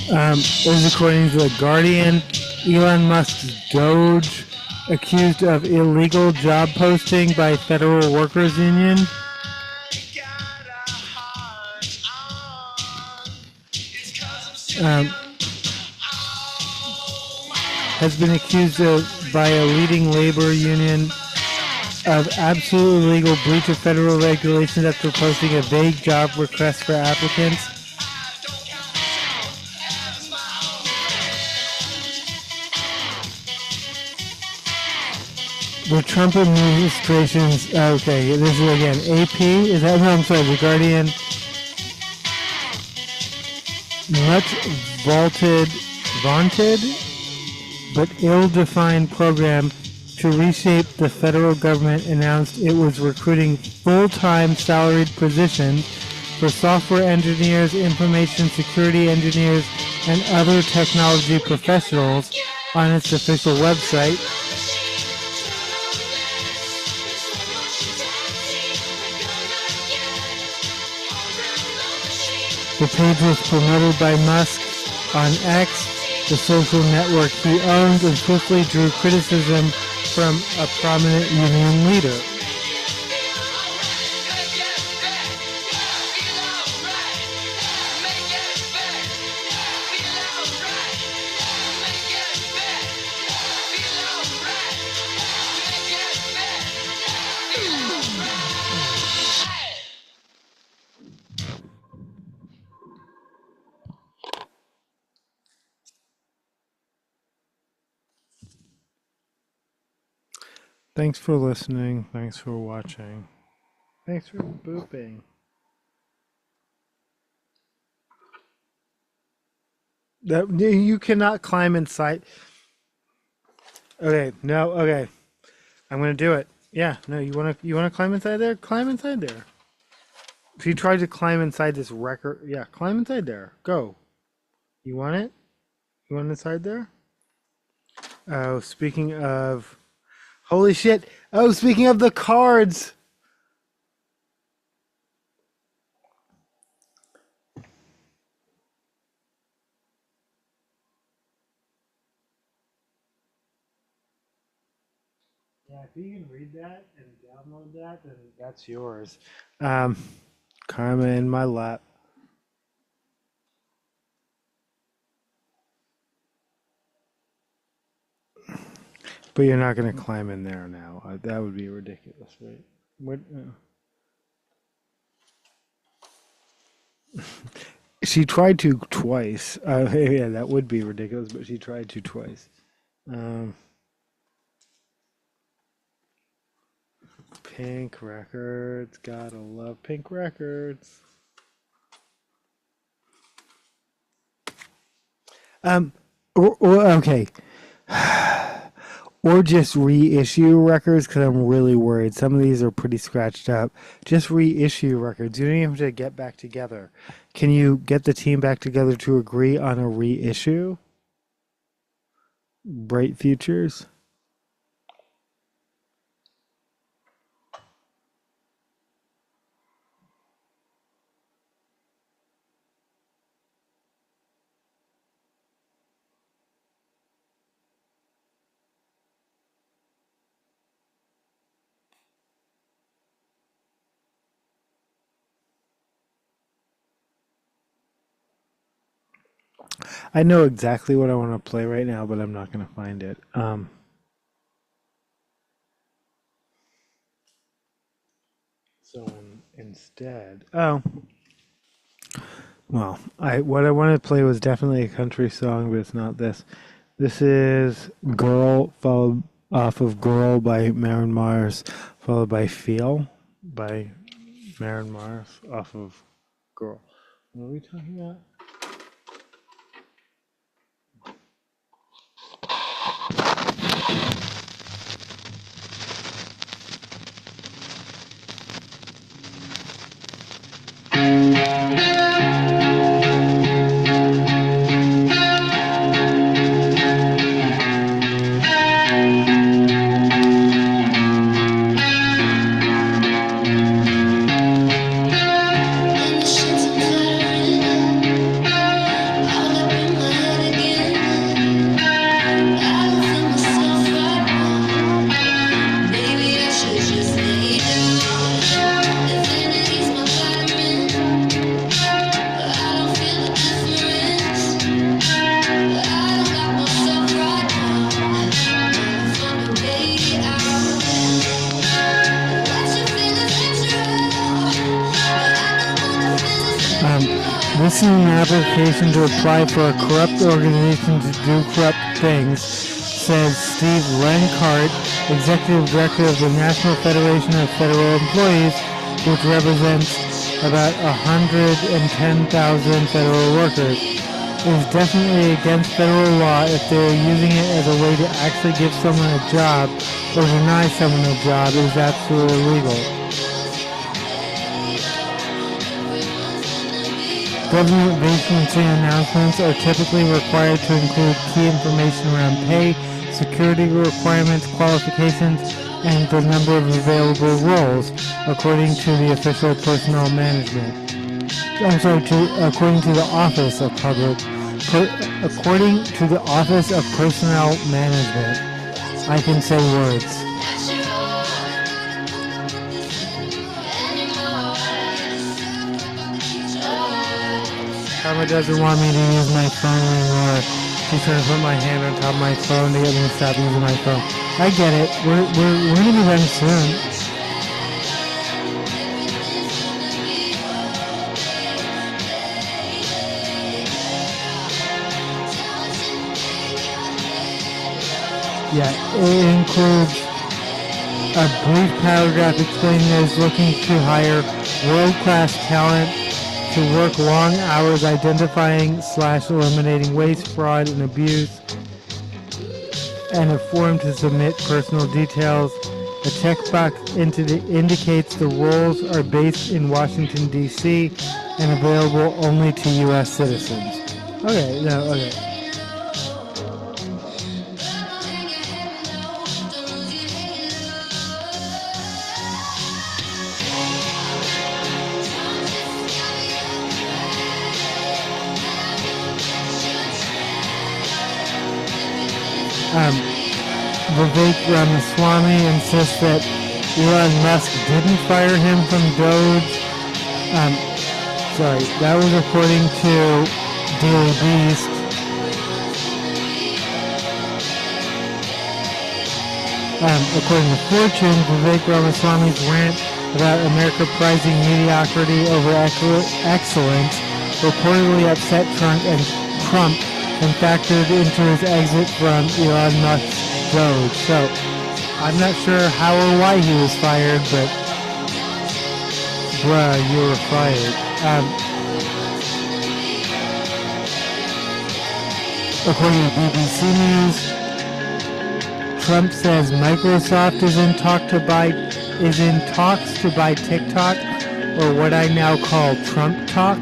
Is according to The Guardian. Elon Musk's Doge accused of illegal job posting by Federal Workers Union. Has been accused of by a leading labor union of absolute illegal breach of federal regulations after posting a vague job request for applicants. The Trump administration's okay. This is again AP. Is that no? I'm sorry. The Guardian. Much vaunted, but ill-defined program to reshape the federal government announced it was recruiting full-time salaried positions for software engineers, information security engineers, and other technology professionals on its official website. The page was promoted by Musk on X, the social network he owns, and swiftly drew criticism from a prominent union leader. Thanks for listening. Thanks for watching. Thanks for booping. That you cannot climb inside. Okay, no, okay. I'm gonna do it. Yeah, no, you wanna climb inside there? Climb inside there. If you tried to climb inside this record, yeah, climb inside there. Go. You want it? You want inside there? Oh, speaking of. Holy shit. Oh, speaking of the cards. Yeah, if you can read that and download that, then that's yours. Karma in my lap. But you're not going to climb in there now. That would be ridiculous, right? What? She tried to twice. Yeah, that would be ridiculous, but she tried to twice. Pink Records. Gotta love Pink Records. Okay. Or just reissue records, because I'm really worried. Some of these are pretty scratched up. Just reissue records. You don't even have to get back together. Can you get the team back together to agree on a reissue? Bright Futures? I know exactly what I want to play right now, but I'm not going to find it. So instead, well, what I wanted to play was definitely a country song, but it's not this. This is "Girl," followed off of "Girl" by Maren Mars, followed by "Feel" by Maren Mars, off of "Girl." What are we talking about? in an application to apply for a corrupt organization to do corrupt things, says Steve Lenkart, Executive Director of the National Federation of Federal Employees, which represents about 110,000 federal workers. It is definitely against federal law if they are using it as a way to actually give someone a job or deny someone a job. It is absolutely illegal. Government vacancy announcements are typically required to include key information around pay, security requirements, qualifications, and the number of available roles, according to the official personnel management. According to the Office of according to the Office of Personnel Management. I can say words. Karma doesn't want me to use my phone anymore. She's trying to put my hand on top of my phone to get me to stop using my phone. I get it. We're gonna be done soon. Yeah, it includes a brief paragraph explaining that it's looking to hire world-class talent to work long hours identifying/eliminating waste, fraud, and abuse, and a form to submit personal details. A checkbox indicates the roles are based in Washington, D.C. and available only to U.S. citizens. Okay. Vivek Ramaswamy insists that Elon Musk didn't fire him from Doge. That was according to Daily Beast. According to Fortune, Vivek Ramaswamy's rant about America prizing mediocrity over excellence reportedly upset Trump and factored into his exit from Elon Musk's Doge. So, I'm not sure how or why he was fired, but bruh, you were fired. According to BBC News, Trump says Microsoft is in talks to buy TikTok, or what I now call Trump talk.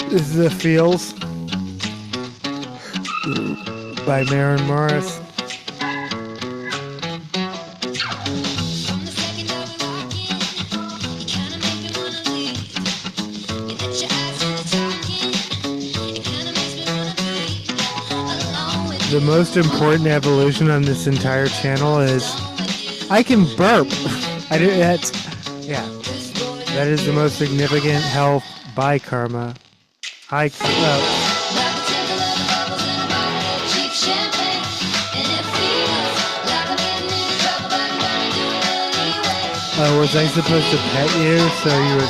This is The Feels by Maren Morris. The most important evolution on this entire channel is I can burp. That is the most significant health by Karma. Hi, was I supposed to pet you so you would?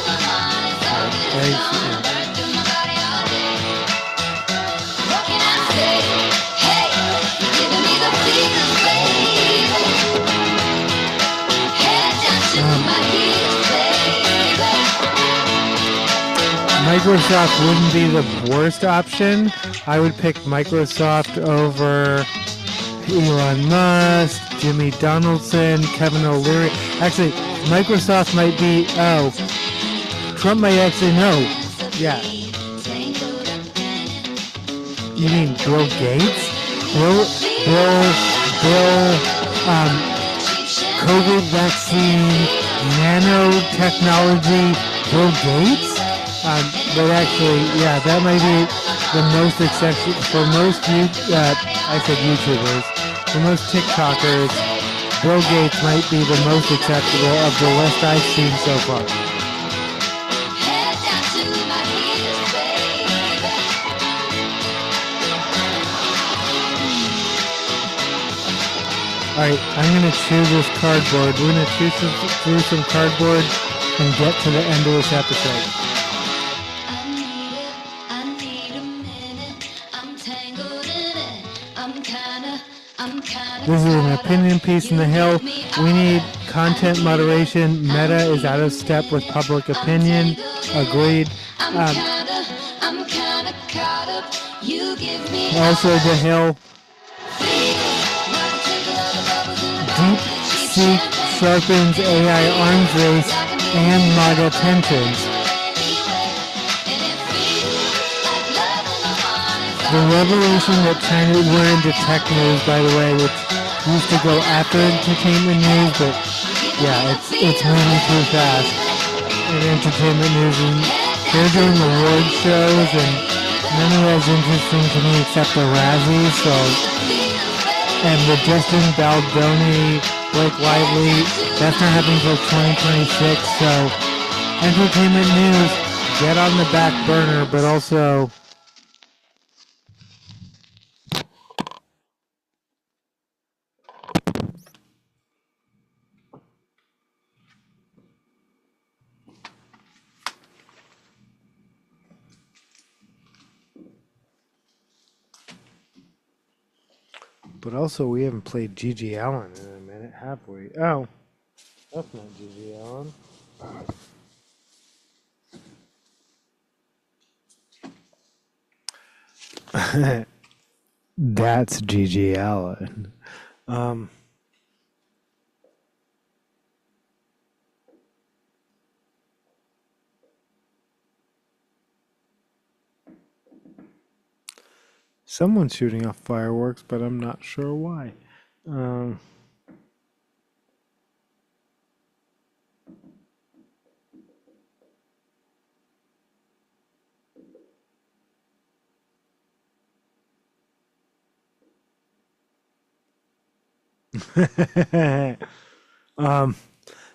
Microsoft wouldn't be the worst option. I would pick Microsoft over Elon Musk, Jimmy Donaldson, Kevin O'Leary. Actually, Microsoft might be, Trump might actually know. Yeah. You mean Bill Gates? Bill, COVID vaccine, nanotechnology, Bill Gates? But actually, yeah, that might be the most exception for most I said YouTubers. for most TikTokers, Bill Gates might be the most acceptable of the list I've seen so far. Head down to my heels, baby. Alright, I'm going to chew this cardboard. We're going to chew through some cardboard and get to the end of this episode. I need a minute. I'm tangled in it. I'm kinda This is an opinion piece in the Hill. We need content moderation. Meta is out of step with public opinion. Agreed. I'm kinda caught up. You give me Also, the Hill. DeepSeek sharpens AI arms race and MAGA tensions. The revelation that China, we're into tech news, by the way, which used to go after entertainment news, but yeah, it's moving too fast in entertainment news, and they're doing award shows, and none of that's interesting to me except the Razzies, so, and the Justin Baldoni, Blake Lively, that's not happening until 2026, so entertainment news, get on the back burner, but also we haven't played Gigi Allen in a minute, have we? Oh, that's not Gigi Allen. That's Gigi Allen. Someone's shooting off fireworks, but I'm not sure why.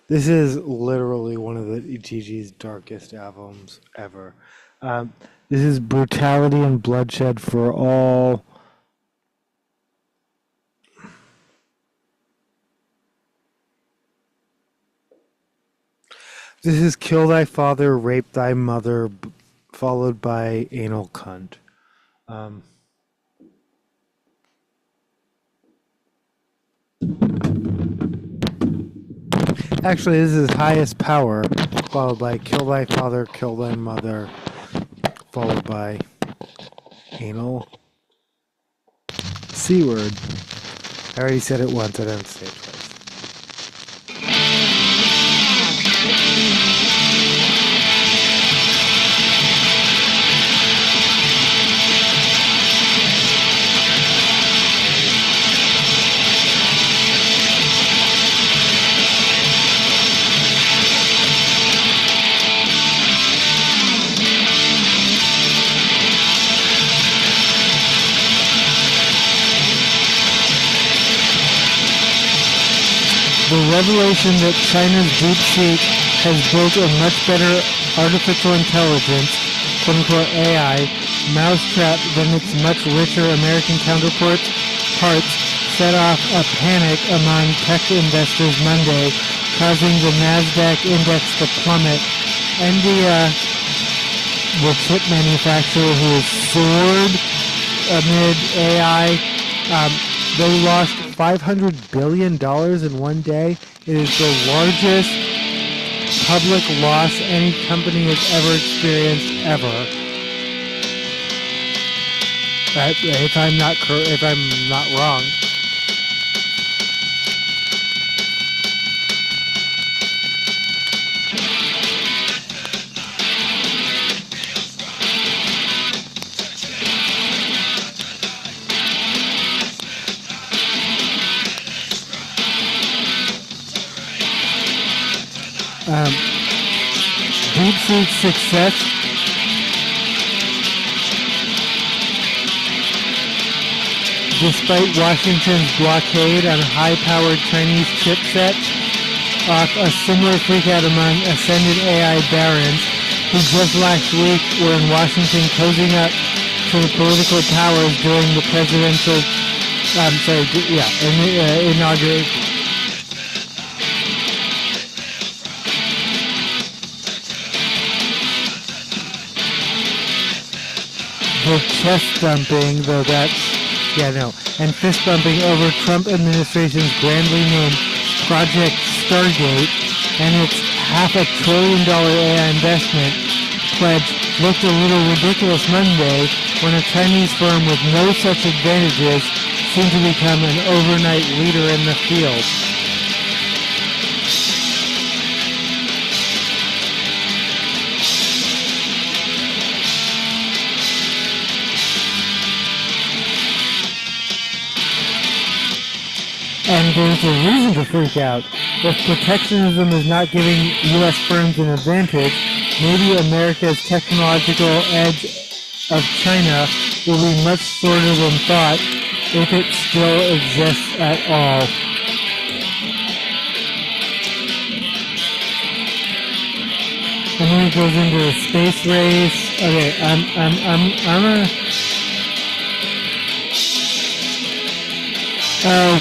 This is literally one of the Gigi's darkest albums ever. This is brutality and bloodshed for all. This is kill thy father, rape thy mother, followed by anal cunt. Actually, this is highest power, followed by kill thy father, kill thy mother, followed by anal. C word. I already said it once, I don't have to say it twice. The revelation that China's DeepSeek has built a much better artificial intelligence, quote-unquote AI, mousetrap than its much richer American counterparts set off a panic among tech investors Monday, causing the NASDAQ index to plummet. NVIDIA, the chip manufacturer who has soared amid AI, they lost $500 billion in one day. It is the largest public loss any company has ever experienced ever. If I'm not wrong. DeepSeek's success despite Washington's blockade on high-powered Chinese chipsets, off a similar freakout among ascendant AI barons who just last week were in Washington cozying up to the political powers during the presidential, inauguration. The chest thumping, though and fist bumping over Trump administration's grandly named Project Stargate and its $500 billion AI investment pledge looked a little ridiculous Monday when a Chinese firm with no such advantages seemed to become an overnight leader in the field. And there's a reason to freak out. If protectionism is not giving U.S. firms an advantage, maybe America's technological edge of China will be much shorter than thought, if it still exists at all. And then it goes into a space race. Okay,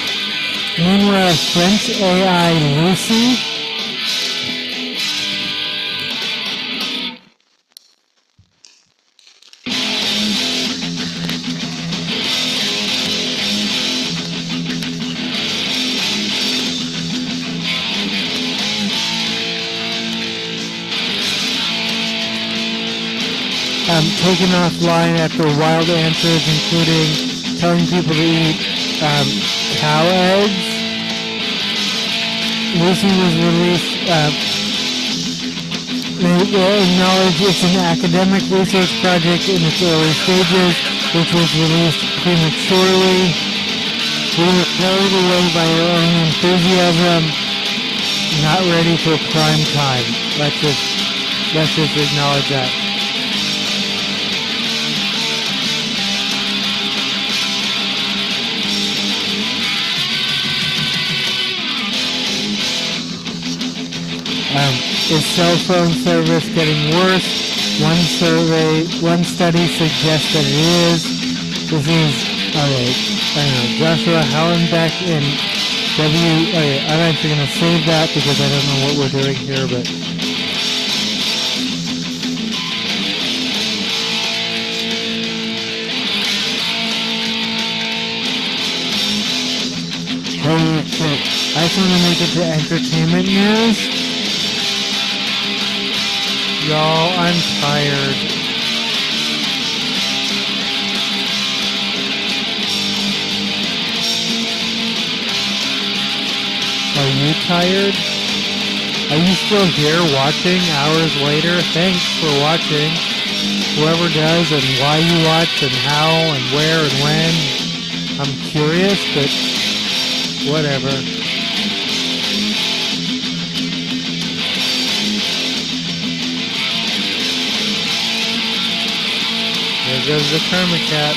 meanwhile, French AI Lucy taken offline after wild answers, including telling people to eat cow eggs. Lucy was released, they acknowledge it's an academic research project in its early stages, which was released prematurely. We were carried away by our own enthusiasm, not ready for prime time. Let's just acknowledge that. Is cell phone service getting worse? One study suggests that it is. This is, Joshua Hallenbeck in I'm actually going to save that because I don't know what we're doing here, but. I just want to make it to entertainment news. Y'all, I'm tired. Are you tired? Are you still here watching hours later? Thanks for watching. Whoever does and why you watch and how and where and when. I'm curious, but whatever. There goes the Karma Cat.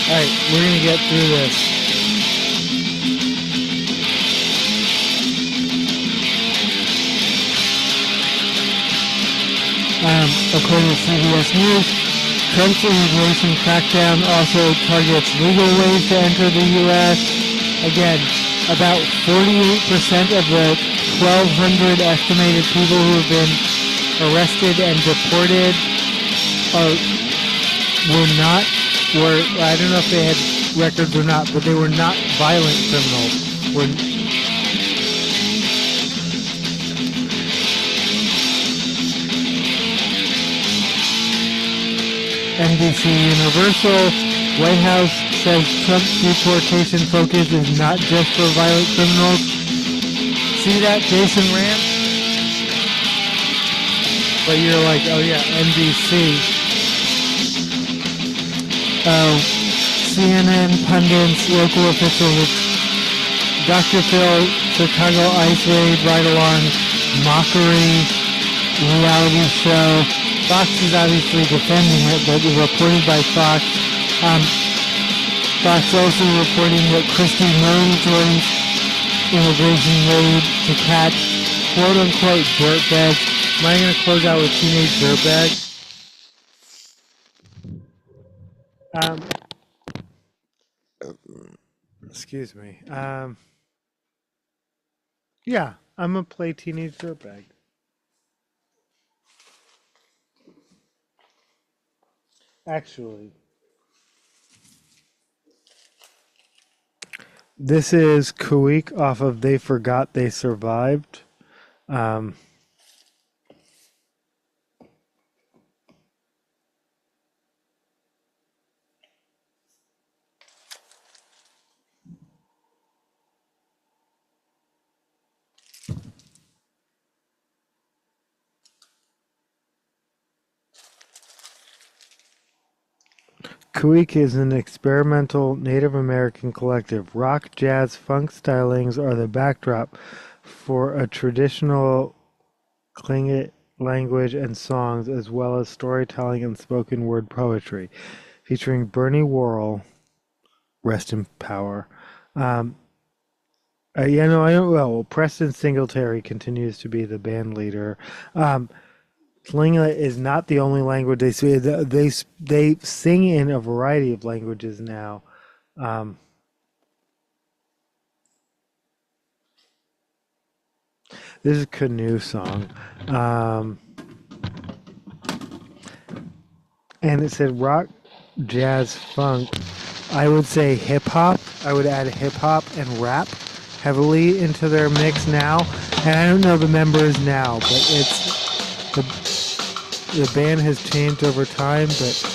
Alright, we're gonna get through this. According to CBS News, Trump's immigration crackdown also targets legal ways to enter the U.S. Again, about 48% of the 1,200 estimated people who have been arrested and deported were I don't know if they had records or not, but they were not violent criminals. NBC Universal, White House says Trump's deportation focus is not just for violent criminals. See that, Jason Rant? But you're like, oh yeah, NBC. CNN pundits, local officials, Dr. Phil Chicago Ice Raid, Ride Along, Mockery, reality show. Fox is obviously defending it, but reported by Fox. Fox also reporting that Christy Murray joins immigration raid to catch quote-unquote dirtbags. Am I going to close out with teenage dirtbags? Excuse me. Yeah, I'm going to play teenage dirtbag. Actually, this is Kuik off of They Forgot They Survived. Kuik is an experimental Native American collective. Rock, jazz, funk stylings are the backdrop for a traditional Tlingit language and songs, as well as storytelling and spoken word poetry, featuring Bernie Worrell, rest in power. I don't. Well, Preston Singletary continues to be the band leader. Tlingit is not the only language they speak. They sing in a variety of languages now. This is a canoe song. And it said rock, jazz, funk. I would say hip hop. I would add hip hop and rap heavily into their mix now. And I don't know the members now, but it's the band has changed over time, but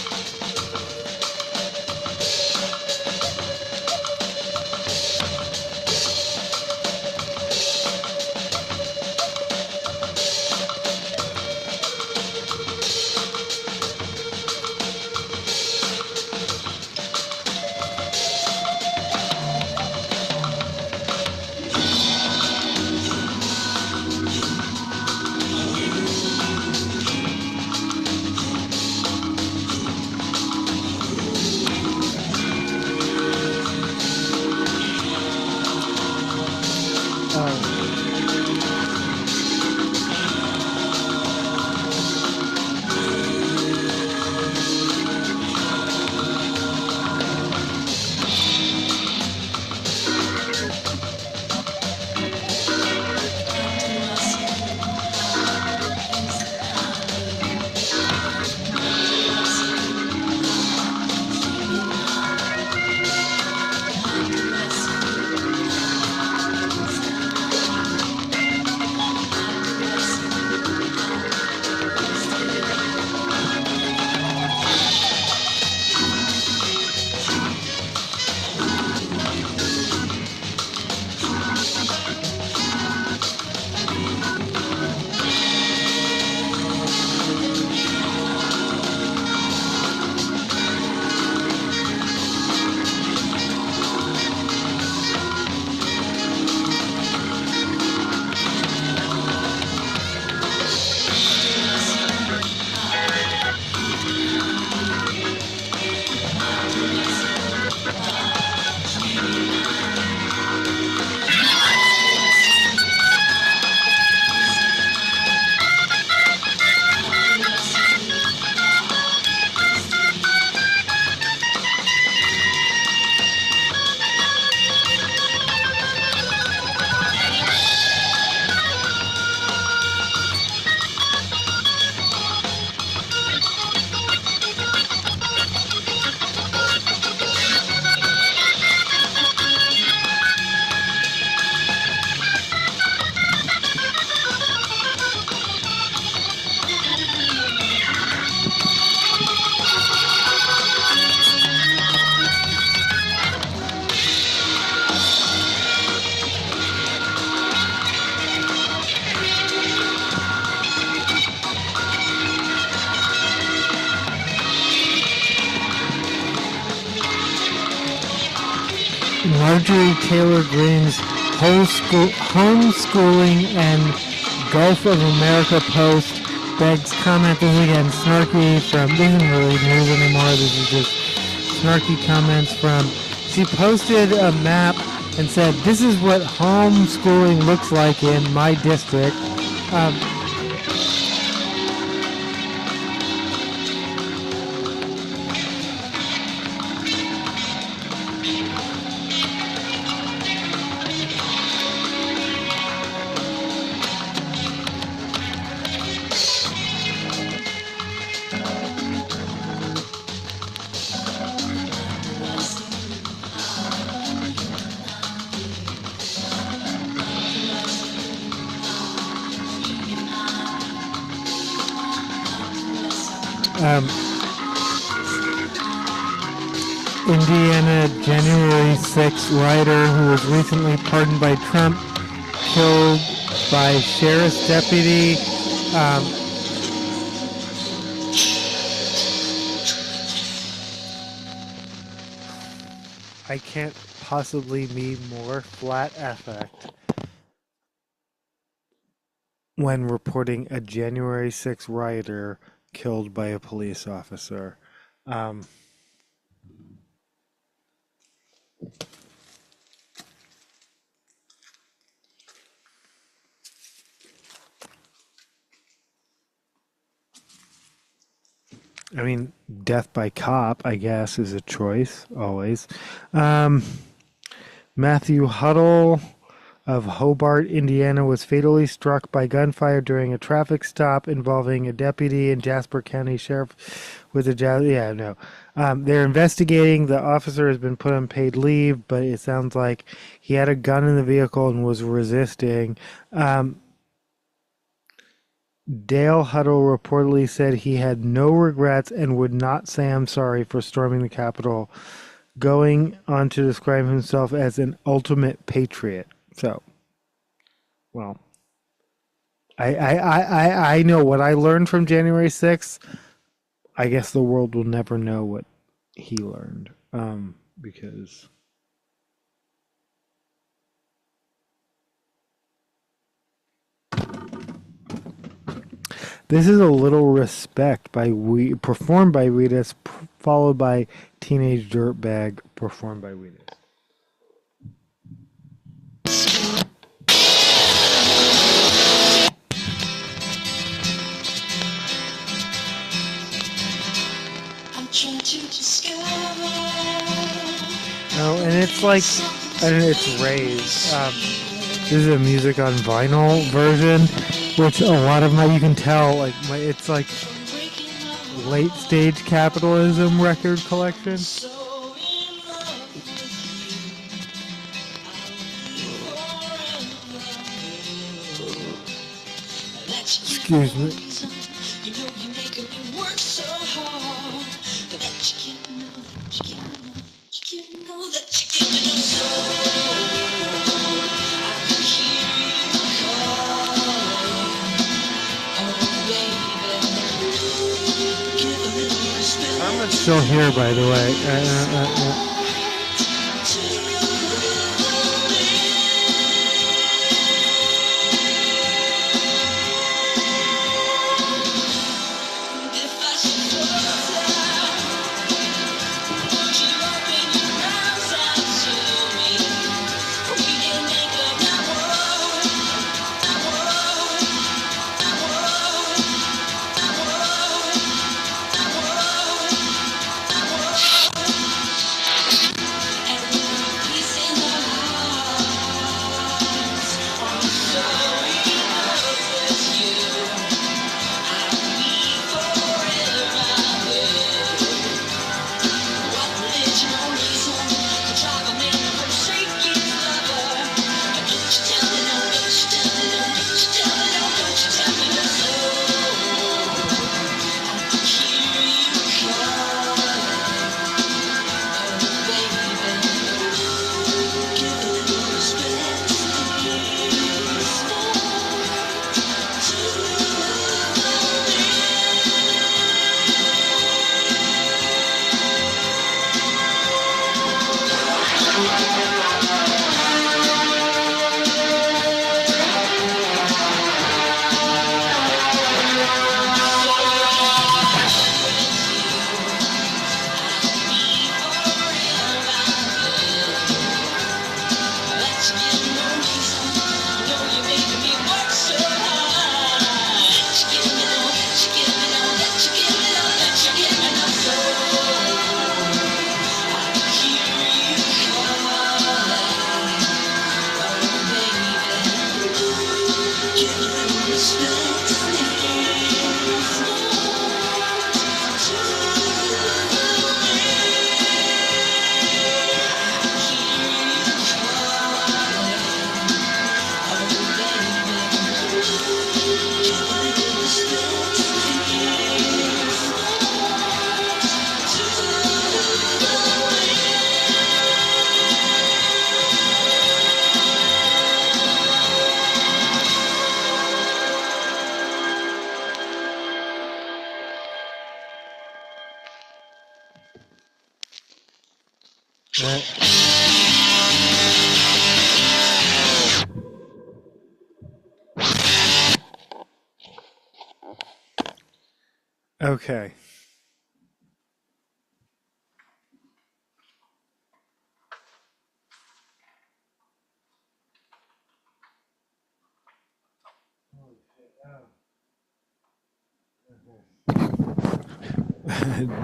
Marjorie Taylor Greene's Homeschooling and Gulf of America Post begs comment. This is again snarky from, this isn't really news anymore, this is just snarky comments from, she posted a map and said, this is what homeschooling looks like in my district. Indiana January 6 rioter who was recently pardoned by Trump, killed by sheriff's deputy. I can't possibly be more flat affect when reporting a January 6 rioter killed by a police officer. I mean, death by cop, I guess, is a choice, always. Matthew Huddle of Hobart, Indiana, was fatally struck by gunfire during a traffic stop involving a deputy in Jasper County Sheriff with a they're investigating. The officer has been put on paid leave, but it sounds like he had a gun in the vehicle and was resisting. Dale Huddle reportedly said he had no regrets and would not say I'm sorry for storming the Capitol, going on to describe himself as an ultimate patriot. So, well, I know what I learned from January 6th. I guess the world will never know what he learned, because this is A Little Respect performed by Wheatus, followed by Teenage Dirtbag, performed by Wheatus. Oh, and it's like, and it's raised. This is a music on vinyl version, which a lot of you can tell, like, it's like late stage capitalism record collection. Excuse me. Karma's still here, by the way. Okay.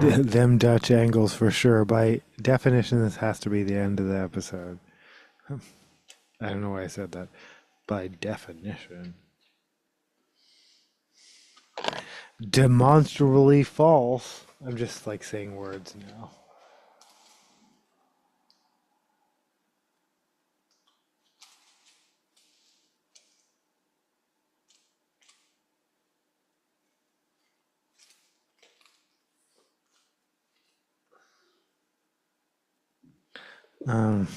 Them Dutch angles for sure. By definition, this has to be the end of the episode. I don't know why I said that. By definition. Demonstrably false. I'm just like saying words now. Um,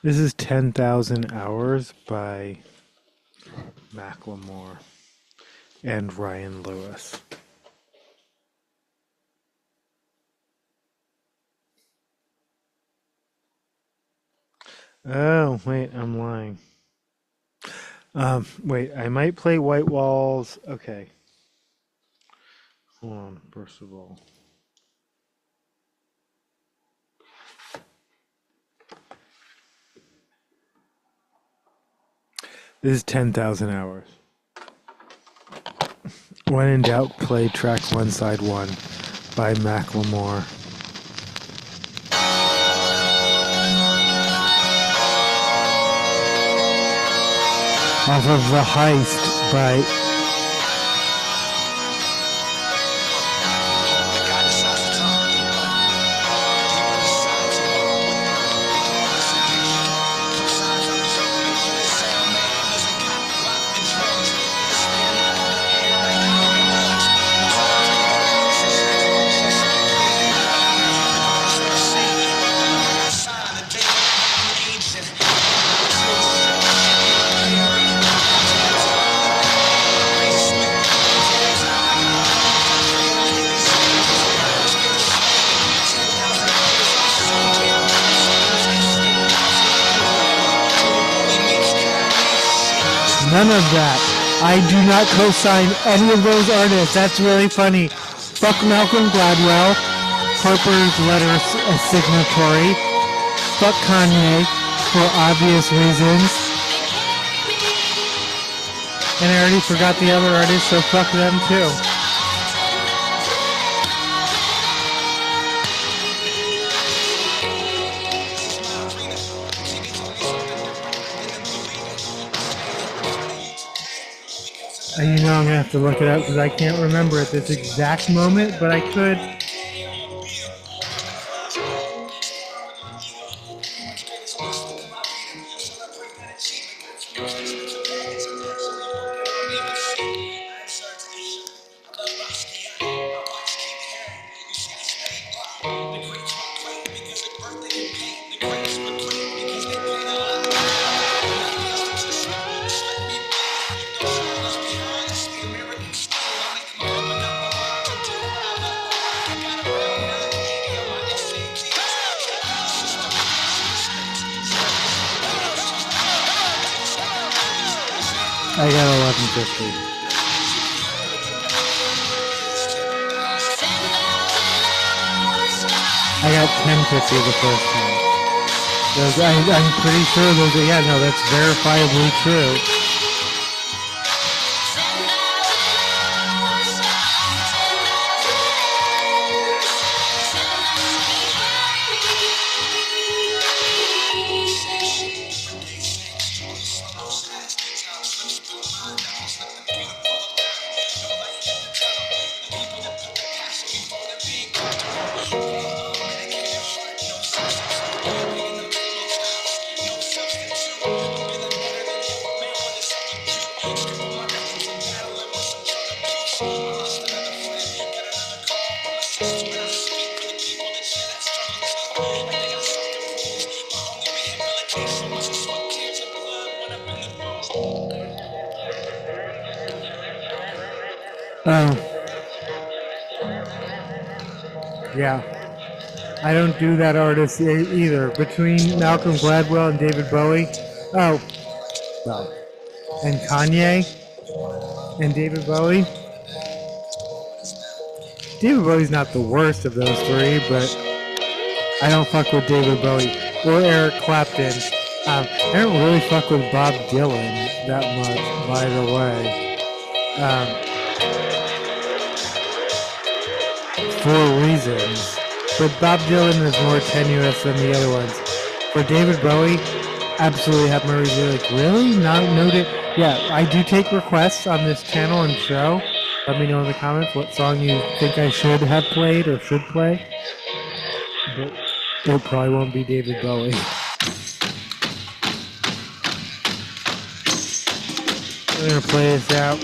this is 10,000 Hours by Macklemore and Ryan Lewis. Oh, wait, I'm lying. Wait, I might play White Walls. Okay. Hold on, first of all. This is 10,000 Hours. When in doubt, play track 1, side 1 by Macklemore. Off of The Heist by none of that. I do not co-sign any of those artists. That's really funny. Fuck Malcolm Gladwell, Harper's Letter signatory. Fuck Kanye for obvious reasons. And I already forgot the other artists, so fuck them too. You know I'm gonna have to look it up because I can't remember at this exact moment, but I could. I got 1150. I got 1050 the first time. I'm pretty sure those. Yeah, no, that's verifiably true. Yeah. I don't do that artist either. Between Malcolm Gladwell and David Bowie. Oh, no. And Kanye and David Bowie. David Bowie's not the worst of those three, but I don't fuck with David Bowie or Eric Clapton. I don't really fuck with Bob Dylan that much, by the way. For reasons. But Bob Dylan is more tenuous than the other ones. For David Bowie, absolutely have my review. Like, really? Not noted? Yeah, I do take requests on this channel and show. Let me know in the comments what song you think I should have played or should play. But it probably won't be David Bowie. I'm gonna play this out.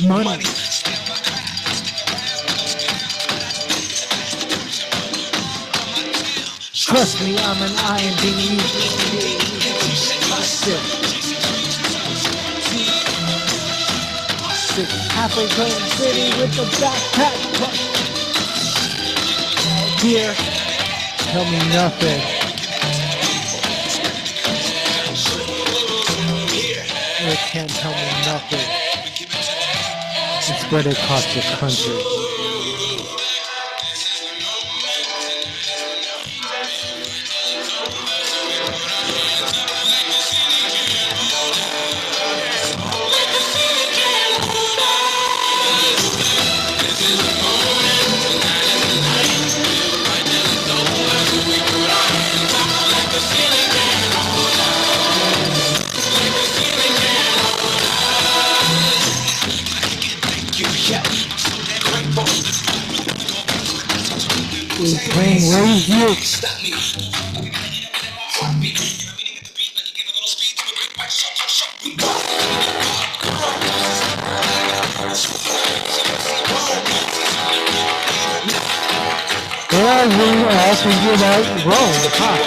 Money. Trust me, I'm an IMDb. Sick. Halfway home city with the backpack. Here, tell me nothing. It can't tell me nothing. It's what it cost the country. We're playing Raise You. Yeah, we also hear about Rome, the pop.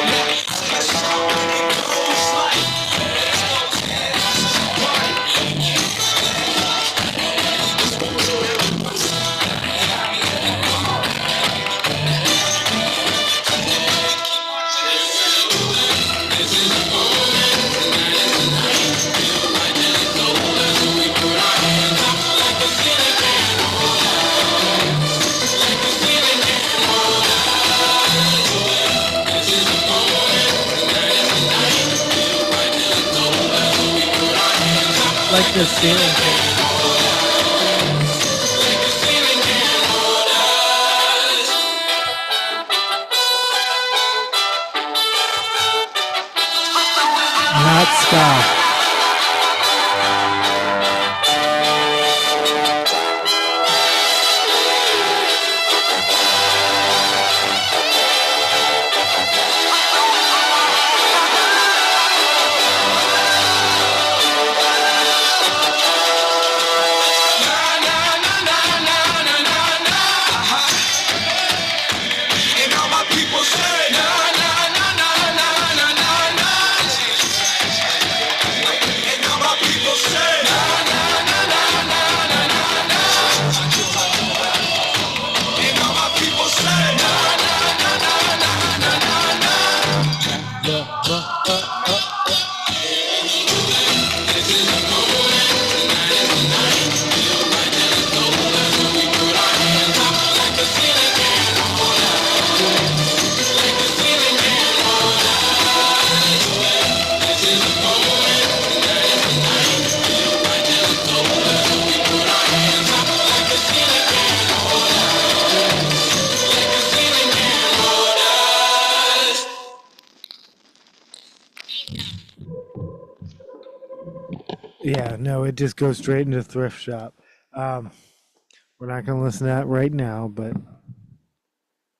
Like the ceiling fan. Not Scott. Yeah, no, it just goes straight into thrift shop. Um, we're not going to listen to that right now, but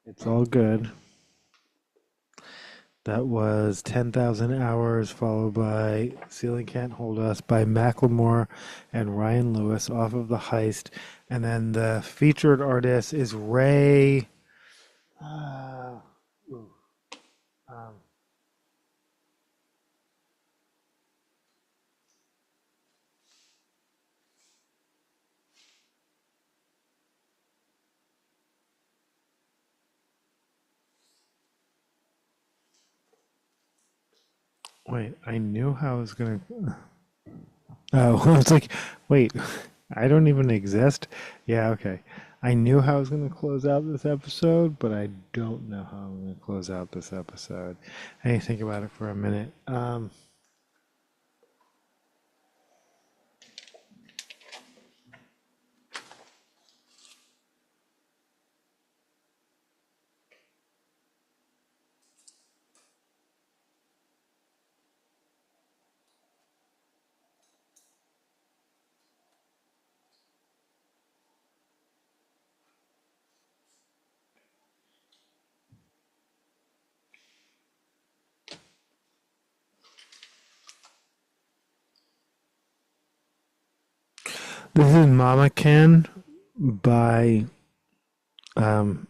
it's all good. That was 10,000 Hours, followed by Ceiling Can't Hold Us by Macklemore and Ryan Lewis off of The Heist. And then the featured artist is Ray. Ooh, um, Wait, I knew how I was going to. Oh, I was like, wait, I don't even exist? Yeah, okay. I knew how I was going to close out this episode, but I don't know how I'm going to close out this episode. I need to think about it for a minute. This is Mama Ken by Aerosmith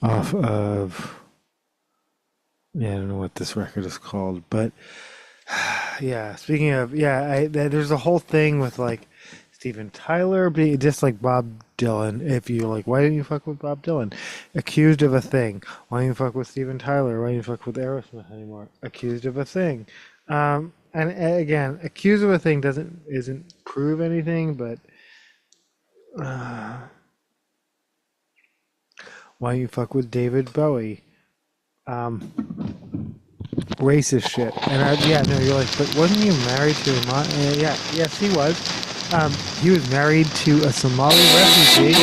off of, yeah, I don't know what this record is called, but yeah, speaking of, yeah, there's a whole thing with like Steven Tyler being just like Bob Dylan. If you're like, why didn't you fuck with Bob Dylan? Accused of a thing. Why didn't you fuck with Steven Tyler? Why didn't you fuck with Aerosmith anymore? Accused of a thing. And again, accused of a thing isn't prove anything, but why you fuck with David Bowie? Racist shit. And yeah, no, you're like, but wasn't you married to a yeah, yes, he was. He was married to a Somali refugee.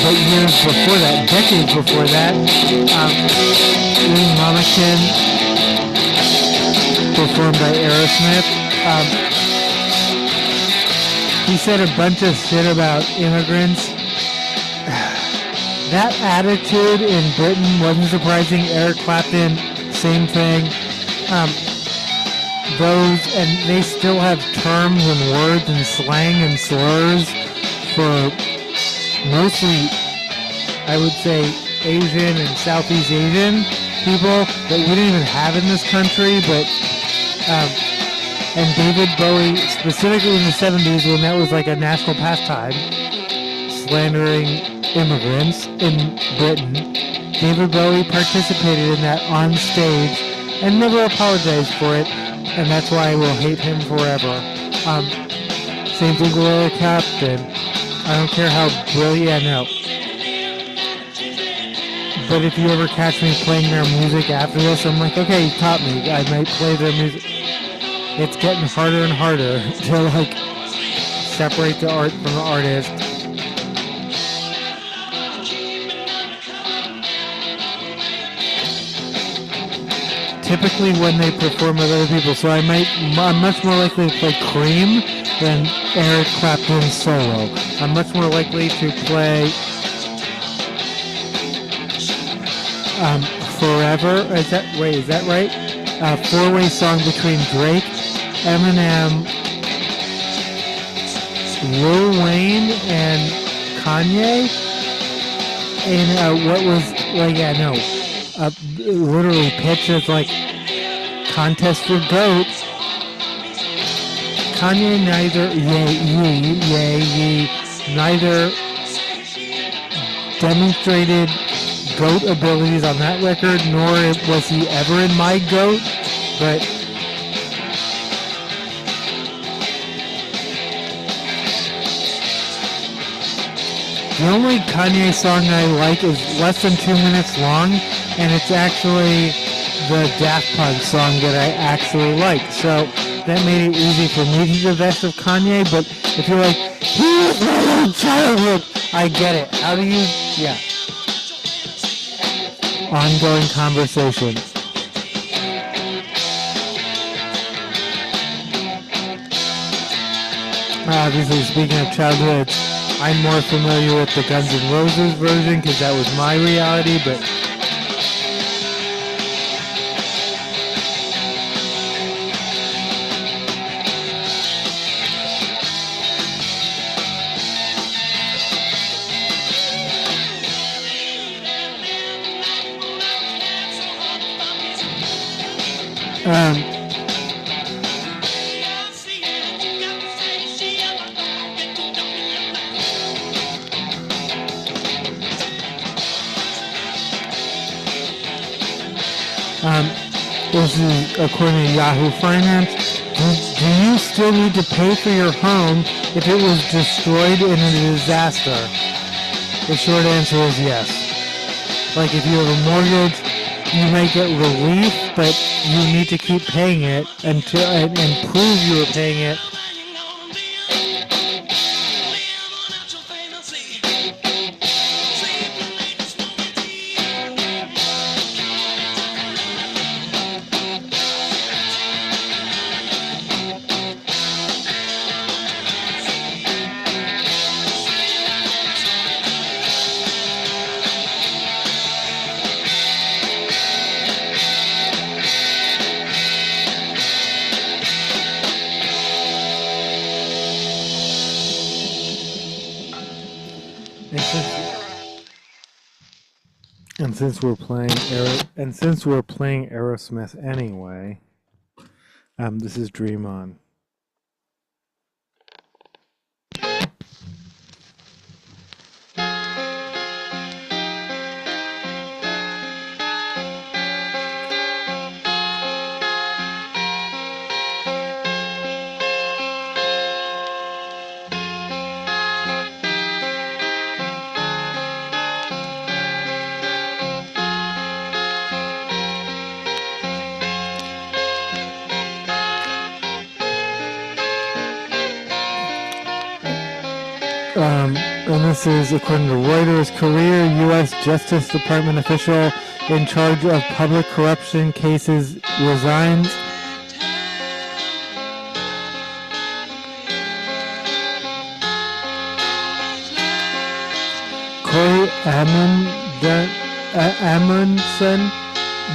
But years before that, decades before that, Mama Ken, performed by Aerosmith. He said a bunch of shit about immigrants. That attitude in Britain wasn't surprising. Eric Clapton, same thing. And they still have terms and words and slang and slurs for mostly, I would say, Asian and Southeast Asian people that we didn't even have in this country, but and David Bowie, specifically in the 70s when that was like a national pastime, slandering immigrants in Britain, David Bowie participated in that on stage and never apologized for it, and that's why I will hate him forever. Same thing with Eric Clapton. I don't care how brilliant, no. But if you ever catch me playing their music after this, I'm like, okay, you taught me. I might play their music. It's getting harder and harder to like separate the art from the artist. Typically when they perform with other people, so I'm much more likely to play Cream than Eric Clapton solo. I'm much more likely to play Forever. Is that right? Four-way song between Drake, Eminem, Lil Wayne, and Kanye. And what was like, yeah, no, literally pitched as like contest for GOAT. Kanye neither demonstrated GOAT abilities on that record, nor was he ever in my GOAT, but the only Kanye song I like is less than 2 minutes long, and it's actually the Daft Punk song that I actually like, so that made it easy for me to divest of Kanye. But if you're like, he was my own childhood, I get it. How do you, yeah. Ongoing conversation. Obviously, speaking of childhoods, I'm more familiar with the Guns N' Roses version because that was my reality, but this is according to Yahoo Finance. Do you still need to pay for your home if it was destroyed in a disaster? The short answer is yes. Like if you have a mortgage, you might get relief, but you need to keep paying it until and prove you were paying it. And since we're playing Aerosmith anyway, this is Dream On. And this is according to Reuters. Career U.S. Justice Department official in charge of public corruption cases resigns. Corey Amundsen,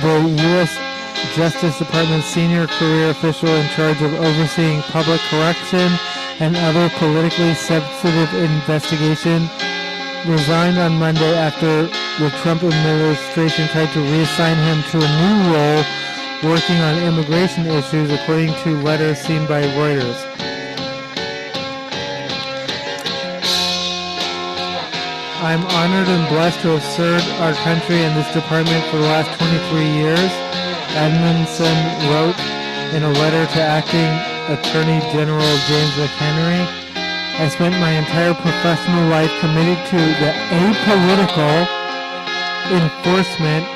the U.S. Justice Department senior career official in charge of overseeing public corruption and other politically sensitive investigation, resigned on Monday after the Trump administration tried to reassign him to a new role working on immigration issues, according to letters seen by Reuters. I'm honored and blessed to have served our country and this department for the last 23 years, Edmondson wrote in a letter to acting Attorney General James McHenry. I spent my entire professional life committed to the apolitical enforcement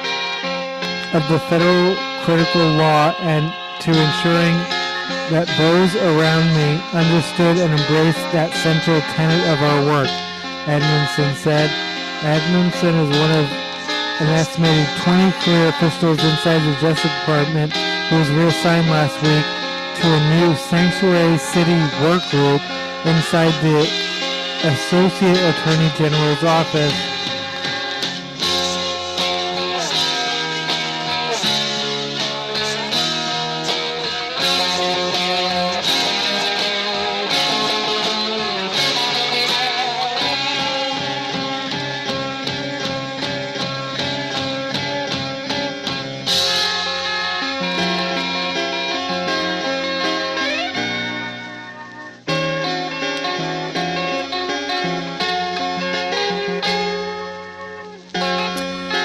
of the federal critical law and to ensuring that those around me understood and embraced that central tenet of our work, Edmondson said. Edmondson is one of an estimated 20 career officials inside the Justice Department who was reassigned last week to a new Sanctuary City work group inside the Associate Attorney General's office.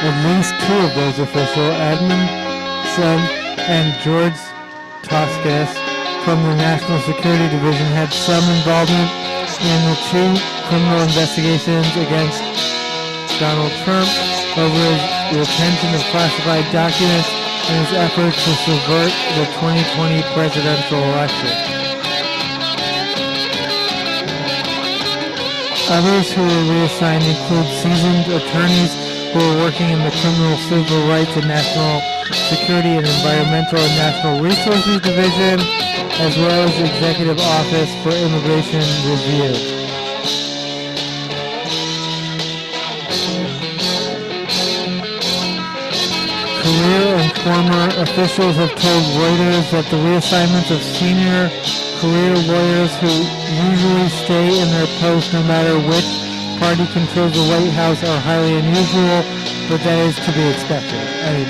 At least two of those officials, Edmondson and George Toscas from the National Security Division, had some involvement in the two criminal investigations against Donald Trump over his retention of classified documents and his efforts to subvert the 2020 presidential election. Others who were reassigned include seasoned attorneys who are working in the Criminal Civil Rights and National Security and Environmental and Natural Resources Division, as well as the Executive Office for Immigration Review. Career and former officials have told Reuters that the reassignments of senior career lawyers who usually stay in their post no matter which party controls the White House are highly unusual, but that is to be expected. I mean,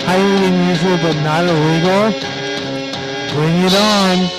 highly unusual but not illegal? Bring it on.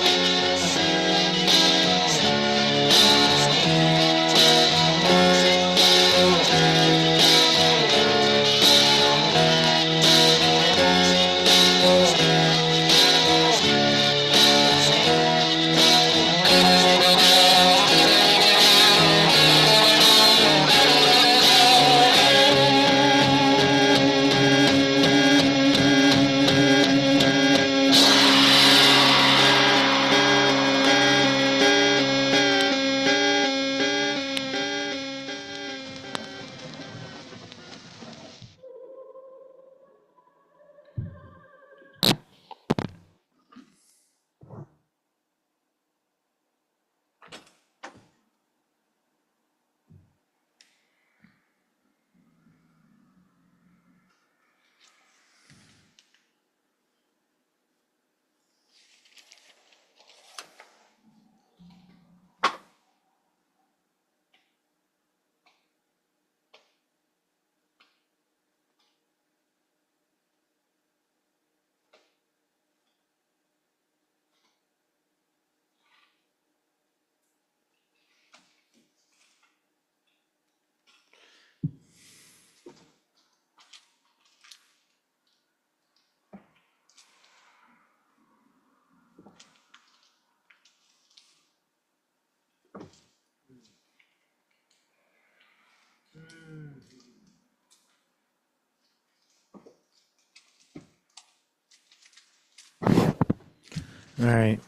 All right.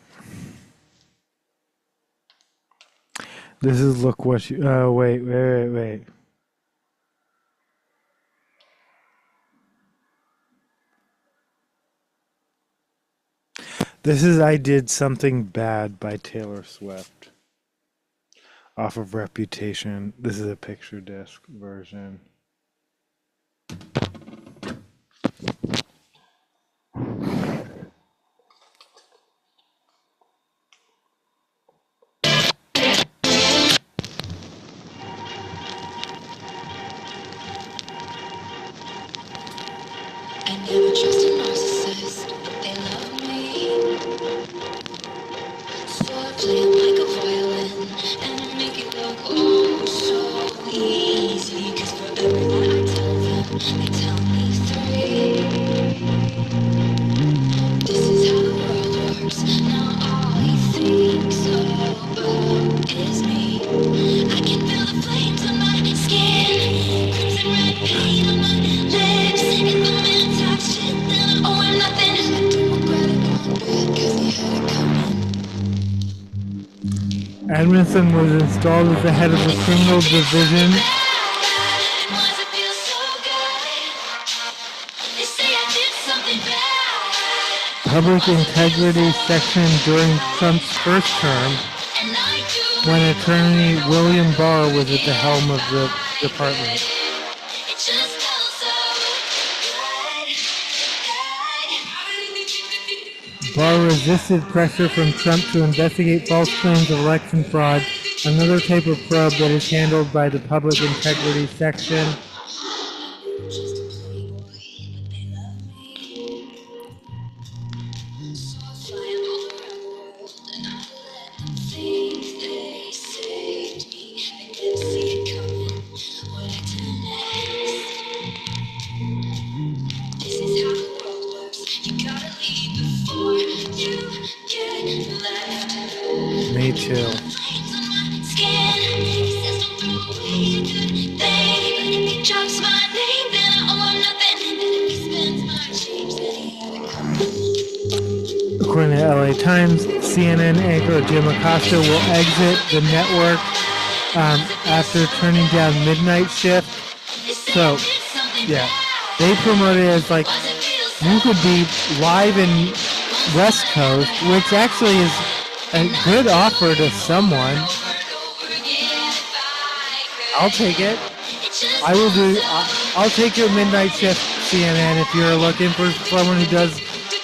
This is look what you. Oh wait. This is I Did Something Bad by Taylor Swift off of Reputation. This is a picture disc version. I never trust a narcissist. They love me. So I play 'em like a violin and I make it look oh so easy. 'Cause for every lie I tell them, they tell me three. This is how the world works. Now all he thinks about is me. I can feel the flames on my skin, crimson red paint on my lips. If the man talks shit, then I owe him nothing. I don't regret it one bit, 'cause he had it coming. Edmondson was installed as the head of the criminal division. Why does it feel so good? They say I did something bad, Public Integrity Section during Trump's first term, and I do. when Attorney William Barr was at the helm of the department. It just feels so good. Barr resisted pressure from Trump to investigate false claims of election fraud, another type of probe that is handled by the Public Integrity Section. Just a playboy, but they love me. So I fly all around the world, and I let them think they saved me. They didn't see it coming. What I do next? This is how the world works. You gotta leave before you get left. Me too. Flames on my skin. He says don't throw away a good thing. But if he drops my name, then I owe him nothing. And if he spends my change, then he had it coming. According to LA Times, CNN anchor Jim Acosta will exit the network after turning down Midnight Shift. So, yeah, they promote it as like you could be live in West Coast, which actually is a good offer to someone. I'll take it. I will do. I'll take your midnight shift, CNN. If you're looking for someone who does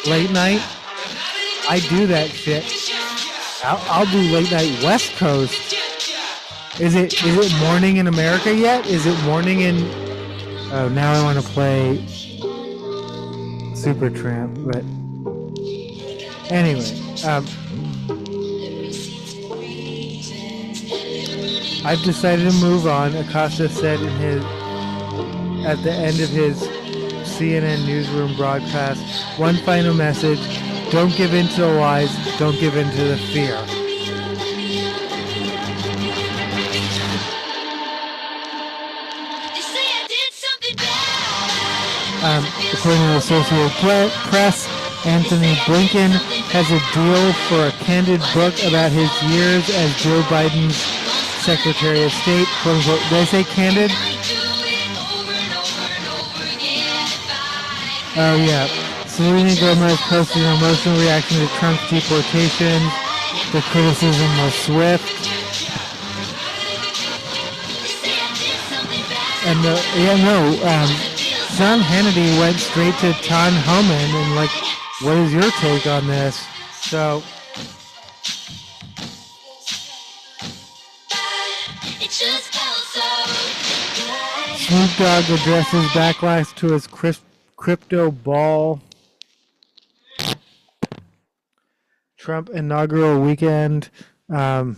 late night, I do that shit. I'll do late night West Coast. Is it morning in America yet? Is it morning in? Oh, now I want to play Supertramp, but anyway, I've decided to move on. Acosta said at the end of his CNN newsroom broadcast, one final message: don't give in to the lies, don't give in to the fear. According to the Associated Press, Anthony Blinken has a deal for a candid book about his years as Joe Biden's Secretary of State. Quote unquote. Did I say candid? Oh yeah. Selena Gomez posted an emotional reaction to Trump's deportation. The criticism was swift. And Sean Hannity went straight to Ton Homan and like, what is your take on this? So Snoop Dogg addresses backlash to his crypto ball. Trump inaugural weekend. I'm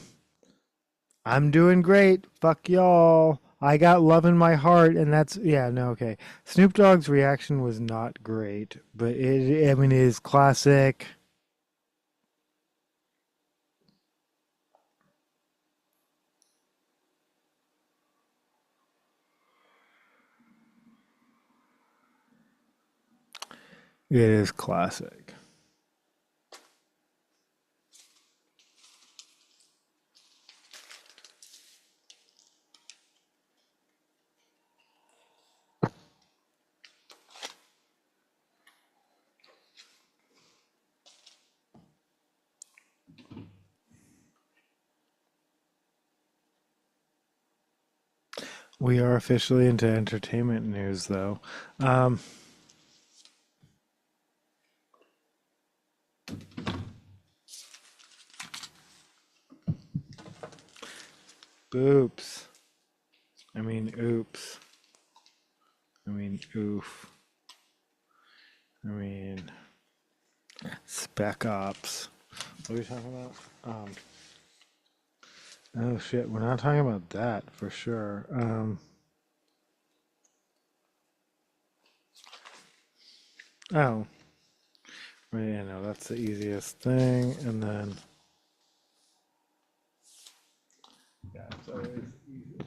doing great. Fuck y'all. I got love in my heart, and that's okay. Snoop Dogg's reaction was not great, but it is classic. It is classic. We are officially into entertainment news, though. Oops. Oops. Oof. Spec Ops. What are we talking about? Oh shit, we're not talking about that for sure. Oh. Yeah, no, that's the easiest thing, and then yeah, it's always easy.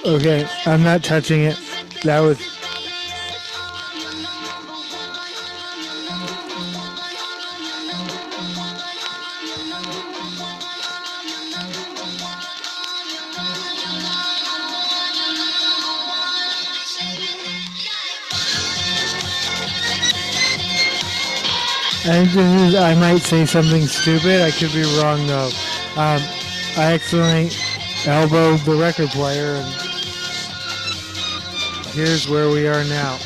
Okay, I'm not touching it. That was... I might say something stupid. I could be wrong though. I accidentally elbowed the record player, and here's where we are now.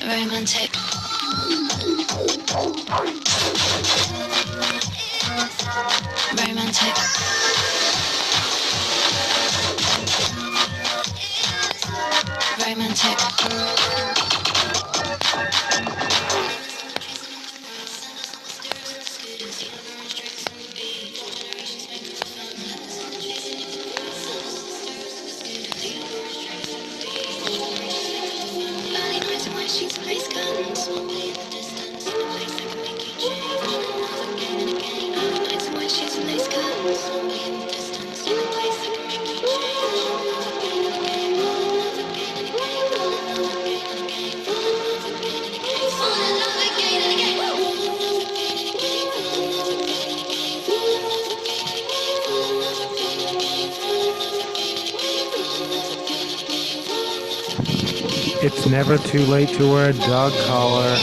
romantic. Romantic. Romantic. Early nights in my sheets, place guns. One way in the distance, in a place that can make you change. Love again and again. Early nights in my sheets, place guns. One way in the distance, in a place that can make you change. Love again and again. Love again and again. Love again and again. Love again and again. Fall in love again and again. Love again and again. Love again and again. Love again and again. Love again and again. Love again and again. Love again and again. It's never too late to wear a dog collar.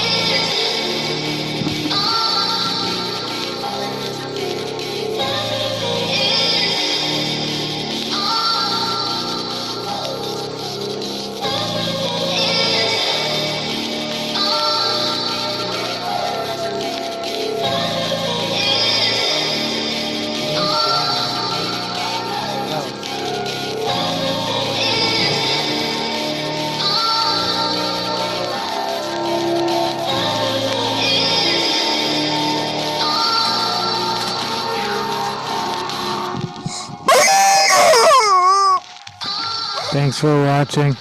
Thanks for watching.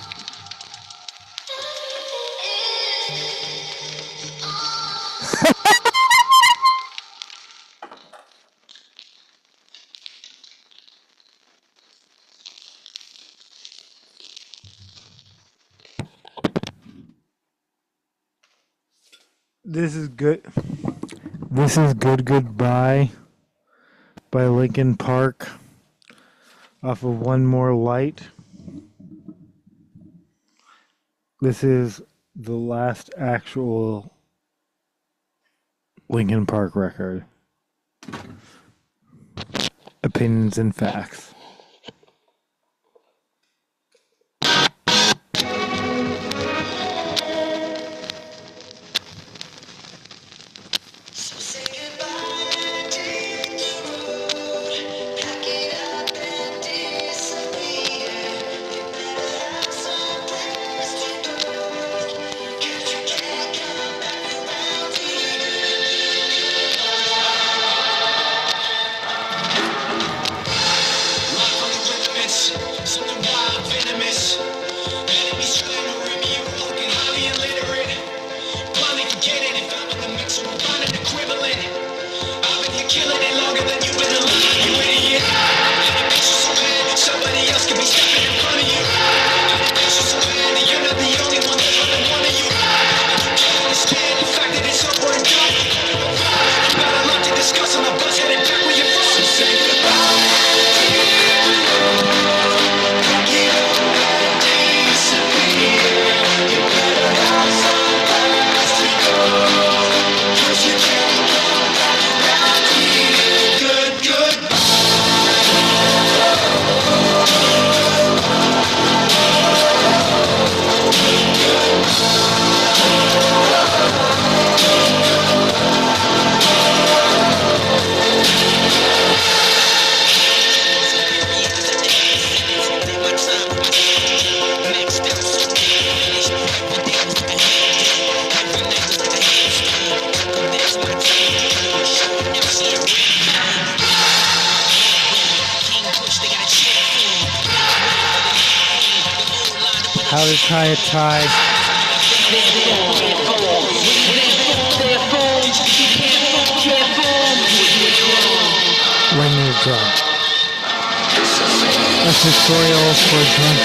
This is good. This is Good Goodbye by Linkin Park off of One More Light. This is the last actual Linkin Park record. Opinions and facts. Something wild, venomous. Enemies trying to rid me, you're fucking highly illiterate. Finally forgetting it, found in the mix, so I'm finding equivalent. I've been here killing it longer than you've been alive, you idiot. And it makes you so mad, somebody else could be stepping in front of you. And it makes you so mad that you're not the only one that's running one of you. And you can't understand the fact that it's over and done. You got a lot to discuss on the bus heading back where you're from. So say goodbye. How to tie a tie. When you're drunk. A tutorial for drunk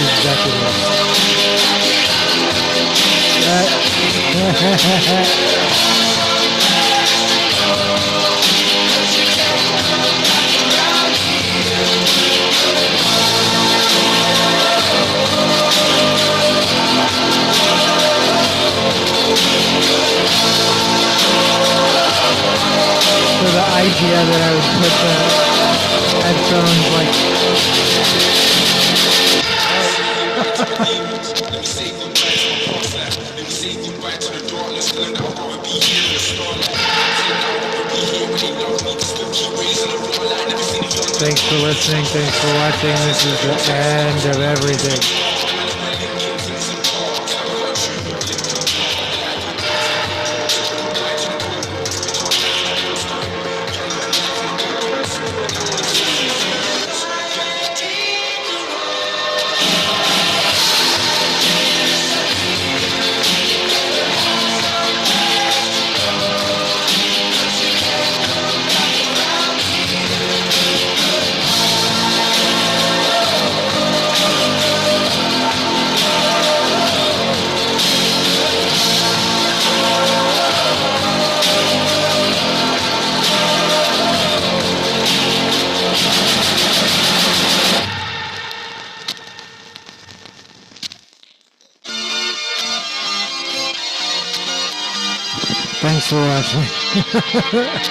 So the idea that I would put the headphones like Thanks for listening. Thanks for watching. This is the end of everything. Thanks for watching.